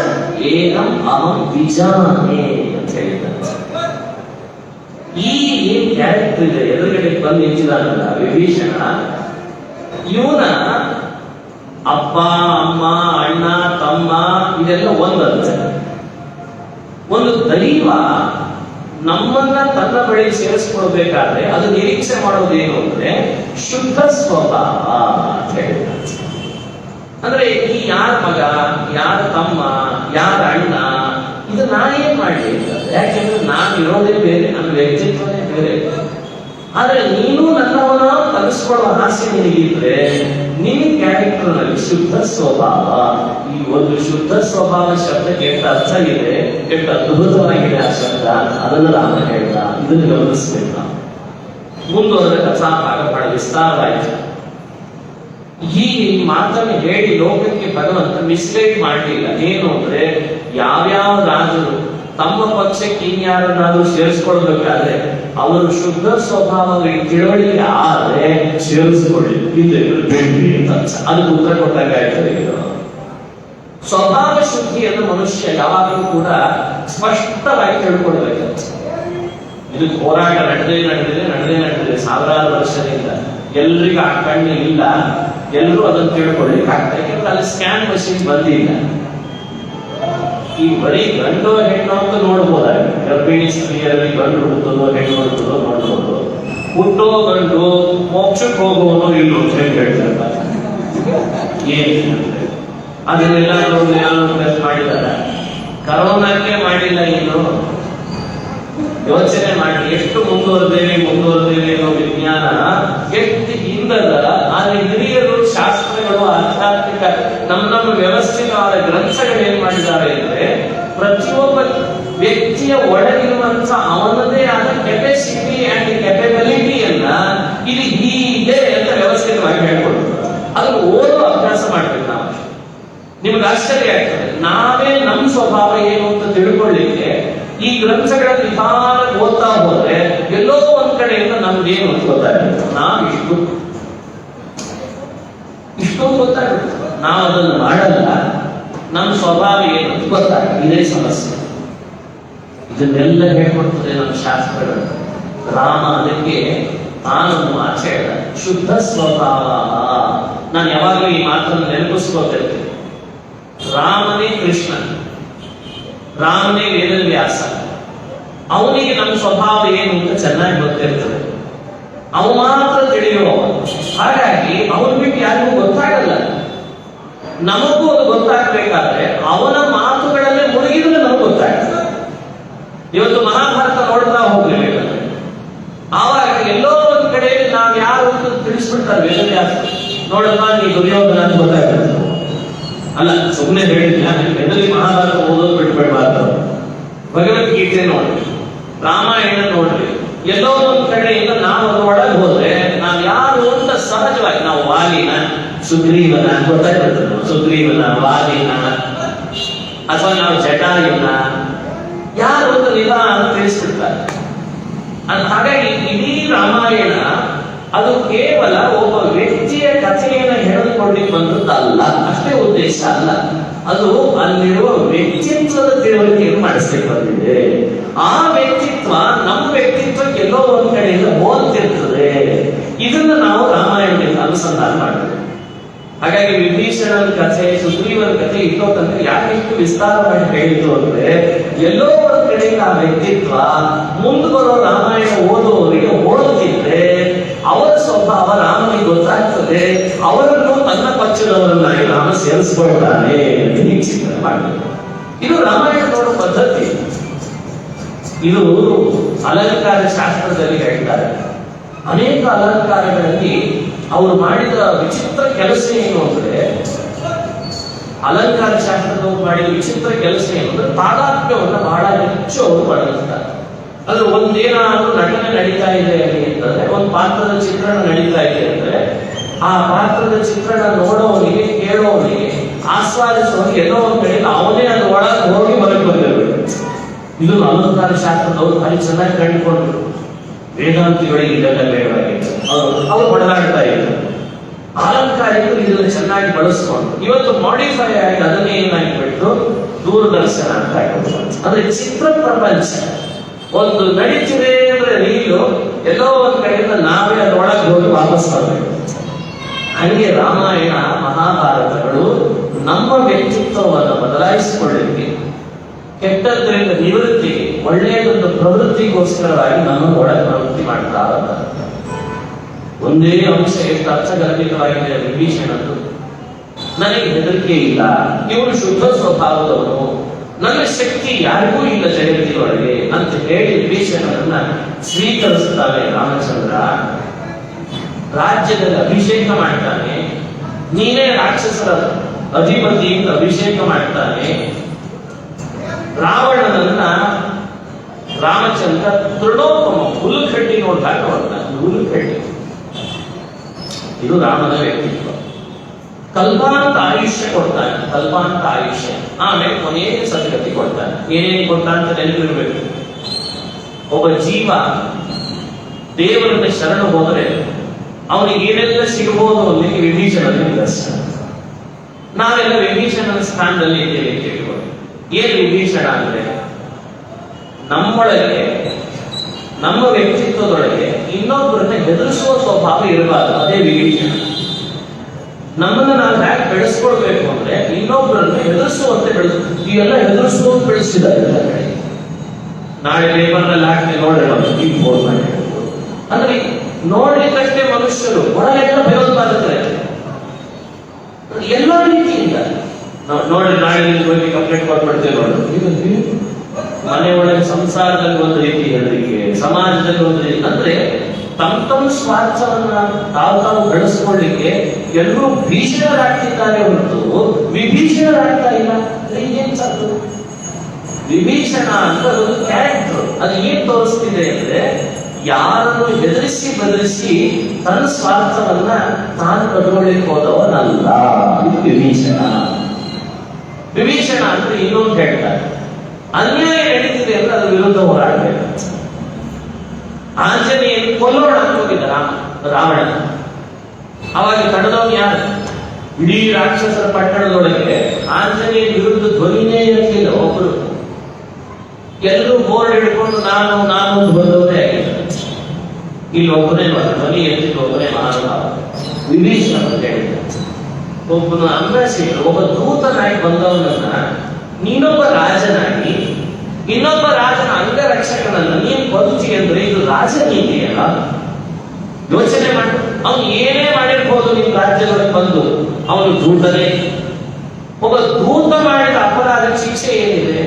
ಏಕಂ ಅಹಂ ವಿಜಾನೆ ಅಂತ ಹೇಳಿದ್ದಾರೆ. ಈ ಏನ್ ಕ್ಯಾರೆಕ್ಟರ್ ಇದೆ ಎದುರುಗಡೆ ಬಂದು ನಿಂತಿದ್ದಾನಲ್ಲ ವಿಭೀಷಣ, ಇವನ ಅಪ್ಪ ಅಮ್ಮ ಅಣ್ಣ ತಮ್ಮ ಇದೆಲ್ಲ ಒಂದಂತೆ. ಒಂದು ದೈವ ನಮ್ಮನ್ನ ತನ್ನ ಬಳಿ ಸೇರಿಸ್ಕೊಳ್ಬೇಕಾದ್ರೆ ಅದು ನಿರೀಕ್ಷೆ ಮಾಡೋದೇನು ಅಂದ್ರೆ ಶುದ್ಧ ಸ್ವಭಾವ ಅಂತ ಹೇಳಿದ್ದಾರೆ. ಅಂದ್ರೆ ಈ ಯಾರ ಮಗ, ಯಾರ ತಮ್ಮ, ಯಾರ ಅಣ್ಣ, ಇದು ನಾನೇನ್ ಮಾಡಲಿ? ಯಾಕೆಂದ್ರೆ ನಾನು ಇರೋದೇ ಬೇರೆ, ನನ್ನ ವ್ಯಕ್ತಿತ್ವನೇ ಬೇರೆ. ಆದ್ರೆ ನೀನು ನನ್ನವನ ಕಲಿಸ್ಕೊಳ್ಳುವ ಆಸೆ ನಿನಗಿದ್ರೆ ನಿನ್ನ ಕ್ಯಾರೆಕ್ಟರ್ ನಲ್ಲಿ ಶುದ್ಧ ಸ್ವಭಾವ. ಈ ಒಂದು ಶುದ್ಧ ಸ್ವಭಾವ ಶಬ್ದಕ್ಕೆ ಎಷ್ಟು ಅರ್ಥ ಇದೆ, ಎಷ್ಟು ಅದ್ಭುತವಾಗಿದೆ ಆ ಶಬ್ದ, ಅದನ್ನು ರಾಮ ಹೇಳ್ದ. ಇದನ್ನು ಗಮನಿಸ್ಬೇಕು ನಾವು. ಮುಂದುವರೆದ ಕಥಾ ಭಾಗ ಬಹಳ ವಿಸ್ತಾರವಾಯಿತು. ಈ ಮಾತನ್ನು ಹೇಳಿ ಲೋಕಕ್ಕೆ ಭಗವಂತ ಮಿಸ್ಲೈಡ್ ಮಾಡಲಿಲ್ಲ. ಏನು ಅಂದ್ರೆ ಯಾವ್ಯಾವ ರಾಜರು ತಮ್ಮ ಪಕ್ಷಕ್ಕೆ ಇನ್ಯಾರನ್ನಾದ್ರೂ ಸೇರಿಸ್ಕೊಳ್ಬೇಕಾದ್ರೆ ಅವರು ಶುದ್ಧ ಸ್ವಭಾವ ತಿಳುವಳಿಕೆ ಆದ್ರೆ ಸೇರಿಸ್ಕೊಳ್ಳಿ, ಬೇಡ್ರಿ ಅಂತ ಅದಕ್ಕೆ ಉತ್ತರ ಕೊಟ್ಟಾಗಾಯ್ತದೆ. ಸ್ವಭಾವ ಶುದ್ಧಿಯನ್ನು ಮನುಷ್ಯ ಯಾವಾಗಲೂ ಕೂಡ ಸ್ಪಷ್ಟವಾಗಿ ತಿಳ್ಕೊಳ್ಬೇಕಂತ. ಇದು ಹೋರಾಟ ನಡೆದಿದೆ ಸಾವಿರಾರು ವರ್ಷದಿಂದ. ಎಲ್ರಿಗೂ ಆ ಕಣ್ಣು ಇಲ್ಲ, ಎಲ್ಲರೂ ಅದನ್ನು ತಿಳ್ಕೊಳ್ಳಿಕ್ಕೆ ಆಗ್ತಾರೆ. ಯಾಕಂದ್ರೆ ಅಲ್ಲಿ ಸ್ಕ್ಯಾನ್ ಮಷೀನ್ ಬಂದಿಲ್ಲ. ಈ ಬರೀ ಗಂಡು ಹೆಣ್ಣು ಅಂತ ನೋಡ್ಬೋದಾಗಿ, ಗರ್ಭಿಣಿ ಸ್ತ್ರೀಯರಲ್ಲಿ ಗಂಡು ಹುಟ್ಟುತ್ತದೋ ಹೆಣ್ಣು ಹುಟ್ಟುತ್ತದೋ ನೋಡ್ಬೋದು. ಹುಟ್ಟೋ ಗಂಡು ಮೋಕ್ಷಕ್ಕೆ ಹೋಗುವನು ಇಲ್ಲೋ ಅಂತ ಹೇಳ್ತಾರೆ. ಏನಿಲ್ಲ ಅದನ್ನೆಲ್ಲ ಟೆಸ್ಟ್ ಮಾಡಿದ್ದಾರೆ. ಕರೋನಾಕ್ಕೆ ಮಾಡಿಲ್ಲ. ಇನ್ನು ಯೋಚನೆ ಮಾಡಿ ಎಷ್ಟು ಮುಂದುವರೆದೇವೆ ಅನ್ನೋ ವಿಜ್ಞಾನ ಎಷ್ಟು ಹಿಂದದ. ಆದ್ರೆ ಹಿರಿಯರು ಶಾಸ್ತ್ರಗಳು ಆಧ್ಯಾತ್ಮಿಕ ನಮ್ಮ ವ್ಯವಸ್ಥಿತವಾದ ಗ್ರಂಥಗಳು ಏನ್ ಮಾಡಿದ್ದಾರೆ ಅಂದ್ರೆ, ಪ್ರತಿಯೊಬ್ಬ ವ್ಯಕ್ತಿಯ ಒಳಗಿರುವಂತ ಅವನದೇ ಆದ ಕೆಪಾಸಿಟಿ ಅಂಡ್ ಕೆಪಬಿಲಿಟಿಯನ್ನ ಇದು ಹೀಗೆ ಅಂತ ವ್ಯವಸ್ಥಿತವಾಗಿ ಹೇಳ್ಕೊಡ್ತಾರೆ. ಅದನ್ನು ಓದೋ ಅಭ್ಯಾಸ ಮಾಡ್ಬೇಕು ನಾವು. ನಿಮ್ಗೆ ಆಶ್ಚರ್ಯ ಆಗ್ತದೆ, ನಾವೇ ನಮ್ಮ ಸ್ವಭಾವ ಏನು ಅಂತ ತಿಳ್ಕೊಳ್ಳಿಕ್ಕೆ ಈ ಗ್ರಂಥಗಳ ನಿಧಾನ ಓದ್ತಾ ಹೋದ್ರೆ ಎಲ್ಲೋ ಒಂದ್ ಕಡೆಯಿಂದ ನಮ್ಗೇನು ಅಂತ ಗೊತ್ತಾಗುತ್ತೆ. ನಾವು ಇಷ್ಟೊಂದು ಗೊತ್ತಾಗುತ್ತೆ. ನಾವು ಅದನ್ನು ಮಾಡಲ್ಲ, ನಮ್ಮ ಸ್ವಭಾವ ಏನು ಅಂತ ಗೊತ್ತಾಗುತ್ತೆ. ಇದೇ ಸಮಸ್ಯೆ. ಇದನ್ನೆಲ್ಲ ಹೇಳ್ಕೊಡ್ತದೆ ನಮ್ಮ ಶಾಸ್ತ್ರಗಳು. ರಾಮ ಅದಕ್ಕೆ ತಾನನ್ನು ಆಚೆ ಶುದ್ಧ ಸ್ವಭಾವ. ನಾನು ಯಾವಾಗಲೂ ಈ ಮಾತನ್ನು ನೆನಪಿಸ್ಕೊತಿರ್ತೀನಿ. ರಾಮನೇ ಕೃಷ್ಣ, ರಾಮನೇ ವೇದವ್ಯಾಸ. ಅವನಿಗೆ ನಮ್ಮ ಸ್ವಭಾವ ಏನು ಅಂತ ಚೆನ್ನಾಗಿ ಗೊತ್ತಿರ್ತದೆ. ಅವ ಮಾತ್ರ ತಿಳಿಯುವ. ಹಾಗಾಗಿ ಅವನು ಬಿಟ್ಟು ಯಾರಿಗೂ ಗೊತ್ತಾಗಲ್ಲ. ನಮಗೂ ಅದು ಗೊತ್ತಾಗಬೇಕಾದ್ರೆ ಅವನ ಮಾತುಗಳಲ್ಲೇ ಮುಳುಗಿದ್ರೆ ನಮ್ಗೆ ಗೊತ್ತಾಗ್ತದೆ. ಇವತ್ತು ಮಹಾಭಾರತ ನೋಡ್ತಾ ಹೋಗ್ಲೇಬೇಕಂದ್ರೆ ಆವಾಗ ಎಲ್ಲೋ ಒಂದ್ ಕಡೆ ನಾವ್ ಯಾರು ಅಂತ ತಿಳಿಸ್ಬಿಡ್ತಾರೆ ವೇದವ್ಯಾಸ. ನೋಡಪ್ಪ ನೀ ದುರ್ಯೋಧನ ಅಂತ ಗೊತ್ತಾಗ್ತದೆ. ಅಲ್ಲ, ಸುಮ್ಮನೆ ಹೇಳಿದ್ನ ಎದುರಿಗೆ ಮಹಾಭಾರತ ಓದೋದು ಬಿಟ್ಬಿಡ್ಬಾರ್ದು. ಭಗವದ್ಗೀತೆ ನೋಡ್ರಿ, ರಾಮಾಯಣ ನೋಡ್ರಿ, ಎಲ್ಲೋ ಒಂದ್ ಕಡೆಯಿಂದ ನಾವು ಅದ್ರೊಳಗೆ ಹೋದ್ರೆ ನಾವ್ ಯಾರು ಅಂತ ಸಹಜವಾಗಿ ನಾವು ವಾಲಿನ, ಸುಗ್ರೀವನ ಗೊತ್ತಾಗ್ತದೆ. ಸುಗ್ರೀವನ, ವಾಲಿನ, ಅಥವಾ ನಾವು ಜಟಾಯುನ ಯಾರು ಅಂತ ನಿಧಾನ ತಿಳಿಸ್ಬಿಡ್ತಾರೆ. ಹಾಗಾಗಿ ಇಡೀ ರಾಮಾಯಣ ಅದು ಕೇವಲ ಒಬ್ಬ ವ್ಯಕ್ತಿಯ ಕಥೆಯನ್ನು ಹೇಳಿಕೊಳ್ಳಿಕ್ಕೆ ಬಂದದ್ದಲ್ಲ, ಅಷ್ಟೇ ಉದ್ದೇಶ ಅಲ್ಲ. ಅದು ಅಲ್ಲಿರುವ ವ್ಯಕ್ತಿತ್ವದ ತಿಳುವಳಿಕೆಯನ್ನು ಮಾಡಿಸ್ಲಿಕ್ಕೆ ಬಂದಿದೆ. ಆ ವ್ಯಕ್ತಿತ್ವ ನಮ್ಮ ವ್ಯಕ್ತಿತ್ವಕ್ಕೆ ಎಲ್ಲೋ ಒಂದ್ ಕಡೆಯಿಂದ ಹೋಗ್ತಿರ್ತದೆ. ಇದನ್ನ ನಾವು ರಾಮಾಯಣದಿಂದ ಅನುಸಂಧಾನ ಮಾಡಬೇಕು. ಹಾಗಾಗಿ ವಿಭೀಷಣನ ಕಥೆ, ಸುಗ್ರೀವನ ಕಥೆ ಇಷ್ಟೊತ್ತಂದ್ರೆ ಯಾಕೆ ಇಷ್ಟು ವಿಸ್ತಾರವಾಗಿ ಹೇಳಿತು ಅಂದ್ರೆ, ಎಲ್ಲೋ ಒಂದ್ ಕಡೆಯಿಂದ ಆ ವ್ಯಕ್ತಿತ್ವ ಮುಂದೆ ಬರೋ ರಾಮಾಯಣ ಓದುವವರಿಗೆ ಓದುತ್ತಿದ್ರೆ ಅವರ ಸ್ವಭಾವ ರಾಮನಿಗೆ ಗೊತ್ತಾಗ್ತದೆ. ಅವರನ್ನು ತನ್ನ ಪಕ್ಷದವರನ್ನಾಗಿ ರಾಮ ಸೇರಿಸ್ಕೊಳ್ತಾನೆ ಅಂತ ಚಿಂತನೆ ಮಾಡಬೇಕು. ಇದು ರಾಮಾಯಣ ನೋಡೋ ಪದ್ಧತಿ. ಇದು ಅಲಂಕಾರ ಶಾಸ್ತ್ರದಲ್ಲಿ ಹೇಳ್ತಾರೆ. ಅನೇಕ ಅಲಂಕಾರಗಳಲ್ಲಿ ಅವರು ಮಾಡಿದ ವಿಚಿತ್ರ ಕೆಲಸ ಏನು ಅಂದ್ರೆ, ಅಲಂಕಾರ ಶಾಸ್ತ್ರದವರು ಮಾಡಿದ ವಿಚಿತ್ರ ಕೆಲಸ ಏನು ಅಂದ್ರೆ ತಾದಾತ್ಮ್ಯವನ್ನು ಬಹಳ ಹೆಚ್ಚು ಅವರು ಬಳಸ್ತಾರೆ. ಅಂದ್ರೆ ಒಂದೇನಾದ್ರೂ ನಟನೆ ನಡೀತಾ ಇದೆ ಅಂತಂದ್ರೆ, ಒಂದು ಪಾತ್ರದ ಚಿತ್ರಣ ನಡೀತಾ ಇದೆ ಅಂದ್ರೆ, ಆ ಪಾತ್ರದ ಚಿತ್ರಣ ನೋಡೋವನಿಗೆ, ಕೇಳೋವನಿಗೆ, ಆಸ್ವಾದಿಸೋನಿಗೆ ಎಲ್ಲೋ ಒಂದ್ ಕಡೆ ಅವನೇ ಅದು ಒಳಗೆ ಹೋಗಿ ಹೊರಗೆ ಬಂದಿರಬೇಕು. ಇದು ಅಲಂಕಾರ ಶಾಸ್ತ್ರದವರು ಭಾರಿ ಚೆನ್ನಾಗಿ ಕಂಡುಕೊಂಡ್ರು. ವೇದಾಂತಿಗಳಿಗೆ ಇದೆಲ್ಲ ಬೇಡವಾಗಿತ್ತು. ಅವರು ಹೊಡೆದಾಡ್ತಾ ಇದ್ರು. ಅಲಂಕಾರಿಕರು ಇದನ್ನು ಚೆನ್ನಾಗಿ ಬಳಸ್ಕೊಂಡು ಇವತ್ತು ಮಾಡಿಫೈ ಆಗಿ ಅದನ್ನೇ ಏನಾಗಿಬಿಟ್ಟು ದೂರದರ್ಶನ ಅಂತ ಹಾಕಿದ್ರು. ಅಂದ್ರೆ ಚಿತ್ರ ಪ್ರಪಂಚ ಒಂದು ನಡೀತಿದೆ ಅಂದ್ರೆ ರೀಲು ಎಲ್ಲೋ ಒಂದ್ ಕಡೆಯಿಂದ ನಾವೇ ಅದರೊಳಗೆ ಹೋಗಿ ವಾಪಸ್ ಬರಬೇಕು. ಹಂಗೆ ರಾಮಾಯಣ, ಮಹಾಭಾರತಗಳು ನಮ್ಮ ವ್ಯಕ್ತಿತ್ವವನ್ನು ಬದಲಾಯಿಸಿಕೊಳ್ಳಲಿಕ್ಕೆ, ಕೆಟ್ಟದ್ರಿಂದ ನಿವೃತ್ತಿ, ಒಳ್ಳೆಯದೊಂದು ಪ್ರವೃತ್ತಿಗೋಸ್ಕರವಾಗಿ ನಮ್ಮ ಒಳಗೆ ಪ್ರವೃತ್ತಿ ಮಾಡ್ತಾ ಇದ್ದಾರೆ. ಒಂದೇ ಅಂಶ ಎಷ್ಟು ಅರ್ಥಗರ್ಭಿತವಾಗಿದೆ ವಿಭೀಷಣದ್ದು. ನನಗೆ ಹೆದರಿಕೆ ಇಲ್ಲ, ಇವನು ಶುದ್ಧ ಸ್ವಭಾವದವನು, ನನ್ನ ಶಕ್ತಿ ಯಾರಿಗೂ ಇಲ್ಲ ಜಗತ್ತಿನೊಳಗೆ ಅಂತ ಹೇಳಿ ವಿಭೀಷಣನನ್ನ ಸ್ವೀಕರಿಸುತ್ತಾನೆ ರಾಮಚಂದ್ರ. ರಾಜ್ಯದಲ್ಲಿ ಅಭಿಷೇಕ ಮಾಡ್ತಾನೆ. ನೀನೇ ರಾಕ್ಷಸರ ಅಧಿಪತಿ ಅಂತ ಅಭಿಷೇಕ ಮಾಡ್ತಾನೆ. ರಾವಣನನ್ನ ರಾಮಚಂದ್ರ ತೃಣೋಪಮ ಹುಲ್ಲುಕಡ್ಡಿ ನೋಡ್ದಾಗ ನೋಡ್ತಾನೆ. ಹುಲ್ಲುಕಡ್ಡಿ ಇದು ರಾಮನ ವ್ಯಕ್ತಿತ್ವ. ಕಲ್ಪಾಂತ ಆಯುಷ್ಯ ಕೊಡ್ತಾನೆ, ಕಲ್ಪಾಂತ ಆಯುಷ್ಯ. ಆಮೇಲೆ ಕೊನೆಯ ಸದ್ಗತಿ ಕೊಡ್ತಾನೆ. ಏನೇನು ಕೊಡ್ತಾನೆ ಅಂತ ನೆನಪಿರ್ಬೇಕು. ಒಬ್ಬ ಜೀವ ದೇವರನ್ನ ಶರಣು ಹೋದರೆ ಅವನಿಗೆ ಏನೆಲ್ಲ ಸಿಗಬಹುದು ಅನ್ನೋದಕ್ಕೆ ವಿಭೀಷಣನ ನಿದರ್ಶನ. ನಾವೆಲ್ಲ ವಿಭೀಷಣನ ಸ್ಥಾನದಲ್ಲಿ ಇದ್ದೇವೆ ಕೇಳಿಕೊಳ್ಳಿ. ಏನ್ ವಿಭೀಷಣ ಅಂದ್ರೆ, ನಮ್ಮೊಳಗೆ ನಮ್ಮ ವ್ಯಕ್ತಿತ್ವದೊಳಗೆ ಇನ್ನೊಬ್ಬರನ್ನ ಹೆದರಿಸುವ ಸ್ವಭಾವ ಇರಬಾರದು. ಅದೇ ವಿವೇಚನ. ನಮ್ಮನ್ನ ನಾವು ಹ್ಯಾಕ್ ಬೆಳೆಸ್ಕೊಳ್ಬೇಕು ಅಂದ್ರೆ ಇನ್ನೊಬ್ಬರನ್ನ ಹೆದರಿಸುವಂತೆ ಇವೆಲ್ಲ ಹೆದರಿಸುವಂತ ಬೆಳೆಸಿದ್ದಾರೆ. ನಾಳೆ ಪೇಪರ್ನಲ್ಲಿ ಹಾಕಿ ನೋಡೋಣ ಈ ಫೋನ್ ಮಾಡಿ ಅಂದ್ರೆ ನೋಡ್ಲಿಕ್ಕಷ್ಟೇ ಮನುಷ್ಯರು ಒಳಗೆಲ್ಲ ಭಯೋತ್ಪಾದಕರೇ ಎಲ್ಲ ರೀತಿಯಿಂದ ನೋಡಿ. ನಾಳೆ ಹೋಗಿ ಕಂಪ್ಲೇಂಟ್ ಕೊಟ್ಬಿಡ್ತೇವೆ ನೋಡಿ. ಮನೆ ಒಳಗೆ ಸಂಸಾರದಲ್ಲಿ ಒಂದು ರೀತಿ ಹೆದರಿಕೆ, ಸಮಾಜದಲ್ಲಿ ಒಂದು ರೀತಿ ಅಂದ್ರೆ ತಮ್ಮ ಸ್ವಾರ್ಥವನ್ನ ತಾವು ಬೆಳೆಸ್ಕೊಳ್ಳಿಕ್ಕೆ ಎಲ್ಲರೂ ಭೀಷಣರಾಗ್ತಿದ್ದಾರೆ ಹೊರತು ವಿಭೀಷಣರಾಗ್ತಾ ಇಲ್ಲ. ವಿಭೀಷಣ ಅಂತ ಒಂದು ಕ್ಯಾರೆಕ್ಟರ್. ಅದು ಏನ್ ತೋರಿಸ್ತಿದೆ ಅಂದ್ರೆ ಯಾರನ್ನು ಹೆದರಿಸಿ ಬದಲಿಸಿ ತನ್ನ ಸ್ವಾರ್ಥವನ್ನ ತಾನು ಕಟ್ಕೊಳ್ಳಿಕ್ಕೆ ಹೋದವನಲ್ಲ. ಇದು ವಿಭೀಷಣ. ವಿಭೀಷಣ ಅಂದ್ರೆ ಇನ್ನೊಂದು ಹೇಳ್ತಾರೆ, ಅನ್ಯಾಯ ನಡೀತಿದೆ ಅಂದ್ರೆ ಅದ್ರ ವಿರುದ್ಧ ಹೋರಾಡಬೇಕು. ಆಂಜನೇಯನ್ ಕೊಲ್ಲೋಣ ಅಂತ ಹೋಗಿದ್ದ ರಾವಣ. ಅವಾಗ ತಡೆದವನು ಯಾರು? ಇಡೀ ರಾಕ್ಷಸರ ಪಟ್ಟಣದೊಳಗೆ ಆಂಜನೇಯನ ವಿರುದ್ಧ ಧ್ವನಿನೇ ಇರಲಿಲ್ಲ ಒಬ್ರು. ಎಲ್ಲರೂ ಬೋರ್ಡ್ ಹಿಡ್ಕೊಂಡು ನಾನು ಅಂತ ಬಂದವರೇ ಆಗಿದ್ದಾರೆ. ಇಲ್ಲಿ ಒಬ್ಬನೇ ಧ್ವನಿ ಎತ್ತಿದ್ದು ಒಬ್ಬನೇ ಮಹಾನುಭಾವ ವಿಭೀಷಣ ಅಂತ ಹೇಳಿದ್ದ. ಒಬ್ಬನ ಅಂಬಾಸಿಡರ್, ಒಬ್ಬ ದೂತನಾಗಿ ಬಂದವನನ್ನ ನೀನೊಬ್ಬ ರಾಜನಾಗಿ ಇನ್ನೊಬ್ಬ ರಾಜನ ಅಂಗರಕ್ಷಕನನ್ನ ನೀನು ಕೊಲ್ತಿ ಅಂದ್ರೆ ಇದು ರಾಜನೀತಿಯಲ್ಲ. ಯೋಚನೆ ಮಾಡು. ಅವನು ಏನೇ ಮಾಡಿರ್ಬೋದು ನಿಮ್ ರಾಜ್ಯದೊಳಗೆ ಬಂದು, ಅವನು ದೂತನೇ. ಒಬ್ಬ ದೂತ ಮಾಡಿದ ಅಪರಾಧ ಶಿಕ್ಷೆ ಏನಿದೆ?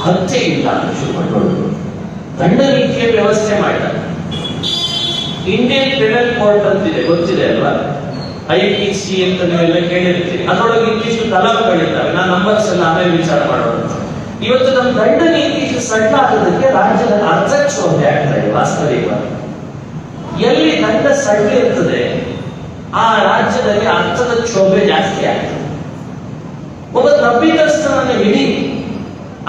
ಹತ್ಯೆ ಇಲ್ಲ ಶುರು ದಂಡ ನೀತಿಯ ವ್ಯವಸ್ಥೆ ಮಾಡಿದ. ಇಂಡಿಯನ್ ಪೆನಲ್ ಕೋರ್ಟ್ ಅಂತಿದೆ, ಗೊತ್ತಿದೆ ಅಲ್ವಾ? IPC ಅಂತ ನೀವೆಲ್ಲ ಕೇಳಿರ್ತೀರಿ. ಅದರೊಳಗೆ ಇಂಗ್ಲಿಷ್ ಕಲಾಪಗಳಿದ್ದಾವೆ. ನಾನು ನಂಬರ್ಸ್ ಎಲ್ಲ ಆಮೇಲೆ ವಿಚಾರ ಮಾಡೋಣ. ಇವತ್ತು ನಮ್ಮ ದಂಡ ನೀತಿ ಸಣ್ಣ ಆಗೋದಕ್ಕೆ ರಾಜ್ಯದ ಅರ್ಥಕ್ಷೋಭೆ ಆಗ್ತಾ ಇದೆ. ವಾಸ್ತವಿಕವಾಗಿ ಎಲ್ಲಿ ದಂಡ ಸಣ್ಣ ಇರ್ತದೆ ಆ ರಾಜ್ಯದಲ್ಲಿ ಅರ್ಥದ ಕ್ಷೋಭೆ ಜಾಸ್ತಿ ಆಗ್ತದೆ. ಒಬ್ಬ ತಪ್ಪಿತಸ್ಥನನ್ನು ಹಿಡಿ,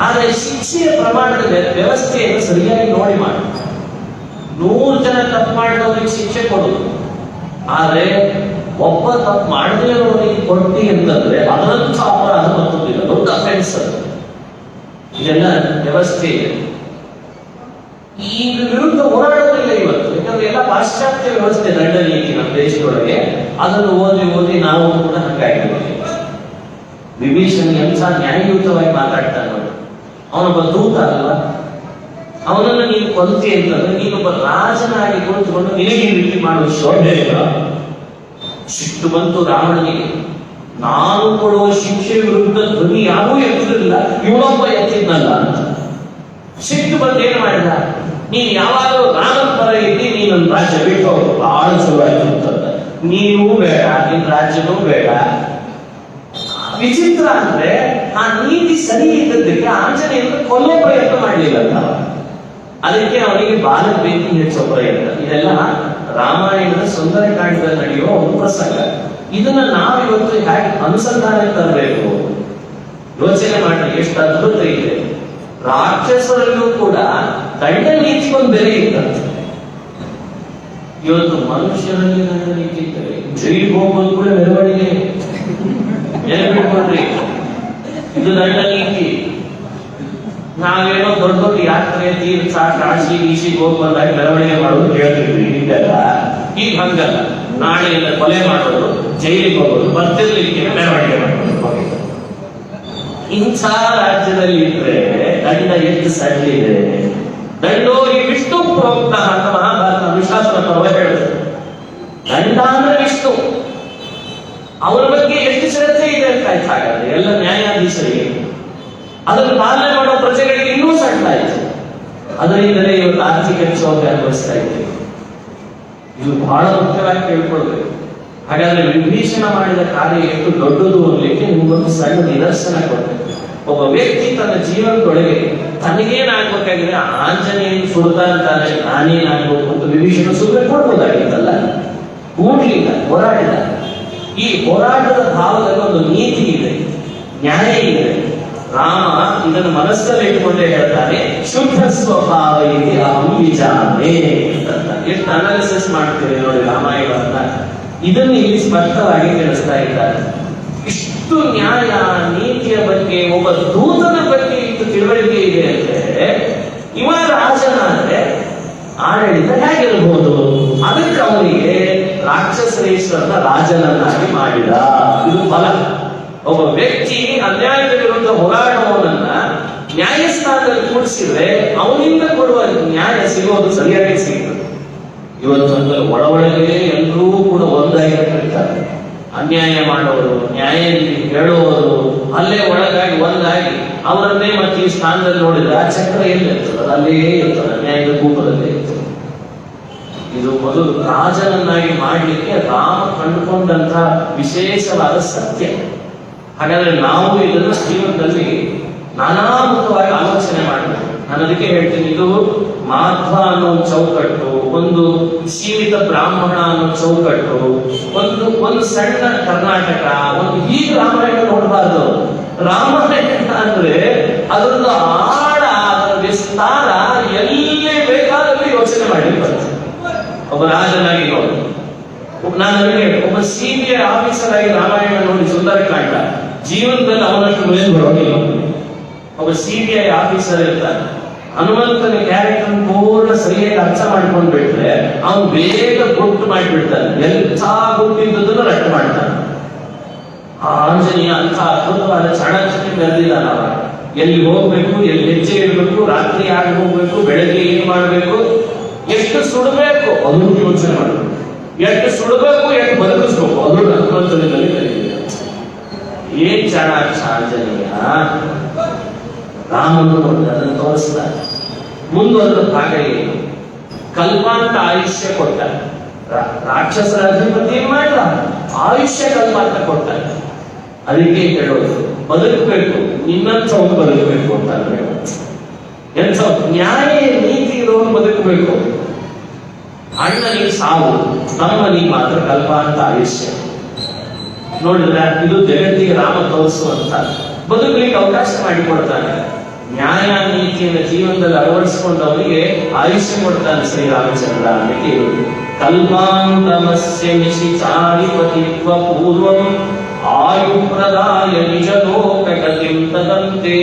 ಆದರೆ ಶಿಕ್ಷೆಯ ಪ್ರಮಾಣದ ವ್ಯವಸ್ಥೆಯನ್ನು ಸರಿಯಾಗಿ ನೋಡಿ ಮಾಡಿ. 100 ಜನ ತಪ್ಪು ಮಾಡಿದವರಿಗೆ ಶಿಕ್ಷೆ ಕೊಡುದು, ಆದ್ರೆ ಒಬ್ಬ ತಪ್ಪು ಮಾಡದೇ ಇರೋರಿಗೆ ಕೊಟ್ಟಿ ಅಂತಂದ್ರೆ ಅದರಂಥ ಅಪರಾಧ ಮತ್ತೊಂದಿಲ್ಲ, ದೊಡ್ಡ ಅಫೆನ್ಸ್ ಅದು. ಇದೆಲ್ಲ ವ್ಯವಸ್ಥೆ ಇದೆ. ಈ ವಿರುದ್ಧ ಹೋರಾಡೋದಿಲ್ಲ ಇವತ್ತು. ಯಾಕಂದ್ರೆ ಎಲ್ಲ ಪಾಶ್ಚಾತ್ಯ ವ್ಯವಸ್ಥೆ, ದಂಡ ನೀತಿ ನಮ್ಮ ದೇಶದೊಳಗೆ. ಅದನ್ನು ಓದಿ ನಾವು ಕೂಡ ಹಂಗಾಗಿದ್ದೀವಿ. ವಿಭೀಷಣ ಎಂಥ ನ್ಯಾಯಯುತವಾಗಿ ಮಾತಾಡ್ತಾನೆ ನೋಡಿ. ಅವನೊಬ್ಬ ದೂತ ಅಲ್ಲ. ಅವನನ್ನು ನೀನು ಕೊಲ್ತಿ ಅಂತಂದ್ರೆ ನೀನೊಬ್ಬ ರಾಜನಾಗಿ ಕುಳಿತುಕೊಂಡು ನಿನಗೆ ಈ ರೀತಿ ಮಾಡುವ ಶೋಭೆ ಇಲ್ಲ. ಸಿಟ್ಟು ಬಂತು ರಾವಣನಿಗೆ. ನಾನು ಕೊಡುವ ಶಿಕ್ಷೆ ವಿರುದ್ಧ ಧ್ವನಿ ಯಾರೂ ಎತ್ತಿರಲಿಲ್ಲ, ಇವನೊಬ್ಬ ಎತ್ತಿದ್ನಲ್ಲ ಅಂತ ಸಿಟ್ಟು ಬಂದು ಏನು ಮಾಡಿದ? ನೀನು ಯಾವಾಗಲೂ ರಾಮನ ಪರ ಇದ್ದಿ, ನೀನು ರಾಜ್ಯ ಬಿಟ್ಟು ಹೋಗು. ಬಹಳ ಶುರುವಾಯ್ತು ಅಂತಂದ. ನೀನು ಬೇಡ, ನಿನ್ನ ರಾಜ್ಯನೂ ಬೇಡ. ವಿಚಿತ್ರ ಅಂದ್ರೆ ಆ ನೀತಿ ಸರಿ ಇದ್ದದ್ದಕ್ಕೆ ಆಂಜನೇಯನ ಕೊಲ್ಲೋ ಪ್ರಯತ್ನ ಮಾಡಲಿಲ್ಲ ಅಂತ. ಅದಕ್ಕೆ ಅವನಿಗೆ ಬಾಲ ಪ್ರೀತಿ ಹೆಚ್ಚೋ ಪ್ರಯತ್ನ. ಇದೆಲ್ಲ ರಾಮಾಯಣದ ಸುಂದರಕಾಂಡದಲ್ಲಿ ನಡೆಯುವ ಒಂದು ಪ್ರಸಂಗ. ಇದನ್ನ ನಾವಿವತ್ತು ಹೇಗೆ ಅನುಸಂಧಾನಕ್ಕೆ ತರಬೇಕು? ಯೋಚನೆ ಮಾಡಿ, ಎಷ್ಟು ಅದ್ಭುತ ಇದೆ. ರಾಕ್ಷಸರಲ್ಲೂ ಕೂಡ ದಂಡ ನೀತಿಗೊಂದು ಬೆಲೆ ಇತ್ತಂತೆ. ಇವತ್ತು ಮನುಷ್ಯರಲ್ಲಿ ದಂಡ ನೀತಿ ಇದ್ದಾರೆ. ಜೈಲಿಗೆ ಹೋಗೋದು ಕೂಡ ಮೆರವಣಿಗೆ. ನೆನಪಿಟ್ಕೊಳ್ರಿ, ಇದು ದಂಡ ನೀತಿ. ನಾವೇನೋ ದೊಡ್ಡ ದೊಡ್ಡ ಯಾತ್ರೆ, ತೀರ್ಥ, ಕಾಶಿ ಗೀಶಿಗೆ ಹೋಗಿ ಬಂದಾಗ ಮೆರವಣಿಗೆ ಮಾಡೋದು ಹೇಳ್ತಿದ್ವಿ. ಇದೆಲ್ಲ ಈಗ ಹಂಗಲ್ಲ. ನಾಳೆಯಿಂದ ಕೊಲೆ ಮಾಡೋದು, ಜೈಲಿಗೆ ಹೋಗೋದು, ಬರ್ತಿರ್ಲಿಕ್ಕೆ ಮೆರವಣಿಗೆ ಮಾಡೋದು. ಇಂಥ ರಾಜ್ಯದಲ್ಲಿ ಇದ್ರೆ ದಂಡ ಎಷ್ಟು ಸಡ್ಲಿದೆ. ದಂಡೋ ಈ ವಿಷ್ಣು ಪ್ರೋಕ್ತ ಅಂತ ಮಹಾಭಾರತ ವಿಶ್ವಾಸನ ಪರ್ವ ಹೇಳುದು. ದಂಡ ಅಂದ್ರೆ ವಿಷ್ಣು, ಅವರ ಬಗ್ಗೆ ಎಷ್ಟು ಶ್ರದ್ಧೆ ಇದೆ ಅಂತ ಆಯ್ತು. ಹಾಗಾದ್ರೆ ಎಲ್ಲ ನ್ಯಾಯಾಧೀಶರಿಗೆ ಅದನ್ನು ಪಾಲನೆ ಮಾಡೋ ಪ್ರಜೆಗಳಿಗೆ ಇನ್ನೂ ಸಣ್ಣ ಆಯ್ತು. ಅದರಿಂದಲೇ ಇವತ್ತು ಆರ್ಥಿಕ ಕ್ಷೋಭೆ ಅನುಭವಿಸ್ತಾ ಇದ್ದೇವೆ. ಇದು ಬಹಳ ಮುಖ್ಯವಾಗಿ ಕೇಳ್ಕೊಳ್ಬೇಕು. ಹಾಗಾದ್ರೆ ವಿಭೀಷಣ ಮಾಡಿದ ಕಾರ್ಯ ಎಷ್ಟು ದೊಡ್ಡದು ಅನ್ನಲಿಕ್ಕೆ ನಿಮ್ಗೊಂದು ಸಣ್ಣ ನಿದರ್ಶನ ಕೊಡ್ಬೇಕು. ಒಬ್ಬ ವ್ಯಕ್ತಿ ತನ್ನ ಜೀವನದೊಳಗೆ ತನಗೇನಾಗ್ಬೇಕಾಗಿದೆ, ಆಂಜನೇಯನ ಸುಡ್ತಾ ಅಂತಾನೆ ನಾನೇನಾಗ್ಬೇಕು ಅಂತ ವಿಭೀಷಣ ಸುಮ್ಮನೆ ಕೊಡ್ಬೋದಾಗಿತ್ತಲ್ಲ. ಕೂಡ್ಲಿಲ್ಲ, ಹೋರಾಡಿದ. ಈ ಹೋರಾಟದ ಭಾವದಲ್ಲಿ ಒಂದು ನೀತಿ ಇದೆ, ನ್ಯಾಯ ಇದೆ. ರಾಮ ಇದನ್ನು ಮನಸ್ಸಲ್ಲಿ ಇಟ್ಟುಕೊಂಡೇ ಹೇಳ್ತಾನೆ, ಶುದ್ಧ ಸ್ವಭಾವ ಇದೆ ಅಹಂ ವಿಚಾರೇ ಅಂತ. ಎಷ್ಟು ಅನಾಲಿಸಿಸ್ ಮಾಡ್ತೀವಿ ನೋಡಿ ರಾಮಾಯಣವನ್ನ. ಇದನ್ನು ಇಲ್ಲಿ ಸ್ಪಷ್ಟವಾಗಿ ತಿಳಿಸ್ತಾ ಇದ್ದಾರೆ. ಇಷ್ಟು ನ್ಯಾಯ ನೀತಿಯ ಬಗ್ಗೆ, ಒಬ್ಬ ದೂತನ ಬಗ್ಗೆ ಇಷ್ಟು ತಿಳುವಳಿಕೆ ಇದೆ ಅಂದ್ರೆ, ಇವ ರಾಜನ ಅಂದ್ರೆ ಆಡಳಿತ ಹೇಗಿರಬಹುದು? ಅದಕ್ಕೆ ಅವನಿಗೆ ರಾಕ್ಷಸರೇಶ್ವರನ ರಾಜನನ್ನಾಗಿ ಮಾಡಿದ. ಇದು ಫಲ. ಒಬ್ಬ ವ್ಯಕ್ತಿ ಅನ್ಯಾಯದ ವಿರುದ್ಧ ಹೋರಾಡುವವನನ್ನ ನ್ಯಾಯಸ್ಥಾನದಲ್ಲಿ ಕೂಡಿಸಿದ್ರೆ ಅವನಿಂದ ಕೊಡುವ ನ್ಯಾಯ ಸಿಗೋದು ಸರಿಯಾಗಿ ಸಿಗ್ತದೆ. ಇವತ್ತೊಂದು ಒಳಗೆ ಎಲ್ಲರೂ ಕೂಡ ಒಂದಾಗಿರ್ತಾರೆ. ಅನ್ಯಾಯ ಮಾಡೋರು, ನ್ಯಾಯ ಹೇಳುವವರು ಅಲ್ಲೇ ಒಳಗಾಗಿ ಒಂದಾಗಿ ಅವರನ್ನೇ ಮತ್ತೆ ಈ ಸ್ಥಾನದಲ್ಲಿ ನೋಡಿದ್ರೆ ಆ ಚಕ್ರ ಎಲ್ಲಿರ್ತದೆ? ಅಲ್ಲೇ ಇರ್ತದೆ, ಅನ್ಯಾಯದ ಕೂಪದಲ್ಲೇ ಇರ್ತದೆ. ಇದು ಮೊದಲು ರಾಜನನ್ನಾಗಿ ಮಾಡಲಿಕ್ಕೆ ರಾಮ ಕಂಡುಕೊಂಡಂತ ವಿಶೇಷವಾದ ಸತ್ಯ. ಹಾಗಾದ್ರೆ ನಾವು ಇದನ್ನು ಜೀವನದಲ್ಲಿ ನಾನಾ ಮುಖವಾಗಿ ಆಲೋಚನೆ ಮಾಡಬೇಕು. ನಾನು ಅದಕ್ಕೆ ಹೇಳ್ತೀನಿ, ಇದು ಮಾಧ್ವ ಅನ್ನೋ ಚೌಕಟ್ಟು, ಒಂದು ಸೀಮಿತ ಬ್ರಾಹ್ಮಣ ಅನ್ನೋ ಚೌಕಟ್ಟು, ಒಂದು ಸಣ್ಣ ಕರ್ನಾಟಕ, ಒಂದು ಹೀಗೆ ರಾಮಾಯಣ ನೋಡಬಾರ್ದು. ರಾಮಾಯಣ ಅಂದ್ರೆ ಅದರದ್ದು ಆಳ, ಅದರ ವಿಸ್ತಾರ ಎಲ್ಲಿ ಬೇಕಾದಲ್ಲಿ ಯೋಚನೆ ಮಾಡಿ ಬರ್ತದೆ. ಒಬ್ಬ ರಾಜನಾಗಿ ನೋಡಿ, ನಾನು ಒಬ್ಬ CBI ಆಫೀಸರ್ ಆಗಿ ರಾಮಾಯಣ ನೋಡಿ ಸುಂದರಕಾಂಡ ಜೀವನದಲ್ಲಿ ಅವನಷ್ಟು ಮೇಲೆ ಬರೋದಿಲ್ಲ. ಒಬ್ಬ CBI ಆಫೀಸರ್ ಇರ್ತಾನೆ, ಹನುಮಂತನ ಕ್ಯಾರೆಕ್ಟರ್ ಪೂರ್ಣ ಸರಿಯಾಗಿ ಅರ್ಥ ಮಾಡ್ಕೊಂಡು ಬಿಟ್ರೆ ಅವನು ಬೇಗ ಗುಟ್ಟು ಮಾಡಿಬಿಡ್ತಾನೆ. ಎಂಥ ಗುಟ್ಟಿದ್ದನ್ನು ರಟ್ಟು ಮಾಡ್ತಾನೆ. ಆ ಆಂಜನೇಯ ಅಂತ ಅದ್ಭುತವಾದ ಚಾಣಾಕ್ಷತೆ ಬೆಳೆದಿದ್ದಾನ. ಅವ ಎಲ್ಲಿ ಹೋಗ್ಬೇಕು, ಎಲ್ಲಿ ಹೆಜ್ಜೆ ಇಡಬೇಕು, ರಾತ್ರಿ ಆಗಿ ಹೋಗ್ಬೇಕು, ಬೆಳಗ್ಗೆ ಏನ್ ಮಾಡ್ಬೇಕು, ಎಷ್ಟು ಸುಡಬೇಕು ಅದನ್ನು ಯೋಚನೆ ಮಾಡಬೇಕು, ಎಷ್ಟು ಸುಡಬೇಕು, ಎಷ್ಟು ಬದುಕಿಸ್ಬೇಕು ಅದನ್ನು ಹನುಮಂತನಲ್ಲಿ ಕಲಿಯಿದೆ. ಏನ್ ಚಾಣಾಕ್ಷ ಆಂಜನೇಯ. ರಾಮನು ಅದನ್ನು ತೋರಿಸ್ತಾರೆ. ಮುಂದುವರೆದ ಭಾಗ ಏನು? ಕಲ್ಪಾಂತ ಆಯುಷ್ಯ ಕೊಟ್ಟ. ರಾಕ್ಷಸರ ಅಧಿಪತಿ ಮಾಡ ಆಯುಷ್ಯ ಕಲ್ಪಾಂತ ಕೊಟ್ಟ. ಅದಕ್ಕೆ ಹೇಳೋದು, ಬದುಕಬೇಕು, ನಿನ್ನಂತ ಒಂದು ಬದುಕಬೇಕು ಅಂತ ಎಂತ ನ್ಯಾಯ ನೀತಿ ಇರೋನು ಬದುಕಬೇಕು. ಅಣ್ಣನಿಗೆ ಸಾವು, ತಮ್ಮನಿಗೆ ಮಾತ್ರ ಕಲ್ಪಾಂತ ಆಯುಷ್ಯ. ನೋಡಿದ್ರೆ ಇದು ಜಗತ್ತಿಗೆ ರಾಮ ತೋರಿಸುವಂತ ಬದುಕಲಿಕ್ಕೆ ಅವಕಾಶ ಮಾಡಿಕೊಡ್ತಾನೆ. ನ್ಯಾಯ ನೀತಿಯನ್ನು ಜೀವನದಲ್ಲಿ ಅಳವಡಿಸಿಕೊಂಡವನಿಗೆ ಆಯುಷ್ಯ ಕೊಡ್ತಾನೆ ಶ್ರೀರಾಮಚಂದ್ರ. ಅದಕ್ಕೆ ಕಲ್ಪಾಂತಮಸ್ಯ ನಿಶಿಚಾಧಿಪತಿತ್ವ ಪೂರ್ವಂ ಆಯುಪ್ರದಾಯ ನಿಜ ಲೋಕ ಗತಿಂ ತದಂತೆ.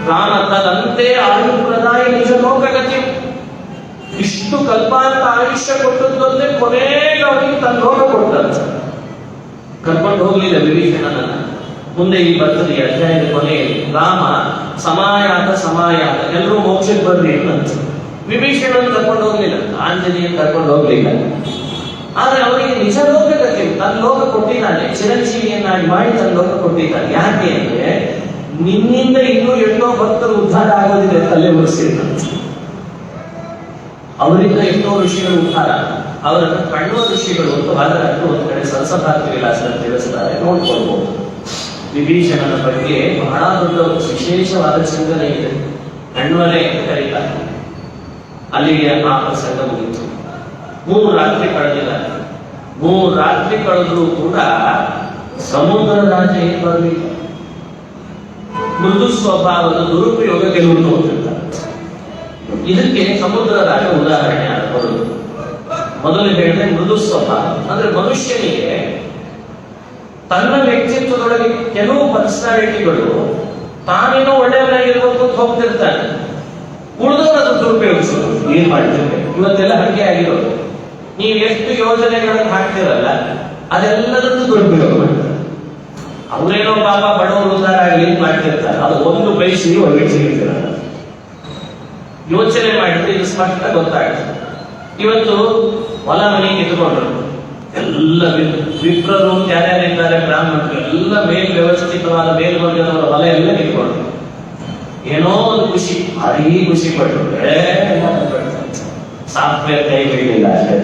ರಾಮ ತದಂತೆ ಆಯುಪ್ರದಾಯ ನಿಜ ಲೋಕ ಗತಿಂ. ಇಷ್ಟು ಕಲ್ಪಾಂತ ಆಯುಷ್ಯ ಕೊಟ್ಟದ್ದೇ ಕೊನೆಗೆ ಅವನಿಗೆ ತನ್ನ ಲೋಕ ಕೊಡ್ತಾನೆ. ಕರ್ಕೊಂಡು ಹೋಗ್ಲಿಲ್ಲ ವಿಭೀಷಣನನ್ನ. ಮುಂದೆ ಈ ಬರ್ತದೆ ಅಧ್ಯಾಯದ ಕೊನೆಯಲ್ಲಿ ರಾಮ ಸಮಾಯಾತ ಎಲ್ಲರೂ ಮೋಕ್ಷಕ್ಕೆ ಬರ್ರಿ ಅಂತ ವಿಭೀಷಣನ ಕರ್ಕೊಂಡು ಹೋಗ್ಲಿಲ್ಲ, ಆಂಜನೇಯ ಕರ್ಕೊಂಡು ಹೋಗ್ಲಿಲ್ಲ. ಆದ್ರೆ ಅವರಿಗೆ ನಿಜ ಲೋಕ ಗತಿ, ತನ್ನ ಲೋಕ ಕೊಟ್ಟಿದ್ದಾನೆ, ಚಿರಂಜೀವಿಯನ್ನಾಗಿ ಮಾಡಿ ತನ್ನ ಲೋಕ ಕೊಟ್ಟಿದ್ದಾನೆ. ಯಾಕೆ ಅಂದ್ರೆ ನಿನ್ನಿಂದ ಇನ್ನೂ ಎಷ್ಟೋ ಭಕ್ತರು ಉದ್ಧಾರ ಆಗೋದಿದೆ ತಲೆ ಮುರಿಸಿರ್ತಾರೆ. ಅವರಿಂದ ಎಷ್ಟೋ ಋಷಿಗಳು ಉದ್ಧಾರ, ಅವರನ್ನು ಕಣ್ಣುವ ಋಷಿಗಳು ಅಂತ ವಾದರಾಜರು ಒಂದು ಕಡೆ ಸರಸಭಾರತಿ ವಿಲಾಸದಲ್ಲಿ ತಿಳಿಸ್ತಾರೆ, ನೋಡ್ಕೊಳ್ಬಹುದು. ವಿಭೀಷಣನ ಬಗ್ಗೆ ಬಹಳ ದೊಡ್ಡ ವಿಶೇಷವಾದ ಚಿಂತನೆ ಇದೆ. ಕಣ್ವಲೆ ಅಂತ ಕರೀತಾರೆ. ಅಲ್ಲಿಗೆ ಆ ಪ್ರಸಂಗ ಮುಗಿತು. 3 ರಾತ್ರಿ ಕಳೆದಿದ್ದಾರೆ. 3 ರಾತ್ರಿ ಕಳೆದ್ರೂ ಕೂಡ ಸಮುದ್ರ ರಾಜ ಏನ್ ಬರಲಿಲ್ಲ. ಮೃದು ಸ್ವಭಾವದ ದುರುಪಯೋಗ ಕೆಲವರು ನೋಡ್ತಿರ್ತಾರೆ. ಇದಕ್ಕೆ ಸಮುದ್ರ ರಾಜ ಉದಾಹರಣೆ ಬರುವುದು. ಮೊದಲು ಹೇಳಿದ್ರೆ ಮೃದು ಸ್ವಭಾವ ಅಂದ್ರೆ ಮನುಷ್ಯನಿಗೆ ತನ್ನ ವ್ಯಕ್ತಿತ್ವದೊಳಗೆ ಕೆಲವು ಪರ್ಸನಾಲಿಟಿಗಳು ತಾನೇನೋ ಒಳ್ಳೆಯವನಾಗಿರ್ಬೇಕು ಅಂತ ಹೋಗ್ತಿರ್ತಾನೆ, ಉಳಿದವರು ಅದು ದುರುಪಯೋಗಿಸೋದು. ಏನ್ ಮಾಡ್ತಿರ್ಬೇಕು? ಇವತ್ತೆಲ್ಲ ಹಾಗೆ ಆಗಿರೋದು. ನೀವು ಎಷ್ಟು ಯೋಜನೆಗಳನ್ನು ಹಾಕ್ತಿರಲ್ಲ ಅದೆಲ್ಲದನ್ನು ದುರುಪಯೋಗ ಮಾಡ್ತಾರೆ. ಅವರೇನೋ ಪಾಪ ಬಡವರು ಉದ್ಧಾರ ಆಗಲಿ ಮಾಡ್ತಿರ್ತಾರೆ, ಅದು ಒಂದು ಪೈಸೆ ಒಳಗೆ ಸಿಗುತ್ತಿರಲ್ಲ. ಯೋಚನೆ ಮಾಡಿದ್ರೆ ಇದು ಸ್ಪಷ್ಟ ಗೊತ್ತಾಗ್ತದೆ. ಇವತ್ತು ಹೊಲ ಮನೆ ಕಿತ್ಕೊಂಡ್ರು, ಎಲ್ಲ ವಿಪ್ರರು ಯಾರ್ಯಾರಿದ್ದಾರೆ, ಬ್ರಾಹ್ಮಣರು ಎಲ್ಲ ವ್ಯವಸ್ಥಿತವಾದ ಮೇಲ್ವರ್ಗದವರ ಹೊಲ ಎಲ್ಲ ಕಿತ್ಕೊಂಡ್ರು. ಏನೋ ಒಂದು ಖುಷಿ, ಭಾರಿ ಖುಷಿ ಪಟ್ಟರು. ಸಾಫ್ಟ್ವೇರ್ ಕೈ ಬಿಡಲಿಲ್ಲ ಅಷ್ಟೇ.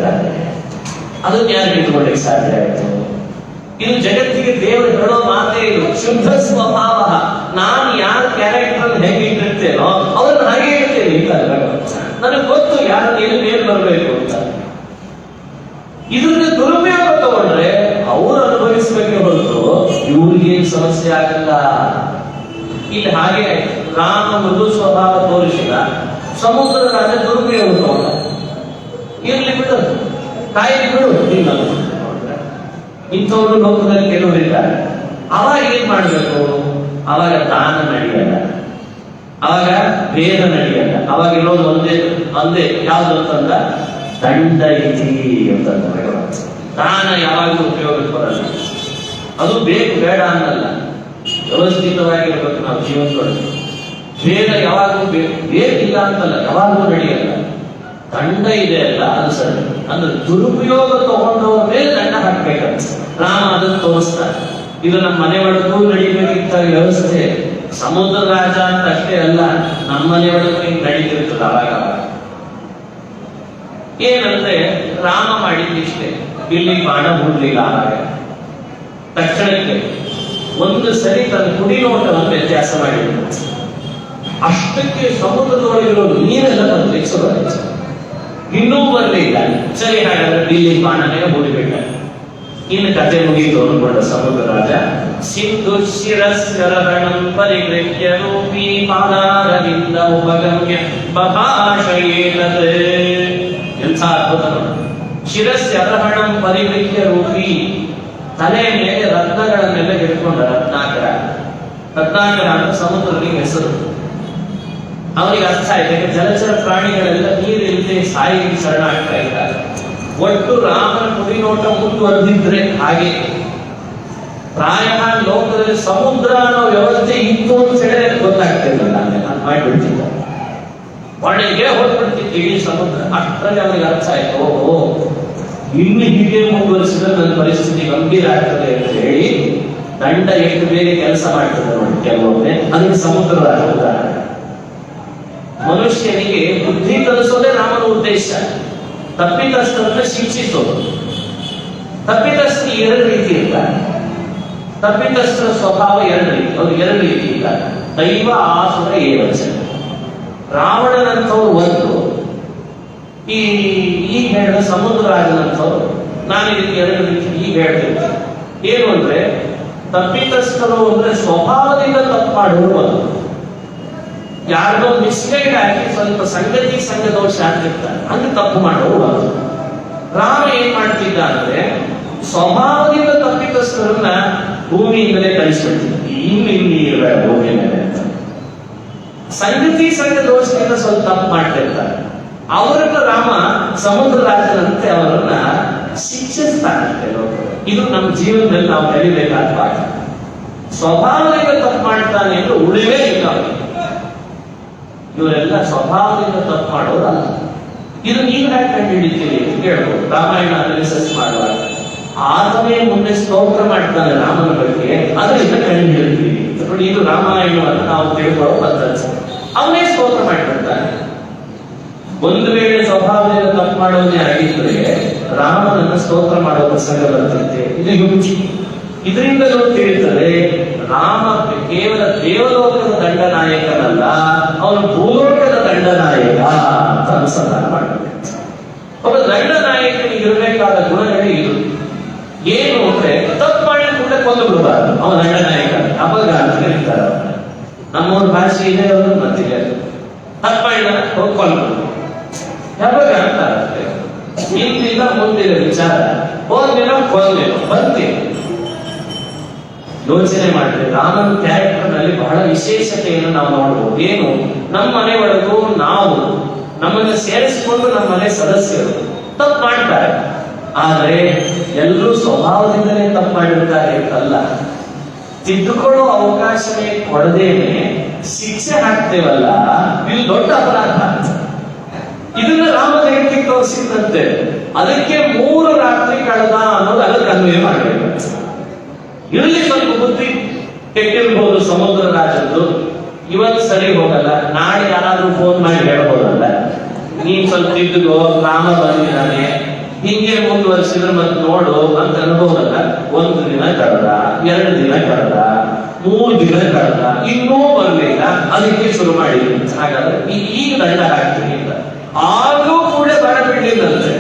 ಅದನ್ನು ಯಾರು ಕಿತ್ಕೊಳ್ಳಿಕ್ಕೆ ಸಾಧ್ಯ ಆಯ್ತು? ಇದು ಜಗತ್ತಿಗೆ ದೇವರು ಹೇಳೋ ಮಾತೇ ಇದು. ಶುದ್ಧ ಸ್ವಭಾವ. ನಾನು ಯಾರ ಕ್ಯಾರೆಕ್ಟರ್ ಹೇಗೆ ಇಟ್ಟಿರ್ತೇನೋ ಅವ್ರನ್ನ ಹಾಗೆ ಇರ್ತೇನೆ. ನನಗೆ ಗೊತ್ತು ಯಾರನ್ನ ಎಲ್ಲಿ ಮೇಲ್ ಬರಬೇಕು ಅಂತ. ಇದನ್ನ ದುರುಪಯೋಗ ತಗೊಂಡ್ರೆ ಅವ್ರು ಅನುಭವಿಸಬೇಕೆ ಹೊರತು ಇವ್ರಿಗೇನು ಸಮಸ್ಯೆ ಆಗಲ್ಲ. ಇಲ್ಲಿ ಹಾಗೆ ಆಯ್ತು. ರಾಮ ಮೃದು ಸ್ವಭಾವ ತೋರಿಸಿದ, ಸಮುದ್ರ ರಾಜ ದುರುಪಯೋಗ ತಗೊಂಡ. ಇರ್ಲಿ ಬಿಡು, ಕಾಯಿಲೆ ಬಿಡು. ಇಲ್ಲ, ಇಂಥವ್ರು ಲೋಕದಲ್ಲಿ ಕೆಲವರಿದ್ದಾರೆ. ಅವಾಗ ಏನ್ ಮಾಡ್ಬೇಕು? ಅವಾಗ ದಾನ ನಡೆಯಲ್ಲ. ಅವಾಗ ಭೇದ ನಡೆಯಲ್ಲ. ಅವಾಗ ಇರೋದು ಒಂದೇ ಒಂದೇ ಯಾವ್ದು ಅಂತಂದ ದಂಡ ಇತಿ ಅಂತಂದ ಭಗವಂತ. ದಾನ ಯಾವಾಗಲೂ ಉಪಯೋಗಕ್ಕೆ ಬರಲ್ಲ. ಅದು ಬೇಕು ಬೇಡ ಅನ್ನಲ್ಲ, ವ್ಯವಸ್ಥಿತವಾಗಿರ್ಬೇಕು ನಾವು ಜೀವನದೊಳಗೆ. ಭೇದ ಯಾವಾಗಲೂ ಬೇಕಿಲ್ಲ ಅಂತಲ್ಲ, ಯಾವಾಗಲೂ ನಡೆಯಲ್ಲ. ದಂಡ ಇದೆ ಅಲ್ಲ ಅದು ಸರಿ. ಅಂದ್ರೆ ದುರುಪಯೋಗ ತಗೊಂಡವ್ರ ಮೇಲೆ ದಂಡ ಹಾಕ್ಬೇಕಂತ ರಾಮ ಅದನ್ನು ತೋರಿಸ್ತಾರೆ. ಇದು ನಮ್ಮ ಮನೆ ಒಳಗೂ ನಡಿಬೇಕಿತ್ತ ವ್ಯವಸ್ಥೆ. ಸಮುದ್ರ ರಾಜ ಅಂತ ಅಷ್ಟೇ ಅಲ್ಲ, ನಮ್ಮ ಮನೆ ಒಳಗೂ ಹಿಂಗ್ ನಡೀತಿರ್ತದೆ ಅವಾಗ. ಏನಂದ್ರೆ ರಾಮ ಮಾಡಿದ್ದಿಷ್ಟೇ, ಇಲ್ಲಿ ಬಾಣ ಹೂಡ್ಲಿಲ್ಲ. ಆಗ ತಕ್ಷಣಕ್ಕೆ ಒಂದು ಸರಿ ತನ್ನ ಕುಡಿ ನೋಟವನ್ನು ವ್ಯತ್ಯಾಸ ಮಾಡಿದ್ರು. ಅಷ್ಟಕ್ಕೆ ಸಮುದ್ರದೊಳಗಿರೋದು ನೀರೆಲ್ಲ ಬರ್ಲಿಕ್ಕೆ ಶುರುವಾಯಿತು. ಇನ್ನೂ ಬರಲಿಲ್ಲ. ಸರಿ, ಹಾಗಾದ್ರೆ ಇಲ್ಲಿ ಬಾಣನೇ ಹೂಡಿಬೇಕ. ಇನ್ನು ಕಥೆ ಮುಗಿದು ಅನ್ಕೊಂಡ ಸಮುದ್ರ ರಾಜ. ಸಿಂಧು ಶಿರಸ್ಯರಹಣಂ ಪರಿಗೃಹ್ಯ ರೂಪಿ ಪಾದಾರವಿಂದ ಉಪಗಮ್ಯ ಬಭಾಷಯೇತತ್. ಎಂಥ ಅದ್ಭುತ ನೋಡಿ. ಶಿರಸ್ಯರಹಣಂ ಪರಿಗೃಹ್ಯ ರೂಪಿ, ತಲೆಯ ಮೇಲೆ ರತ್ನಗಳನ್ನೆಲ್ಲ ಹಿಡ್ಕೊಂಡ ರತ್ನಾಕರ. ರತ್ನಾಕರ ಅಂತ ಸಮುದ್ರನಿಗೆ ಹೆಸರು. ಅವರಿಗೆ ಅರ್ಥ ಆಯ್ತು, ಜಲಚರ ಪ್ರಾಣಿಗಳೆಲ್ಲ ನೀರಿಲ್ಲದೆ ಸಾಯಿಗೆ ಶರಣಾಗ್ತಾ ಇದ್ದಾರೆ. ಒಟ್ಟು ರಾಮನ ಕುಡಿನೋಟ ಮುಂದುವರೆದಿದ್ರೆ ಹಾಗೆ ಪ್ರಾಯ ಲೋಕದಲ್ಲಿ ಸಮುದ್ರ ಅನ್ನೋ ವ್ಯವಸ್ಥೆ ಇತ್ತು ಅಂತ ಹೇಳಿ ಗೊತ್ತಾಗ್ತಿರ್ಲಿಲ್ಲ. ನಾನು ಮಾಡಿಬಿಡ್ತಿದ್ದ, ಒಳಗೆ ಹೋಗ್ಬಿಡ್ತಿತ್ತು ಇಡೀ ಸಮುದ್ರ. ಅಷ್ಟರಲ್ಲಿ ಅವರಿಗೆ ಅರ್ಥ ಆಯ್ತು, ಓಹೋ ಇನ್ನು ಹೀಗೆ ಮುಂದುವರಿಸಿದ್ರೆ ನನ್ನ ಪರಿಸ್ಥಿತಿ ಗಂಭೀರ ಆಗ್ತದೆ ಅಂತ ಹೇಳಿ ದಂಡ ಎಷ್ಟು ಬೇರೆ ಕೆಲಸ ಮಾಡ್ತದೆ ನೋಡಿ ಕೆಲವೊಮ್ಮೆ. ಅದಕ್ಕೆ ಸಮುದ್ರ ಉದಾಹರಣೆ. ಮನುಷ್ಯನಿಗೆ ಬುದ್ಧಿ ಕಲಿಸೋದೇ ರಾಮನ ಉದ್ದೇಶ. ತಪ್ಪಿತಸ್ಥರನ್ನ ಶಿಕ್ಷಿಸೋದು. ತಪ್ಪಿತಸ್ಥರು ಎರಡು ರೀತಿ ಇರ್ತಾರೆ. ತಪ್ಪಿತಸ್ಥರ ಸ್ವಭಾವ ಎರಡು ರೀತಿ, ಅವ್ರು ಎರಡು ರೀತಿ ಇದ್ದಾರೆ. ದೈವ ಆಸುರ ಏವಚ. ರಾವಣನಂಥವ್ರು ಒಂದು, ಈ ಹೇಳಿದ ಸಮುದ್ರ ರಾಜನಂಥವ್ರು. ನಾನು ಇದಕ್ಕೆ ಎರಡು ರೀತಿ ಈಗ ಹೇಳ್ತಿರ್ತೀನಿ. ಏನು ಅಂದ್ರೆ ತಪ್ಪಿತಸ್ಥರು ಅಂದ್ರೆ ಸ್ವಭಾವದಿಂದ ತಪ್ಪು ಮಾಡುವುದು ಒಂದು. ಯಾರಿಗೋ ಮಿಸ್ಗೈಡ್ ಆಗಿ ಸ್ವಲ್ಪ ಸಂಗತಿ ಸಂಘ ದೋಷ ಆಗ್ತಿರ್ತಾರೆ, ಹಂಗೆ ತಪ್ಪು ಮಾಡೋರು ಒಂದು. ರಾಮ ಏನ್ ಮಾಡ್ತಿದ್ದ ಅಂದ್ರೆ ಸ್ವಭಾವದಿಂದ ತಪ್ಪಿತಸ್ಥರನ್ನ ಭೂಮಿಯಿಂದಲೇ ಕಳಿಸ್ಬಿಡ್ತಿದ್ದ. ಇಲ್ಲಿ ಇರಬೇಡ ಭೂಮಿ ಮೇಲೆ ಅಂತ. ಸಂಗತಿ ಸಂಘ ದೋಷದಿಂದ ಸ್ವಲ್ಪ ತಪ್ಪು ಮಾಡ್ತಿರ್ತಾರೆ, ಅವರನ್ನ ರಾಮ ಸಮುದ್ರ ರಾಜನಂತೆ ಅವರನ್ನ ಶಿಕ್ಷಿಸ್ತಾನೆ. ಇದು ನಮ್ಮ ಜೀವನದಲ್ಲಿ ನಾವು ಕಲಿಬೇಕಾದ ಪಾಠ. ಸ್ವಭಾವದಿಂದ ತಪ್ಪು ಮಾಡ್ತಾನೆ ಅಂದ್ರೆ ಉಳಿವೇ ಇಲ್ಲ. ಇವರೆಲ್ಲ ಸ್ವಭಾವದಿಂದ ತಪ್ಪು ಮಾಡೋರಲ್ಲ. ಇದು ನೀವು ಯಾಕೆ ಕಂಡು ಹಿಡಿತೀರಿ ಅಂತ ಕೇಳ್ಬೋದು. ರಾಮಾಯಣ ಅನಾಲಿಸಿಸ್ ಮಾಡುವಾಗ ಆತನೇ ಮುಂದೆ ಸ್ತೋತ್ರ ಮಾಡ್ತಾನೆ ರಾಮನ ಬಗ್ಗೆ, ಅದರಿಂದ ಕಂಡು ಹಿಡಿತೀವಿ ನೋಡಿ. ಇದು ರಾಮಾಯಣವನ್ನು ನಾವು ತಿಳ್ಕೊಳ್ಳೋ ಪದ್ಧತಿ. ಅವನೇ ಸ್ತೋತ್ರ ಮಾಡಿಬಿಡ್ತಾನೆ. ಒಂದು ವೇಳೆ ಸ್ವಭಾವದಿಂದ ತಪ್ಪು ಮಾಡೋದೇ ಆಗಿದ್ರೆ ರಾಮನನ್ನ ಸ್ತೋತ್ರ ಮಾಡೋ ಪ್ರಸಂಗ ಬರ್ತಂತೆ. ಇದು ಯುಕ್ತಿ. ಇದರಿಂದಲೂ ತಿಳಿದರೆ ರಾಮ ಕೇವಲ ದೇವಲೋಕದ ದಂಡನಾಯಕನಲ್ಲ, ಅವನು ಭೂಲೋಕದ ದಂಡನಾಯಕ ಅಂತ ಅನುಸಂಧಾನ ಮಾಡಬೇಕು. ಒಬ್ಬ ದಂಡನಾಯಕನಿಗೆ ಇರಬೇಕಾದ ಗುಣಗಳೇ ಇದು. ಏನು ಅಂದ್ರೆ ತಪ್ಪು ಮಾಡಿದ ಕೂಡ ಕೊಂದು ಬಿಡಬಾರದು. ಅವನ ದಂಡನಾಯಕ ಅಪಗ ಅಂತ ಕರೀತಾರೆ. ನಮ್ಮೂರ ಭಾಷೆ ಇದೆ, ಅವರು ಮತ್ತಿಲ್ಲ. ತಪ್ಪು ಮಾಡಿದ ಹೋಗ್ಕೊಂಡು ಯಾವಾಗ ಅಂತಾರೆ. ಹಿಂದಿನ ಮುಂದಿನ ವಿಚಾರ ಹೋದ್ಮೇಲೆ ಕೊಂದೇನೋ ಬಂತೇನು ಯೋಚನೆ ಮಾಡಿದ್ರೆ ರಾಮನ ಕ್ಯಾರೆಕ್ಟರ್ ನಲ್ಲಿ ಬಹಳ ವಿಶೇಷತೆಯನ್ನು ನಾವು ನೋಡಬಹುದು. ಏನು, ನಮ್ಮ ಮನೆ ಒಳಗೂ ನಾವು ನಮ್ಮನ್ನು ಸೇರಿಸಿಕೊಂಡು ನಮ್ಮ ಮನೆ ಸದಸ್ಯರು ತಪ್ಪು ಮಾಡ್ತಾರೆ. ಆದ್ರೆ ಎಲ್ಲರೂ ಸ್ವಭಾವದಿಂದಲೇ ತಪ್ಪು ಮಾಡಿರ್ತಾರೆ ಅಂತಲ್ಲ. ತಿದ್ದುಕೊಳ್ಳೋ ಅವಕಾಶವೇ ಕೊಡದೇನೆ ಶಿಕ್ಷೆ ಹಾಕ್ತೇವಲ್ಲ, ಇದು ದೊಡ್ಡ ಅಪರಾಧ. ಇದನ್ನ ರಾಮನ ಹೆಂಡತಿ ತೋರಿಸಿದಂತೆ ಅದಕ್ಕೆ 3 ರಾತ್ರಿ ಕಳೆದ ಅನ್ನೋದು ಅದಕ್ಕೆ ಅನ್ವಯ ಮಾಡಬೇಕು. ಇರಲಿ ಸ್ವಲ್ಪ ಬುದ್ಧಿ ಕೆಟ್ಟಿರ್ಬೋದು ಸಮುದ್ರ ರಾಜದ್ದು. ಇವತ್ತು ಸರಿ ಹೋಗಲ್ಲ, ನಾಳೆ ಯಾರಾದ್ರೂ ಫೋನ್ ಮಾಡಿ ಹೇಳ್ಬೋದಲ್ಲ, ನೀನ್ ಸ್ವಲ್ಪ ತಿದ್ದುಗೋ, ರಾಮ ಬಂದಿದ್ದಾನೆ, ಹಿಂಗೆ ಮುಂದುವರಿಸಿದ್ರೆ ಮತ್ತೆ ನೋಡು ಅಂತ ಅನ್ಬೋದಲ್ಲ. 1 ದಿನ ಕಳೆದ, 2 ದಿನ ಕಳೆದ, 3 ದಿನ ಕಳೆದ, ಇನ್ನೂ ಬರ್ಲಿಲ್ಲ, ಅದಕ್ಕೆ ಶುರು ಮಾಡಿದ್ವಿ. ಹಾಗಾದ್ರೆ ಈಗ ದಂಡ ಹಾಕ್ತೀನಿ ಅಂತ ಆಗ್ಲೂ ಕೂಡ ಬಾಣ ಬಿಡ್ಲಿಲ್ಲಂತೆ.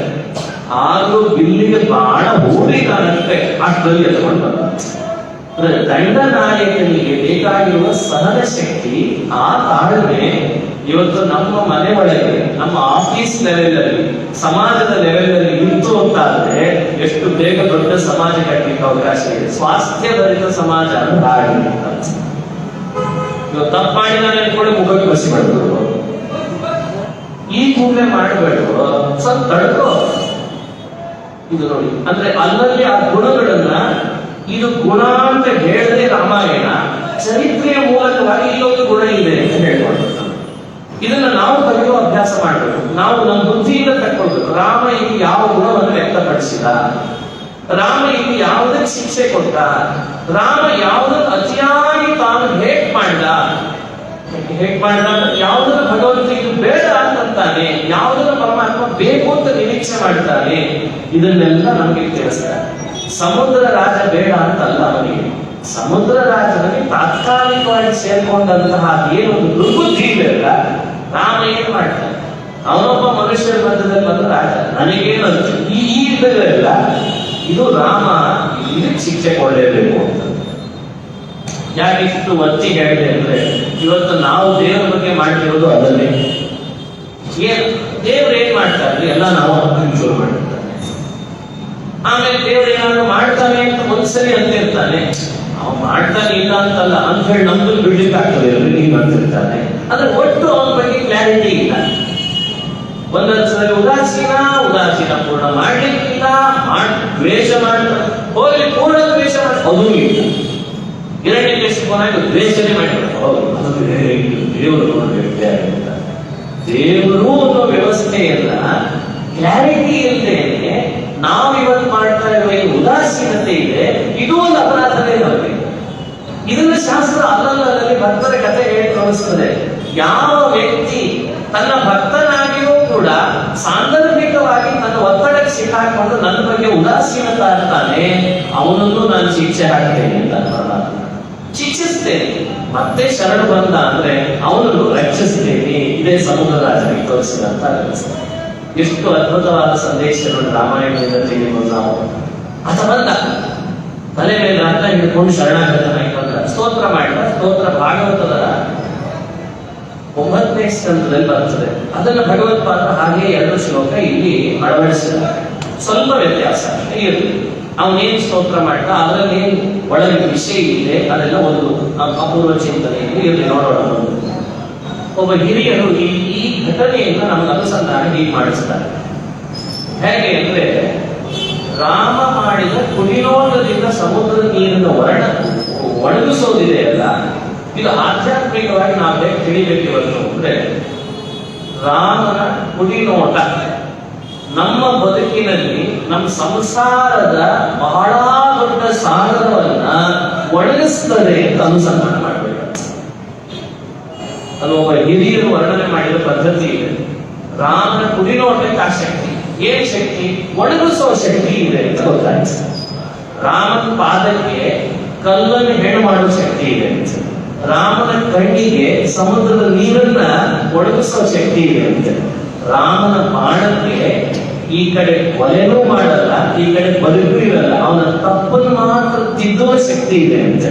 ಆಗ್ಲೂ ಬಿಲ್ಲಿಗೆ ಬಾಣ ಹೂಡಿದಾನಂತೆ. ಅಷ್ಟರಲ್ಲಿ ಎತ್ಕೊಂಡು ಬಂದ. ದಂಡನಾಯಕನಿಗೆ ಬೇಕಾಗಿರುವ ಸಹನ ಶಕ್ತಿ, ಆ ತಾಳ್ಮೆ ಇವತ್ತು ನಮ್ಮ ಮನೆ ಒಳಗೆ, ನಮ್ಮ ಆಫೀಸ್ ಲೆವೆಲ್ ಅಲ್ಲಿ, ಸಮಾಜದ ಲೆವೆಲ್ ಅಲ್ಲಿ ಇತ್ತು ಅಂತಾದ್ರೆ ಎಷ್ಟು ಬೇಗ ದೊಡ್ಡ ಸಮಾಜ ಕಟ್ಟಲಿಕ್ಕೆ ಅವಕಾಶ ಇದೆ. ಸ್ವಾಸ್ಥ್ಯ ಭರಿತ ಸಮಾಜ ಹಾಗೆ ಇವಾಗ ತಪ್ಪು ಮಾಡಿದಾನೆ ಅನ್ಕೊಳ್ಳಿ ಮುಖಕ್ಕೆ ಬಸಿ ಮಾಡ್ಬೋದು. ಈ ಕೂಡಲೇ ಮಾಡಬೇಡ್ರು, ಸ್ವಲ್ಪ ತಡ್ಕೋ. ಇದು ನೋಡಿ, ಅಂದ್ರೆ ಅಲ್ಲಲ್ಲಿ ಆ ಗುಣಗಳನ್ನ, ಇದು ಗುಣ ಅಂತ ಹೇಳದೆ ರಾಮಾಯಣ ಚರಿತ್ರೆಯ ಮೂಲಕವಾಗಿ ಇಲ್ಲೊಂದು ಗುಣ ಇದೆ ಅಂತ ಹೇಳ್ಕೊಳ್ಬೇಕು. ಇದನ್ನ ನಾವು ಕಲಿಯೋ ಅಭ್ಯಾಸ ಮಾಡಬೇಕು. ನಾವು ನಮ್ಮ ಬುದ್ಧಿಯಿಂದ ತಕ್ಕೊಳ್ಬೇಕು. ರಾಮ ಇಲ್ಲಿ ಯಾವ ಗುಣವನ್ನು ವ್ಯಕ್ತಪಡಿಸಿದ, ರಾಮ ಇಲ್ಲಿ ಯಾವುದಕ್ಕೆ ಶಿಕ್ಷೆ ಕೊಟ್ಟ, ರಾಮ ಯಾವುದನ್ನು ಅತಿಯಾಗಿ ತಾನು ಹೇಟ್ ಮಾಡ್ದ, ಯಾವುದನ್ನು ಭಗವಂತ ಇದು ಬೇಡ ಅಂತಾನೆ, ಯಾವುದನ್ನು ಪರಮಾತ್ಮ ಬೇಕು ಅಂತ ನಿರೀಕ್ಷೆ ಮಾಡ್ತಾನೆ, ಇದನ್ನೆಲ್ಲ ನಮಗೆ ತಿಳಿಸ್ತಾರೆ. ಸಮುದ್ರ ರಾಜ ಬೇಡ ಅಂತಲ್ಲ ಅವನಿಗೆ, ಸಮುದ್ರ ರಾಜನಿಗೆ ತಾತ್ಕಾಲಿಕವಾಗಿ ಸೇರ್ಕೊಂಡಂತಹ ಏನೊಂದು ದುರ್ಬುದ್ಧಿ ಇದೆಯಲ್ಲ, ರಾಮ ಏನ್ ಮಾಡ್ತಾನೆ, ಅವನೊಬ್ಬ ಮನುಷ್ಯರ ಮಧ್ಯದಲ್ಲಿ ಬಂದ ರಾಜ, ನನಗೇನಂತ ಈ ಇದೆಲ್ಲ ಇದು ರಾಮ ಇದಕ್ಕೆ ಶಿಕ್ಷೆ ಕೊಡಲೇಬೇಕು ಅಂತ. ಯಾಕೆ ಇಷ್ಟು ಒತ್ತಿ ಹೇಳಿದೆ ಅಂದ್ರೆ, ಇವತ್ತು ನಾವು ದೇವರ ಬಗ್ಗೆ ಮಾಡ್ತಿರೋದು ಅದನ್ನೇ. ದೇವ್ರು ಏನ್ ಮಾಡ್ತಾರೆ ಎಲ್ಲ ನಾವು ಶುರು ಮಾಡಿರ್ತಾನೆ. ಆಮೇಲೆ ದೇವ್ರು ಏನಾದ್ರು ಮಾಡ್ತಾನೆ ಅಂತ ಒಂದ್ಸರಿ ಅಂತಿರ್ತಾನೆ, ಅವ್ ಮಾಡ್ತಾನೆ ಇಲ್ಲ ಅಂತಲ್ಲ ಅಂತ ಹೇಳಿ ನಮ್ದು ಬಿಡ್ಲಿಕ್ಕೆ ಆಗ್ತದೆ ನೀವ್ ಅಂತಿರ್ತಾನೆ. ಆದ್ರೆ ಒಟ್ಟು ಅವನ ಬಗ್ಗೆ ಕ್ಲಾರಿಟಿ ಇಲ್ಲ. ಒಂದೊಂದ್ಸರಿ ಉದಾಸೀನ ಪೂರ್ಣ ಮಾಡ್ಲಿಕ್ಕಿಲ್ಲ, ದ್ವೇಷ ಮಾಡ್ತಾರೆ, ಹೋಗ್ಲಿ ಪೂರ್ಣ ದ್ವೇಷ ಮಾಡಿ ಅದೂ ಇಲ್ಲ. ಹಿರಣ್ಯಕಶಿಪುನಾಗಿ ದ್ವೇಷನೇ ಮಾಡಿರ್ತಾರೆ. ಹೌದು, ದೇವರು ದೇವರು ಅನ್ನೋ ವ್ಯವಸ್ಥೆಯಲ್ಲ, ಕ್ಲಾರಿಟಿ ಇಲ್ಲದೆ ನಾವು ಇವತ್ತು ಮಾಡ್ತಾ ಇರುವ ಈ ಉದಾಸೀನತೆ ಇದೆ, ಇದು ಒಂದು ಅಪರಾಧನೇ ನಮಗೆ. ಇದನ್ನ ಶಾಸ್ತ್ರ ಅಲ್ಲಲ್ಲಿ ಭಕ್ತರ ಕಥೆ ಹೇಳಿ ತೋರಿಸ್ತದೆ. ಯಾವ ವ್ಯಕ್ತಿ ತನ್ನ ಭಕ್ತನಾಗಿಯೂ ಕೂಡ ಸಾಂದರ್ಭಿಕವಾಗಿ ತನ್ನ ಒತ್ತಡಕ್ಕೆ ಸಿಕ್ಕಾಕೊಂಡು ನನ್ನ ಬಗ್ಗೆ ಉದಾಸೀನತ ಆಗ್ತಾನೆ, ಅವನನ್ನು ನಾನು ಶಿಕ್ಷೆ ಹಾಕ್ತೇನೆ ಅಂತ ಶಿಕ್ಷಿಸ್ತೇನೆ. ಮತ್ತೆ ಶರಣ ಬಂದ ಅಂದ್ರೆ ಅವನನ್ನು ರಕ್ಷಿಸ್ತೇನೆ. ಇದೇ ಸಮುದ್ರ ರಾಜನಿಗೆ ತೋರಿಸಿದಂತ ಅನಿಸ್ತದೆ. ಎಷ್ಟು ಅದ್ಭುತವಾದ ಸಂದೇಶಗಳು ರಾಮಾಯಣದಿಂದ ತಿಳಿದುಕೊಂಡು ನಾವು ಆತ ಬಂದ ತಲೆ ಮೇಲೆ ರಕ್ತ ಹಿಡ್ಕೊಂಡು ಶರಣಾಗತನಾಯ್ತಂದ್ರ ಸ್ತೋತ್ರ ಮಾಡಿದ. ಸ್ತೋತ್ರ ಭಾಗವತದ 9ನೇ ಸ್ಕಂದದಲ್ಲಿ ಬರ್ತದೆ. ಅದನ್ನ ಭಗವತ್ಪಾದ ಹಾಗೆ 2 ಶ್ಲೋಕ ಇಲ್ಲಿ ಅಳವಡಿಸಿದ್ದಾರೆ. ಸ್ವಲ್ಪ ವ್ಯತ್ಯಾಸ ಇರಲಿ. ಅವನೇನ್ ಸ್ತೋತ್ರ ಮಾಡ್ದ, ಅದರಲ್ಲಿ ಏನ್ ಒಳಗೆ ವಿಷಯ ಇದೆ ಅದೆಲ್ಲ ಒಂದು ಅಪೂರ್ವ ಚಿಂತನೆಯಲ್ಲಿ ಇರಲಿ, ನೋಡೋಣ. ಒಬ್ಬ ಹಿರಿಯರು ಈ ಘಟನೆಯನ್ನು ನಮಗೆ ಅನುಸಂಧಾನ ಹೀಗೆ ಮಾಡಿಸ್ತಾರೆ. ಹೇಗೆ ಅಂದ್ರೆ, ರಾಮ ಮಾಡಿದ ಕುಡಿನೋಟದಿಂದ ಸಮುದ್ರದ ನೀರನ್ನು ಒಣಗಿಸೋದಿದೆ ಅಲ್ಲ, ಇದು ಆಧ್ಯಾತ್ಮಿಕವಾಗಿ ನಾವು ಹೇಗೆ ತಿಳಿಬೇಕಿವತ್ತು ಅಂದ್ರೆ, ರಾಮನ ಕುಡಿನೋಟ ನಮ್ಮ ಬದುಕಿನಲ್ಲಿ ನಮ್ಮ ಸಂಸಾರದ ಬಹಳ ದೊಡ್ಡ ಸಾಗರವನ್ನ ಒಣಗಿಸ್ತದೆ ಅಂತ ಅನುಸಂಧಾನ ಮಾಡಬೇಕು. ಅದು ಒಬ್ಬ ಹಿರಿಯರು ವರ್ಣನೆ ಮಾಡಿದ ಪದ್ಧತಿ ಇದೆ. ರಾಮನ ಕುಡಿನೋಟಕ್ಕೆ ಆ ಶಕ್ತಿ, ಏನ್ ಶಕ್ತಿ? ಒಣಗಿಸುವ ಶಕ್ತಿ ಇದೆ ಅಂತ ಗೊತ್ತಾಯ್ತು. ರಾಮನ ಪಾದಕ್ಕೆ ಕಲ್ಲನ್ನು ಹೆಣ್ಣು ಮಾಡುವ ಶಕ್ತಿ ಇದೆ. ರಾಮನ ಕಣ್ಣಿಗೆ ಸಮುದ್ರದ ನೀರನ್ನ ಒಣಗಿಸುವ ಶಕ್ತಿ ಇದೆ ಅಂತೆ. ರಾಮನ ಬಾಣಕ್ಕೆ ಈ ಕಡೆ ಕೊಲೆನೂ ಮಾಡಲ್ಲ, ಈ ಕಡೆ ಬದುಕು ಇರಲ್ಲ, ಅವನ ತಪ್ಪನ್ನು ಮಾತ್ರ ತಿದ್ದುವ ಶಕ್ತಿ ಇದೆ ಅಂತ.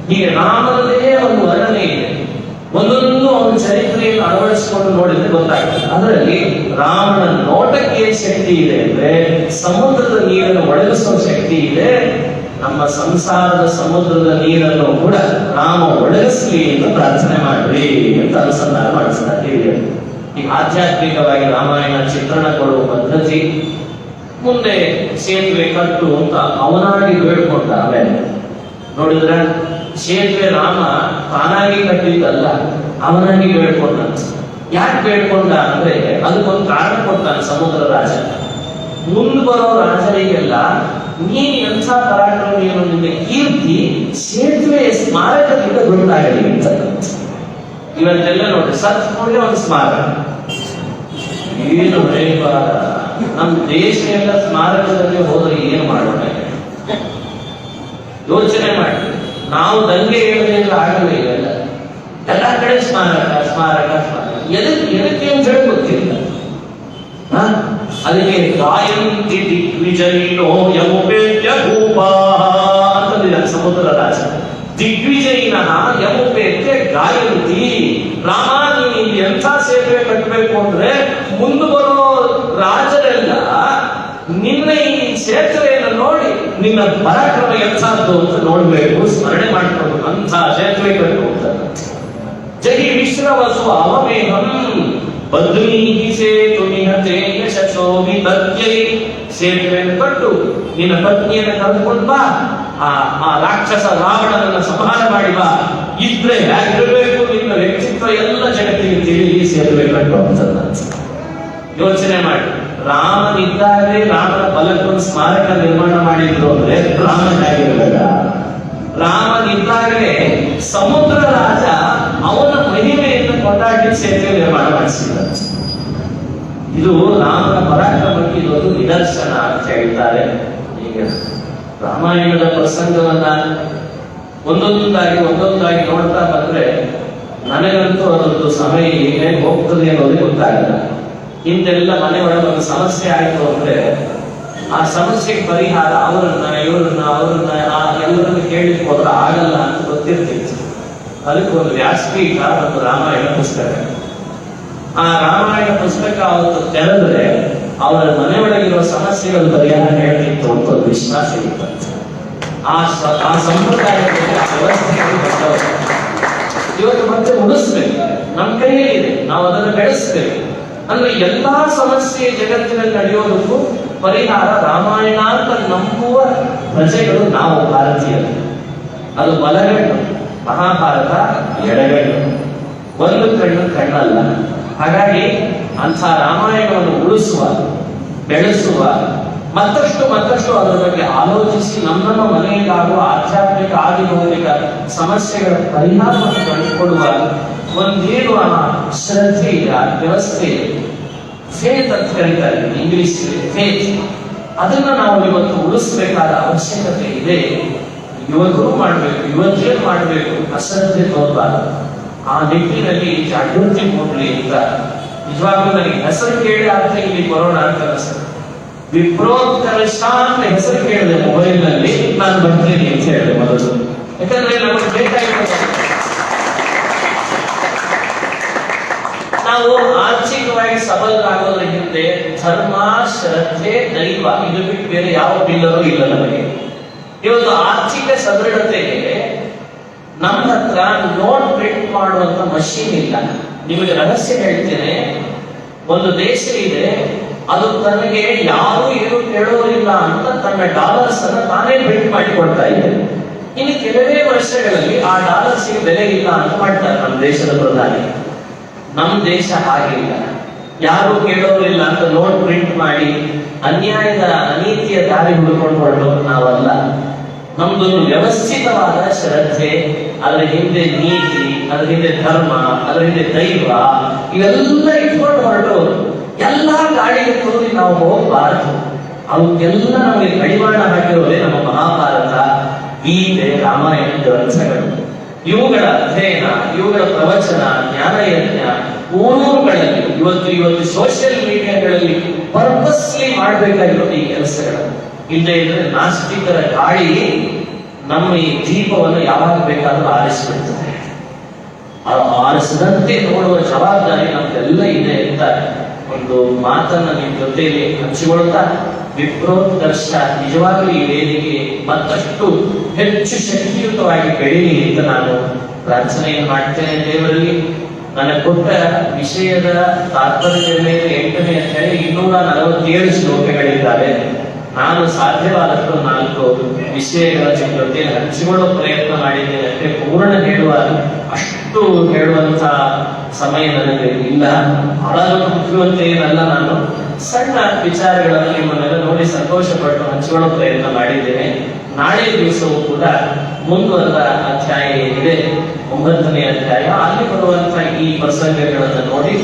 ಹೀಗೆ ರಾಮನಲ್ಲೇ ಒಂದು ವರ್ಣನೆ ಇದೆ. ಒಂದೊಂದು ಅವನ ಚರಿತ್ರೆಯನ್ನು ಅಳವಡಿಸಿಕೊಂಡು ನೋಡಿದ್ರೆ ಗೊತ್ತಾಗ್ತದೆ. ಅದರಲ್ಲಿ ರಾಮನ ನೋಟಕ್ಕೆ ಶಕ್ತಿ ಇದೆ ಅಂದ್ರೆ ಸಮುದ್ರದ ನೀರನ್ನು ಒಣಗಿಸುವ ಶಕ್ತಿ ಇದೆ. ನಮ್ಮ ಸಂಸಾರದ ಸಮುದ್ರದ ನೀರನ್ನು ಕೂಡ ರಾಮ ಒಣಗಿಸಲಿ ಎಂದು ಪ್ರಾರ್ಥನೆ ಮಾಡ್ರಿ ಅಂತ ಅನುಸಂಧಾನ ಮಾಡಿಸ್ತಾರೆ. ಈ ಆಧ್ಯಾತ್ಮಿಕವಾಗಿ ರಾಮಾಯಣ ಚಿತ್ರಣ ಕೊಡುವ ಪದ್ಧತಿ. ಮುಂದೆ ಸೇತುವೆ ಕಟ್ಟು ಅಂತ ಅವನಾಗಿ ಬೇಡ್ಕೊಂಡ. ಆಮೇಲೆ ನೋಡಿದ್ರೆ ಸೇತುವೆ ರಾಮ ತಾನಾಗಿ ಕಟ್ಟಿದ್ದಲ್ಲ, ಅವನಾಗಿ ಬೇಡ್ಕೊಂಡ. ಯಾಕೆ ಬೇಡ್ಕೊಂಡ ಅಂದ್ರೆ ಅದಕ್ಕೊಂದು ಕಾರಣ ಕೊಡ್ತಾನೆ ಸಮುದ್ರ ರಾಜ. ಮುಂದೆ ಬರೋ ರಾಜರಿಗೆಲ್ಲ ನೀನು ಎಂಥ ಪರಾಕ್ರಮಿಯನ್ನು, ನಿನ್ನ ಕೀರ್ತಿ ಸೇತುವೆ ಸ್ಮಾರಕದಿಂದ ದೊಡ್ಡದಾಗಲಿ ಅಂತ. ಇವತ್ತೆಲ್ಲ ನೋಡಿ ಸತ್ ಕೂಡಲೇ ಒಂದು ಸ್ಮಾರಕ. ಏನು ನಮ್ಮ ದೇಶ ಎಲ್ಲ ಸ್ಮಾರಕದಲ್ಲಿ ಹೋದ್ರೆ ಏನು ಮಾಡೋಣ? ಯೋಚನೆ ಮಾಡಿ. ನಾವು ದಂಗೆ ಹೇಳೋದ್ರಿಂದ ಆಗಲ್ಲ. ಇವೆಲ್ಲ ಎಲ್ಲ ಕಡೆ ಸ್ಮಾರಕ ಸ್ಮಾರಕ ಸ್ಮಾರಕ. ಎದಕ್ಕೆ ಅಂತ ಹೇಳಿ ಗೊತ್ತಿಲ್ಲ. ಅದಕ್ಕೆ ಗಾಯಂತಿ ದಿಗ್ವಿಜಯಿನೋ ಯಮುಪೇತ್ಯ ಭೂಪಾ ಅಂತಂದಿದ್ದಾರೆ ಸಮುದ್ರ ರಾಜ. ದಿಗ್ವಿಜಯಿನ ಯಮುಪೇತ್ಯ ಗಾಯಂತಿ. ರಾಮ, ನೀನು ಎಂಥ ಸೇತುವೆ ಕಟ್ಟಬೇಕು ಅಂದ್ರೆ ಮುಂದೆ ಬರೋ ರಾಜರೆಲ್ಲ ನಿನ್ನ ಈ ಸೇತುವೆಯನ್ನು ನೋಡಿ ನಿನ್ನ ಪರಾಕ್ರಮ ಎಂಥದ್ದು ಅಂತ ನೋಡ್ಬೇಕು, ಸ್ಮರಣೆ ಮಾಡ್ಕೊಂಡು ಅಂಥ ಸೇತುವೆ ಕಟ್ಟುವಂತ. ಜಹಿ ವಿಶ್ರವಸು ಅವಮೇಹಂ ಬದ್ರೀಹಿ ಸೇತು ನಿಹತೆ ಯಶಸೋವಿ ತದ್ಯೈ. ಸೇತುವೆಯನ್ನು ಕಟ್ಟು ನಿನ್ನ ಪತ್ನಿಯನ್ನು ಕರೆದುಕೊಂಡು ಬಾ, ಆ ರಾಕ್ಷಸ ರಾವಣನನ್ನು ಸಂಹಾರ ಮಾಡಿ ಬಾ. ಇದ್ರೆ ಹೇಗಿರಬೇಕು ನಿನ್ನ ವ್ಯಕ್ತಿತ್ವ ಎಲ್ಲ ಜಗತ್ತಿಗೆ ತಿಳಿಲಿ, ಸೇತುವೆ ಕಟ್ಟು ಅಂತ ಯೋಚನೆ ಮಾಡಿ. ರಾಮನಿದ್ದಾಗಲೇ ರಾಮನ ಬಲಕ್ಕೊಂದು ಸ್ಮಾರಕ ನಿರ್ಮಾಣ ಮಾಡಿದ್ರು ಅಂದ್ರೆ ರಾಮ ಹೇಗಿರಬೇಡ. ರಾಮನಿದ್ದಾಗಲೇ ಸಮುದ್ರ ರಾಜ ಅವನ ಮಹಿಮೆಯನ್ನು ಕೊಂಡಾಡಿ ಸೇತುವೆ ನಿರ್ಮಾಣ ಮಾಡಿಸಿದ. ಇದು ರಾಮನ ಪರಾಕ್ರಮಕ್ಕೆ ಇದೊಂದು ನಿದರ್ಶನ ಅಂತ ಹೇಳ್ತಾರೆ. ಈಗ ರಾಮಾಯಣದ ಪ್ರಸಂಗವನ್ನ ಒಂದೊಂದಾಗಿ ನೋಡ್ತಾ ಬಂದ್ರೆ ನನಗಂತೂ ಅದೊಂದು ಸಮಯ ಹೇಗೆ ಹೋಗ್ತದೆ ಅನ್ನೋದೇ ಗೊತ್ತಾಗಲ್ಲ. ಹಿಂದೆಲ್ಲ ಮನೆ ಒಳಗೆ ಒಂದು ಸಮಸ್ಯೆ ಆಯ್ತು ಅಂದ್ರೆ ಆ ಸಮಸ್ಯೆಗೆ ಪರಿಹಾರ ಅವರನ್ನ ಎಲ್ಲರನ್ನು ಕೇಳಲಿಕ್ಕೆ ಹೋದ್ರೆ ಆಗಲ್ಲ ಅಂತ ಗೊತ್ತಿರ್ತಿತ್ತು. ಅದಕ್ಕೆ ಒಂದು ವ್ಯಾಸಪೀಠ ಒಂದು ರಾಮಾಯಣ ಪುಸ್ತಕ. ಆ ರಾಮಾಯಣ ಪುಸ್ತಕ ಅವತ್ತು ತೆರೆದ್ರೆ ಅವರ ಮನೆ ಒಳಗಿರುವ ಸಮಸ್ಯೆಗಳು ಪರಿಹಾರ ಹೇಳ್ತಿತ್ತು ಅಂತ ಒಂದು ವಿಶ್ವಾಸ ಇತ್ತು. ಆ ಸಂಪ್ರದಾಯಕ್ಕೆ ವ್ಯವಸ್ಥೆಗಳು ಬಂದವರು ಇವತ್ತು ಮತ್ತೆ ಉಳಿಸ್ಬೇಕು, ನಮ್ಮ ಕೈಯಲ್ಲಿದೆ, ನಾವು ಅದನ್ನು ಬೆಳೆಸ್ಬೇಕು. ಅಂದ್ರೆ ಎಲ್ಲಾ ಸಮಸ್ಯೆ ಜಗತ್ತಿನಲ್ಲಿ ನಡೆಯೋದಕ್ಕೂ ಪರಿಹಾರ ರಾಮಾಯಣ ಅಂತ ನಂಬುವ ಪ್ರಜೆಗಳು ನಾವು ಭಾರತೀಯರು. ಅದು ಬಲಗಣ್ಣು, ಮಹಾಭಾರತ ಎಡಗಣ್ಣು, ಒಂದು ಕಣ್ಣಲ್ಲ. ಹಾಗಾಗಿ ಅಂಥ ರಾಮಾಯಣವನ್ನು ಉಳಿಸುವ, ಬೆಳೆಸುವ, ಮತ್ತಷ್ಟು ಅದರ ಬಗ್ಗೆ ಆಲೋಚಿಸಿ ನಮ್ಮ ಮನೆಯಲ್ಲಾಗುವ ಆಧ್ಯಾತ್ಮಿಕ ಆದಿಭೌತಿಕ ಸಮಸ್ಯೆಗಳ ಪರಿಹಾರವನ್ನು ಕಂಡುಕೊಡುವ ಒಂದೇನು ಆ ಶ್ರದ್ಧೆ ಇದೆ, ಆ ವ್ಯವಸ್ಥೆ ಫೇತ್ ಅಂತ ಕರೀತಾರೆ ಇಂಗ್ಲಿಷ್ ಫೇತ್. ಅದನ್ನ ನಾವು ಇವತ್ತು ಉಳಿಸಬೇಕಾದ ಅವಶ್ಯಕತೆ ಇದೆ. ಯುವಕರು ಮಾಡಬೇಕು, ಯುವತಿಯರು ಮಾಡಬೇಕು, ಅಶ್ರದ್ಧೆ ತೋರಬಾರದು. ಆ ನಿಟ್ಟಿನಲ್ಲಿ ಜಾಗೃತಿ ಮೂಡಲಿ ಅಂತ ನಿಜವಾಗ್ಲೂ ನನಗೆ ಹೆಸರು ಕೇಳಿ ಆಗ್ತಾ ಇಲ್ಲಿ ಕೊರೋನಾ ಅಂತ ಅನಿಸ್ತದೆ. ವಿಪ್ರೋತ್ಕರ್ಷ ಅಂತ ಹೆಸರು ಕೇಳಿದೆ ಮೊಬೈಲ್ ನಲ್ಲಿ, ನಾನು ಬರ್ತೀನಿ ಅಂತ ಹೇಳಿದೆ ಮೊದಲು. ಯಾಕಂದ್ರೆ ನಮಗೆ ಬೇಕಾಗಿರೋದು ನಾವು ಆರ್ಥಿಕವಾಗಿ ಸಬಲರಾಗೋದ್ರ ಹಿಂದೆ ಧರ್ಮ, ಶ್ರದ್ಧೆ, ದೈವ ಇದು ಬಿಟ್ಟು ಬೇರೆ ಯಾವ ಬಿಲ್ಲರೂ ಇಲ್ಲ ನಮಗೆ. ಇವತ್ತು ಆರ್ಥಿಕ ಸದೃಢತೆಗೆ ನಮ್ಮ ಹತ್ರ ನೋಟ್ ಪ್ರಿಂಟ್ ಮಾಡುವಂತ ಮಷೀನ್ ಇಲ್ಲ. ನಿಮಗೆ ರಹಸ್ಯ ಹೇಳ್ತೇನೆ, ಒಂದು ದೇಶ ಇದೆ, ಅದು ತನಗೆ ಯಾರು ಏನು ಕೇಳೋರಿಲ್ಲ ಅಂತ ತನ್ನ ಡಾಲರ್ಸ್ ಅನ್ನ ತಾನೇ ಪ್ರಿಂಟ್ ಮಾಡಿಕೊಡ್ತಾ ಇದೆ. ಇನ್ನು ಕೆಲವೇ ವರ್ಷಗಳಲ್ಲಿ ಆ ಡಾಲರ್ಸ್ಗೆ ಬೆಲೆ ಇಲ್ಲ ಅಂತ ಮಾಡ್ತಾರೆ ನಮ್ಮ ದೇಶದ ಪ್ರಧಾನಿ. ನಮ್ಮ ದೇಶ ಹಾಗಿಲ್ಲ, ಯಾರು ಕೇಳೋರಿಲ್ಲ ಅಂತ ನೋಟ್ ಪ್ರಿಂಟ್ ಮಾಡಿ ಅನ್ಯಾಯದ ಅನೀತಿಯ ದಾರಿ ಹುಡುಕೊಂಡು ಹೊರಟೋರು ನಾವಲ್ಲ. ನಮ್ದೊಂದು ವ್ಯವಸ್ಥಿತವಾದ ಶ್ರದ್ಧೆ, ಅದರ ಹಿಂದೆ ನೀತಿ, ಅದರ ಹಿಂದೆ ಧರ್ಮ, ಅದರ ಹಿಂದೆ ದೈವ, ಇವೆಲ್ಲ ಇಟ್ಕೊಂಡು ಹೊರಟೋರು. ಎಲ್ಲಾ ಗಾಳಿಗೆ ತೋರಿ ನಾವು ಹೋಗಬಾರದು. ಅವಕ್ಕೆಲ್ಲ ನಮಗೆ ಕಡಿವಾಣ ಹಾಕಿರೋದೇ ನಮ್ಮ ಮಹಾಭಾರತ, ಗೀತೆ, ರಾಮಾಯಣ ಗ್ರಂಥಗಳು. ಇವುಗಳ ಅಧ್ಯಯನ, ಇವುಗಳ ಪ್ರವಚನ, ಜ್ಞಾನಯಜ್ಞ ಊರುಗಳಲ್ಲಿ ಇವತ್ತು ಸೋಷಿಯಲ್ ಮೀಡಿಯಾಗಳಲ್ಲಿ ಪರ್ಪಸ್ಲಿ ಮಾಡಬೇಕಾಗಿರೋದು ಈ ಕೆಲಸಗಳನ್ನು. ಇಲ್ಲದೆ ಇದ್ರೆ ನಾಸ್ತಿಕರ ಗಾಳಿ ನಮ್ಮ ಈ ದೀಪವನ್ನು ಯಾವಾಗ ಬೇಕಾದ್ರೂ ಆರಿಸಿಬಿಡ್ತದೆ. ಆರಿಸದಂತೆ ನೋಡುವ ಜವಾಬ್ದಾರಿ ನಮ್ಗೆಲ್ಲ ಇದೆ ಅಂತ ಒಂದು ಮಾತನ್ನ ನಿಮ್ ಜೊತೆಯಲ್ಲಿ ಹಂಚಿಕೊಳ್ತಾ, ವಿಪ್ರೋತ್ಕರ್ಷ ನಿಜವಾಗಲೂ ಈ ವೇದಿಕೆ ಮತ್ತಷ್ಟು ಹೆಚ್ಚು ಶಕ್ತಿಯುತವಾಗಿ ಬೆಳೀಲಿ ಅಂತ ನಾನು ಪ್ರಾರ್ಥನೆಯನ್ನು ಮಾಡ್ತೇನೆ ದೇವರಲ್ಲಿ. ನನಗೆ ಕೊಟ್ಟ ವಿಷಯದ ತಾತ್ಪರ್ಯದ ಮೇಲೆ 8ನೇ ಅಧ್ಯಾಯ 247 ಶ್ಲೋಕಗಳಿದ್ದಾವೆ. ನಾನು ಸಾಧ್ಯವಾದಷ್ಟು 4 ವಿಷಯಗಳ ಜೊತೆ ಹಂಚಿಕೊಳ್ಳೋ ಪ್ರಯತ್ನ ಮಾಡಿದ್ದೇನೆ. ಅಂದ್ರೆ ಪೂರ್ಣ ಅಷ್ಟು ಹೇಳುವಂತ ಸಮಯ ನನಗೆ ಇಲ್ಲ. ಬಹಳ ಮುಖ್ಯವಂತ ಏನಲ್ಲ, ನಾನು ಸಣ್ಣ ವಿಚಾರಗಳನ್ನು ನಿಮ್ಮನ್ನೆಲ್ಲ ನೋಡಿ ಸಂತೋಷಪಟ್ಟು ಹಂಚಿಕೊಳ್ಳೋ ಪ್ರಯತ್ನ ಮಾಡಿದ್ದೇನೆ. ನಾಳೆ ದಿವಸವೂ ಕೂಡ ಮುಂದುವರೆದ ಅಧ್ಯಾಯ ಏನಿದೆ 9ನೇ ಅಧ್ಯಾಯ, ಅಲ್ಲಿ ಬರುವಂತ ಈ ಪ್ರಸಂಗಗಳನ್ನು ನೋಡಿ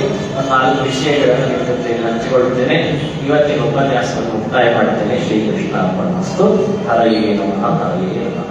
4 ವಿಷಯಗಳನ್ನು ನಿಮ್ಮ ಜೊತೆ ಹಂಚಿಕೊಳ್ಳುತ್ತೇನೆ. ಇವತ್ತಿನ ಉಪನ್ಯಾಸವನ್ನು ಮುಕ್ತಾಯ ಮಾಡುತ್ತೇನೆ. ಶ್ರೀ ಕೃಷ್ಣಾರ್ಪಣಮಸ್ತು. ಹರಯೇ ನಮಃ, ಹರಯೇ ನಮಃ.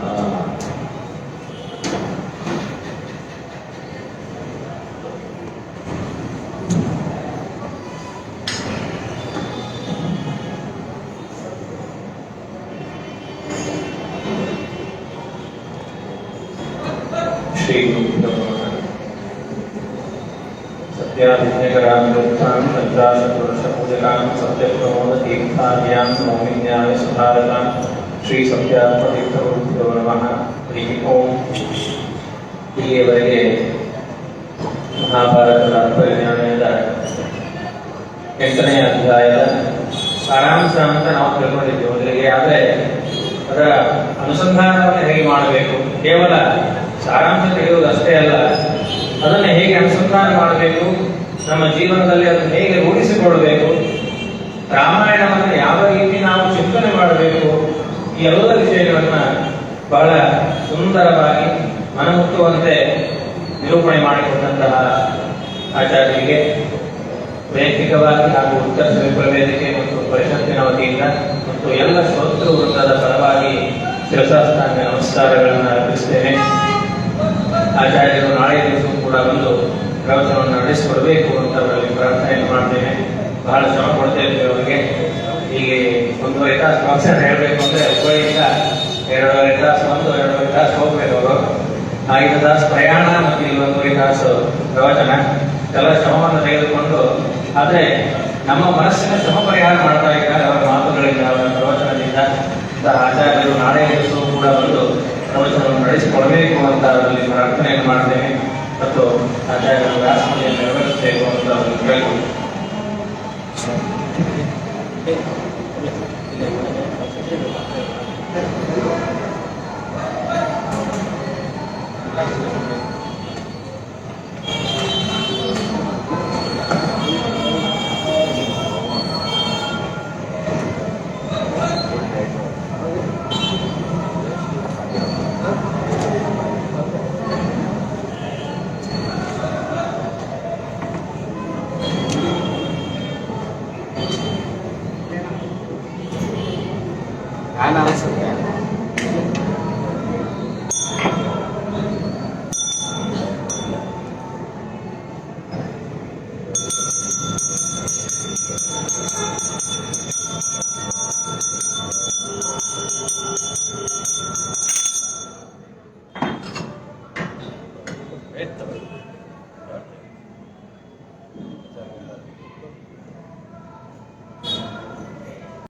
सत्याधिज्ञकरां वृद्धां पञ्चाशत्पुरुषपूजकां सत्यप्रमोदतीर्थाभ्यां नौमिन्याय सुधारतां श्रीसत्यात्मतीर्थगुरुभ्यो नमः. हरिः ओम्. ಇಲ್ಲಿಯವರೆಗೆ ಮಹಾಭಾರತ ತಾತ್ಪರ್ಯದ 8ನೇ ಅಧ್ಯಾಯದ ಸಾರಾಂಶ ಅಂತ ನಾವು ತಿಳ್ಕೊಂಡಿದ್ದೀವಿ ಮೊದಲಿಗೆ. ಆದರೆ ಅದರ ಅನುಸಂಧಾನವನ್ನು ಹೇಗೆ ಮಾಡಬೇಕು, ಕೇವಲ ಸಾರಾಂಶ ತಿಳಿಯುವುದಷ್ಟೇ ಅಲ್ಲ, ಅದನ್ನು ಹೇಗೆ ಅನುಸಂಧಾನ ಮಾಡಬೇಕು, ನಮ್ಮ ಜೀವನದಲ್ಲಿ ಅದನ್ನು ಹೇಗೆ ರೂಢಿಸಿಕೊಳ್ಳಬೇಕು, ರಾಮಾಯಣವನ್ನು ಯಾವ ರೀತಿ ನಾವು ಚಿಂತನೆ ಮಾಡಬೇಕು, ಈ ಎಲ್ಲ ವಿಷಯಗಳನ್ನು ಬಹಳ ಸುಂದರವಾಗಿ ಮನಮುಟ್ಟುವಂತೆ ನಿರೂಪಣೆ ಮಾಡಿಕೊಂಡಂತಹ ಆಚಾರ್ಯರಿಗೆ ವೈಯಕ್ತಿಕವಾಗಿ ಹಾಗೂ ಉತ್ತರ ಶ್ರೀಪುರ ವೇದಿಕೆ ಮತ್ತು ಪರಿಷತ್ತಿನ ವತಿಯಿಂದ ಮತ್ತು ಎಲ್ಲ ಶ್ರೋತೃ ವೃಂದದ ಪರವಾಗಿ ಶಿರಸಾಷ್ಟಾಂಗ ನಮಸ್ಕಾರಗಳನ್ನು ಅರ್ಪಿಸ್ತೇನೆ. ಆಚಾರ್ಯರು ನಾಳೆ ದಿವಸ ಕೂಡ ಬಂದು ಪ್ರವಚನವನ್ನು ನಡೆಸಿಕೊಡಬೇಕು ಅಂತ ಅವರಲ್ಲಿ ಪ್ರಾರ್ಥನೆಯನ್ನು ಮಾಡ್ತೇನೆ. ಬಹಳ ಶ್ರಮ ಕೊಡ್ತೇವೆ ಅವರಿಗೆ. ಹೀಗೆ 1.5 ತಾಸು ಪ್ರವಚನ ಹೇಳಬೇಕು ಅಂದರೆ ಒಬ್ಬರಿಂದ 2.5 ತಾಸು ಬಂದು 2.5 ತಾಸು ಹೋಗ್ಬೇಕು ಅವರು. 5 ತಾಸು ಪ್ರಯಾಣ ಮತ್ತು ಇಲ್ಲಿ 1.5 ತಾಸು ಪ್ರವಚನ, ಎಲ್ಲ ಶ್ರಮವನ್ನು ತೆಗೆದುಕೊಂಡು, ಆದರೆ ನಮ್ಮ ಮನಸ್ಸಿನ ಶ್ರಮ ಪರಿಹಾರ ಮಾಡ್ತಾ ಇದ್ದಾರೆ ಅವರ ಮಾತುಗಳಿಂದ, ಅವರ ಪ್ರವಚನದಿಂದ. ಆಚಾರ್ಯರು ನಾಳೆ ದಿವಸವೂ ಕೂಡ ಬಂದು ಪ್ರವಚನವನ್ನು ನಡೆಸಿಕೊಡಬೇಕು ಅಂತ ಅವರಲ್ಲಿ ಪ್ರಾರ್ಥನೆಯನ್ನು ಮಾಡ್ತೇನೆ ಮತ್ತು ಆಚಾರ್ಯರು ವ್ಯಾಸಮನೆಯನ್ನು ನೆರವೇರಿಸಬೇಕು ಅಂತ ಅವರಿಗೆ ಕೇಳಿಕೊಂಡು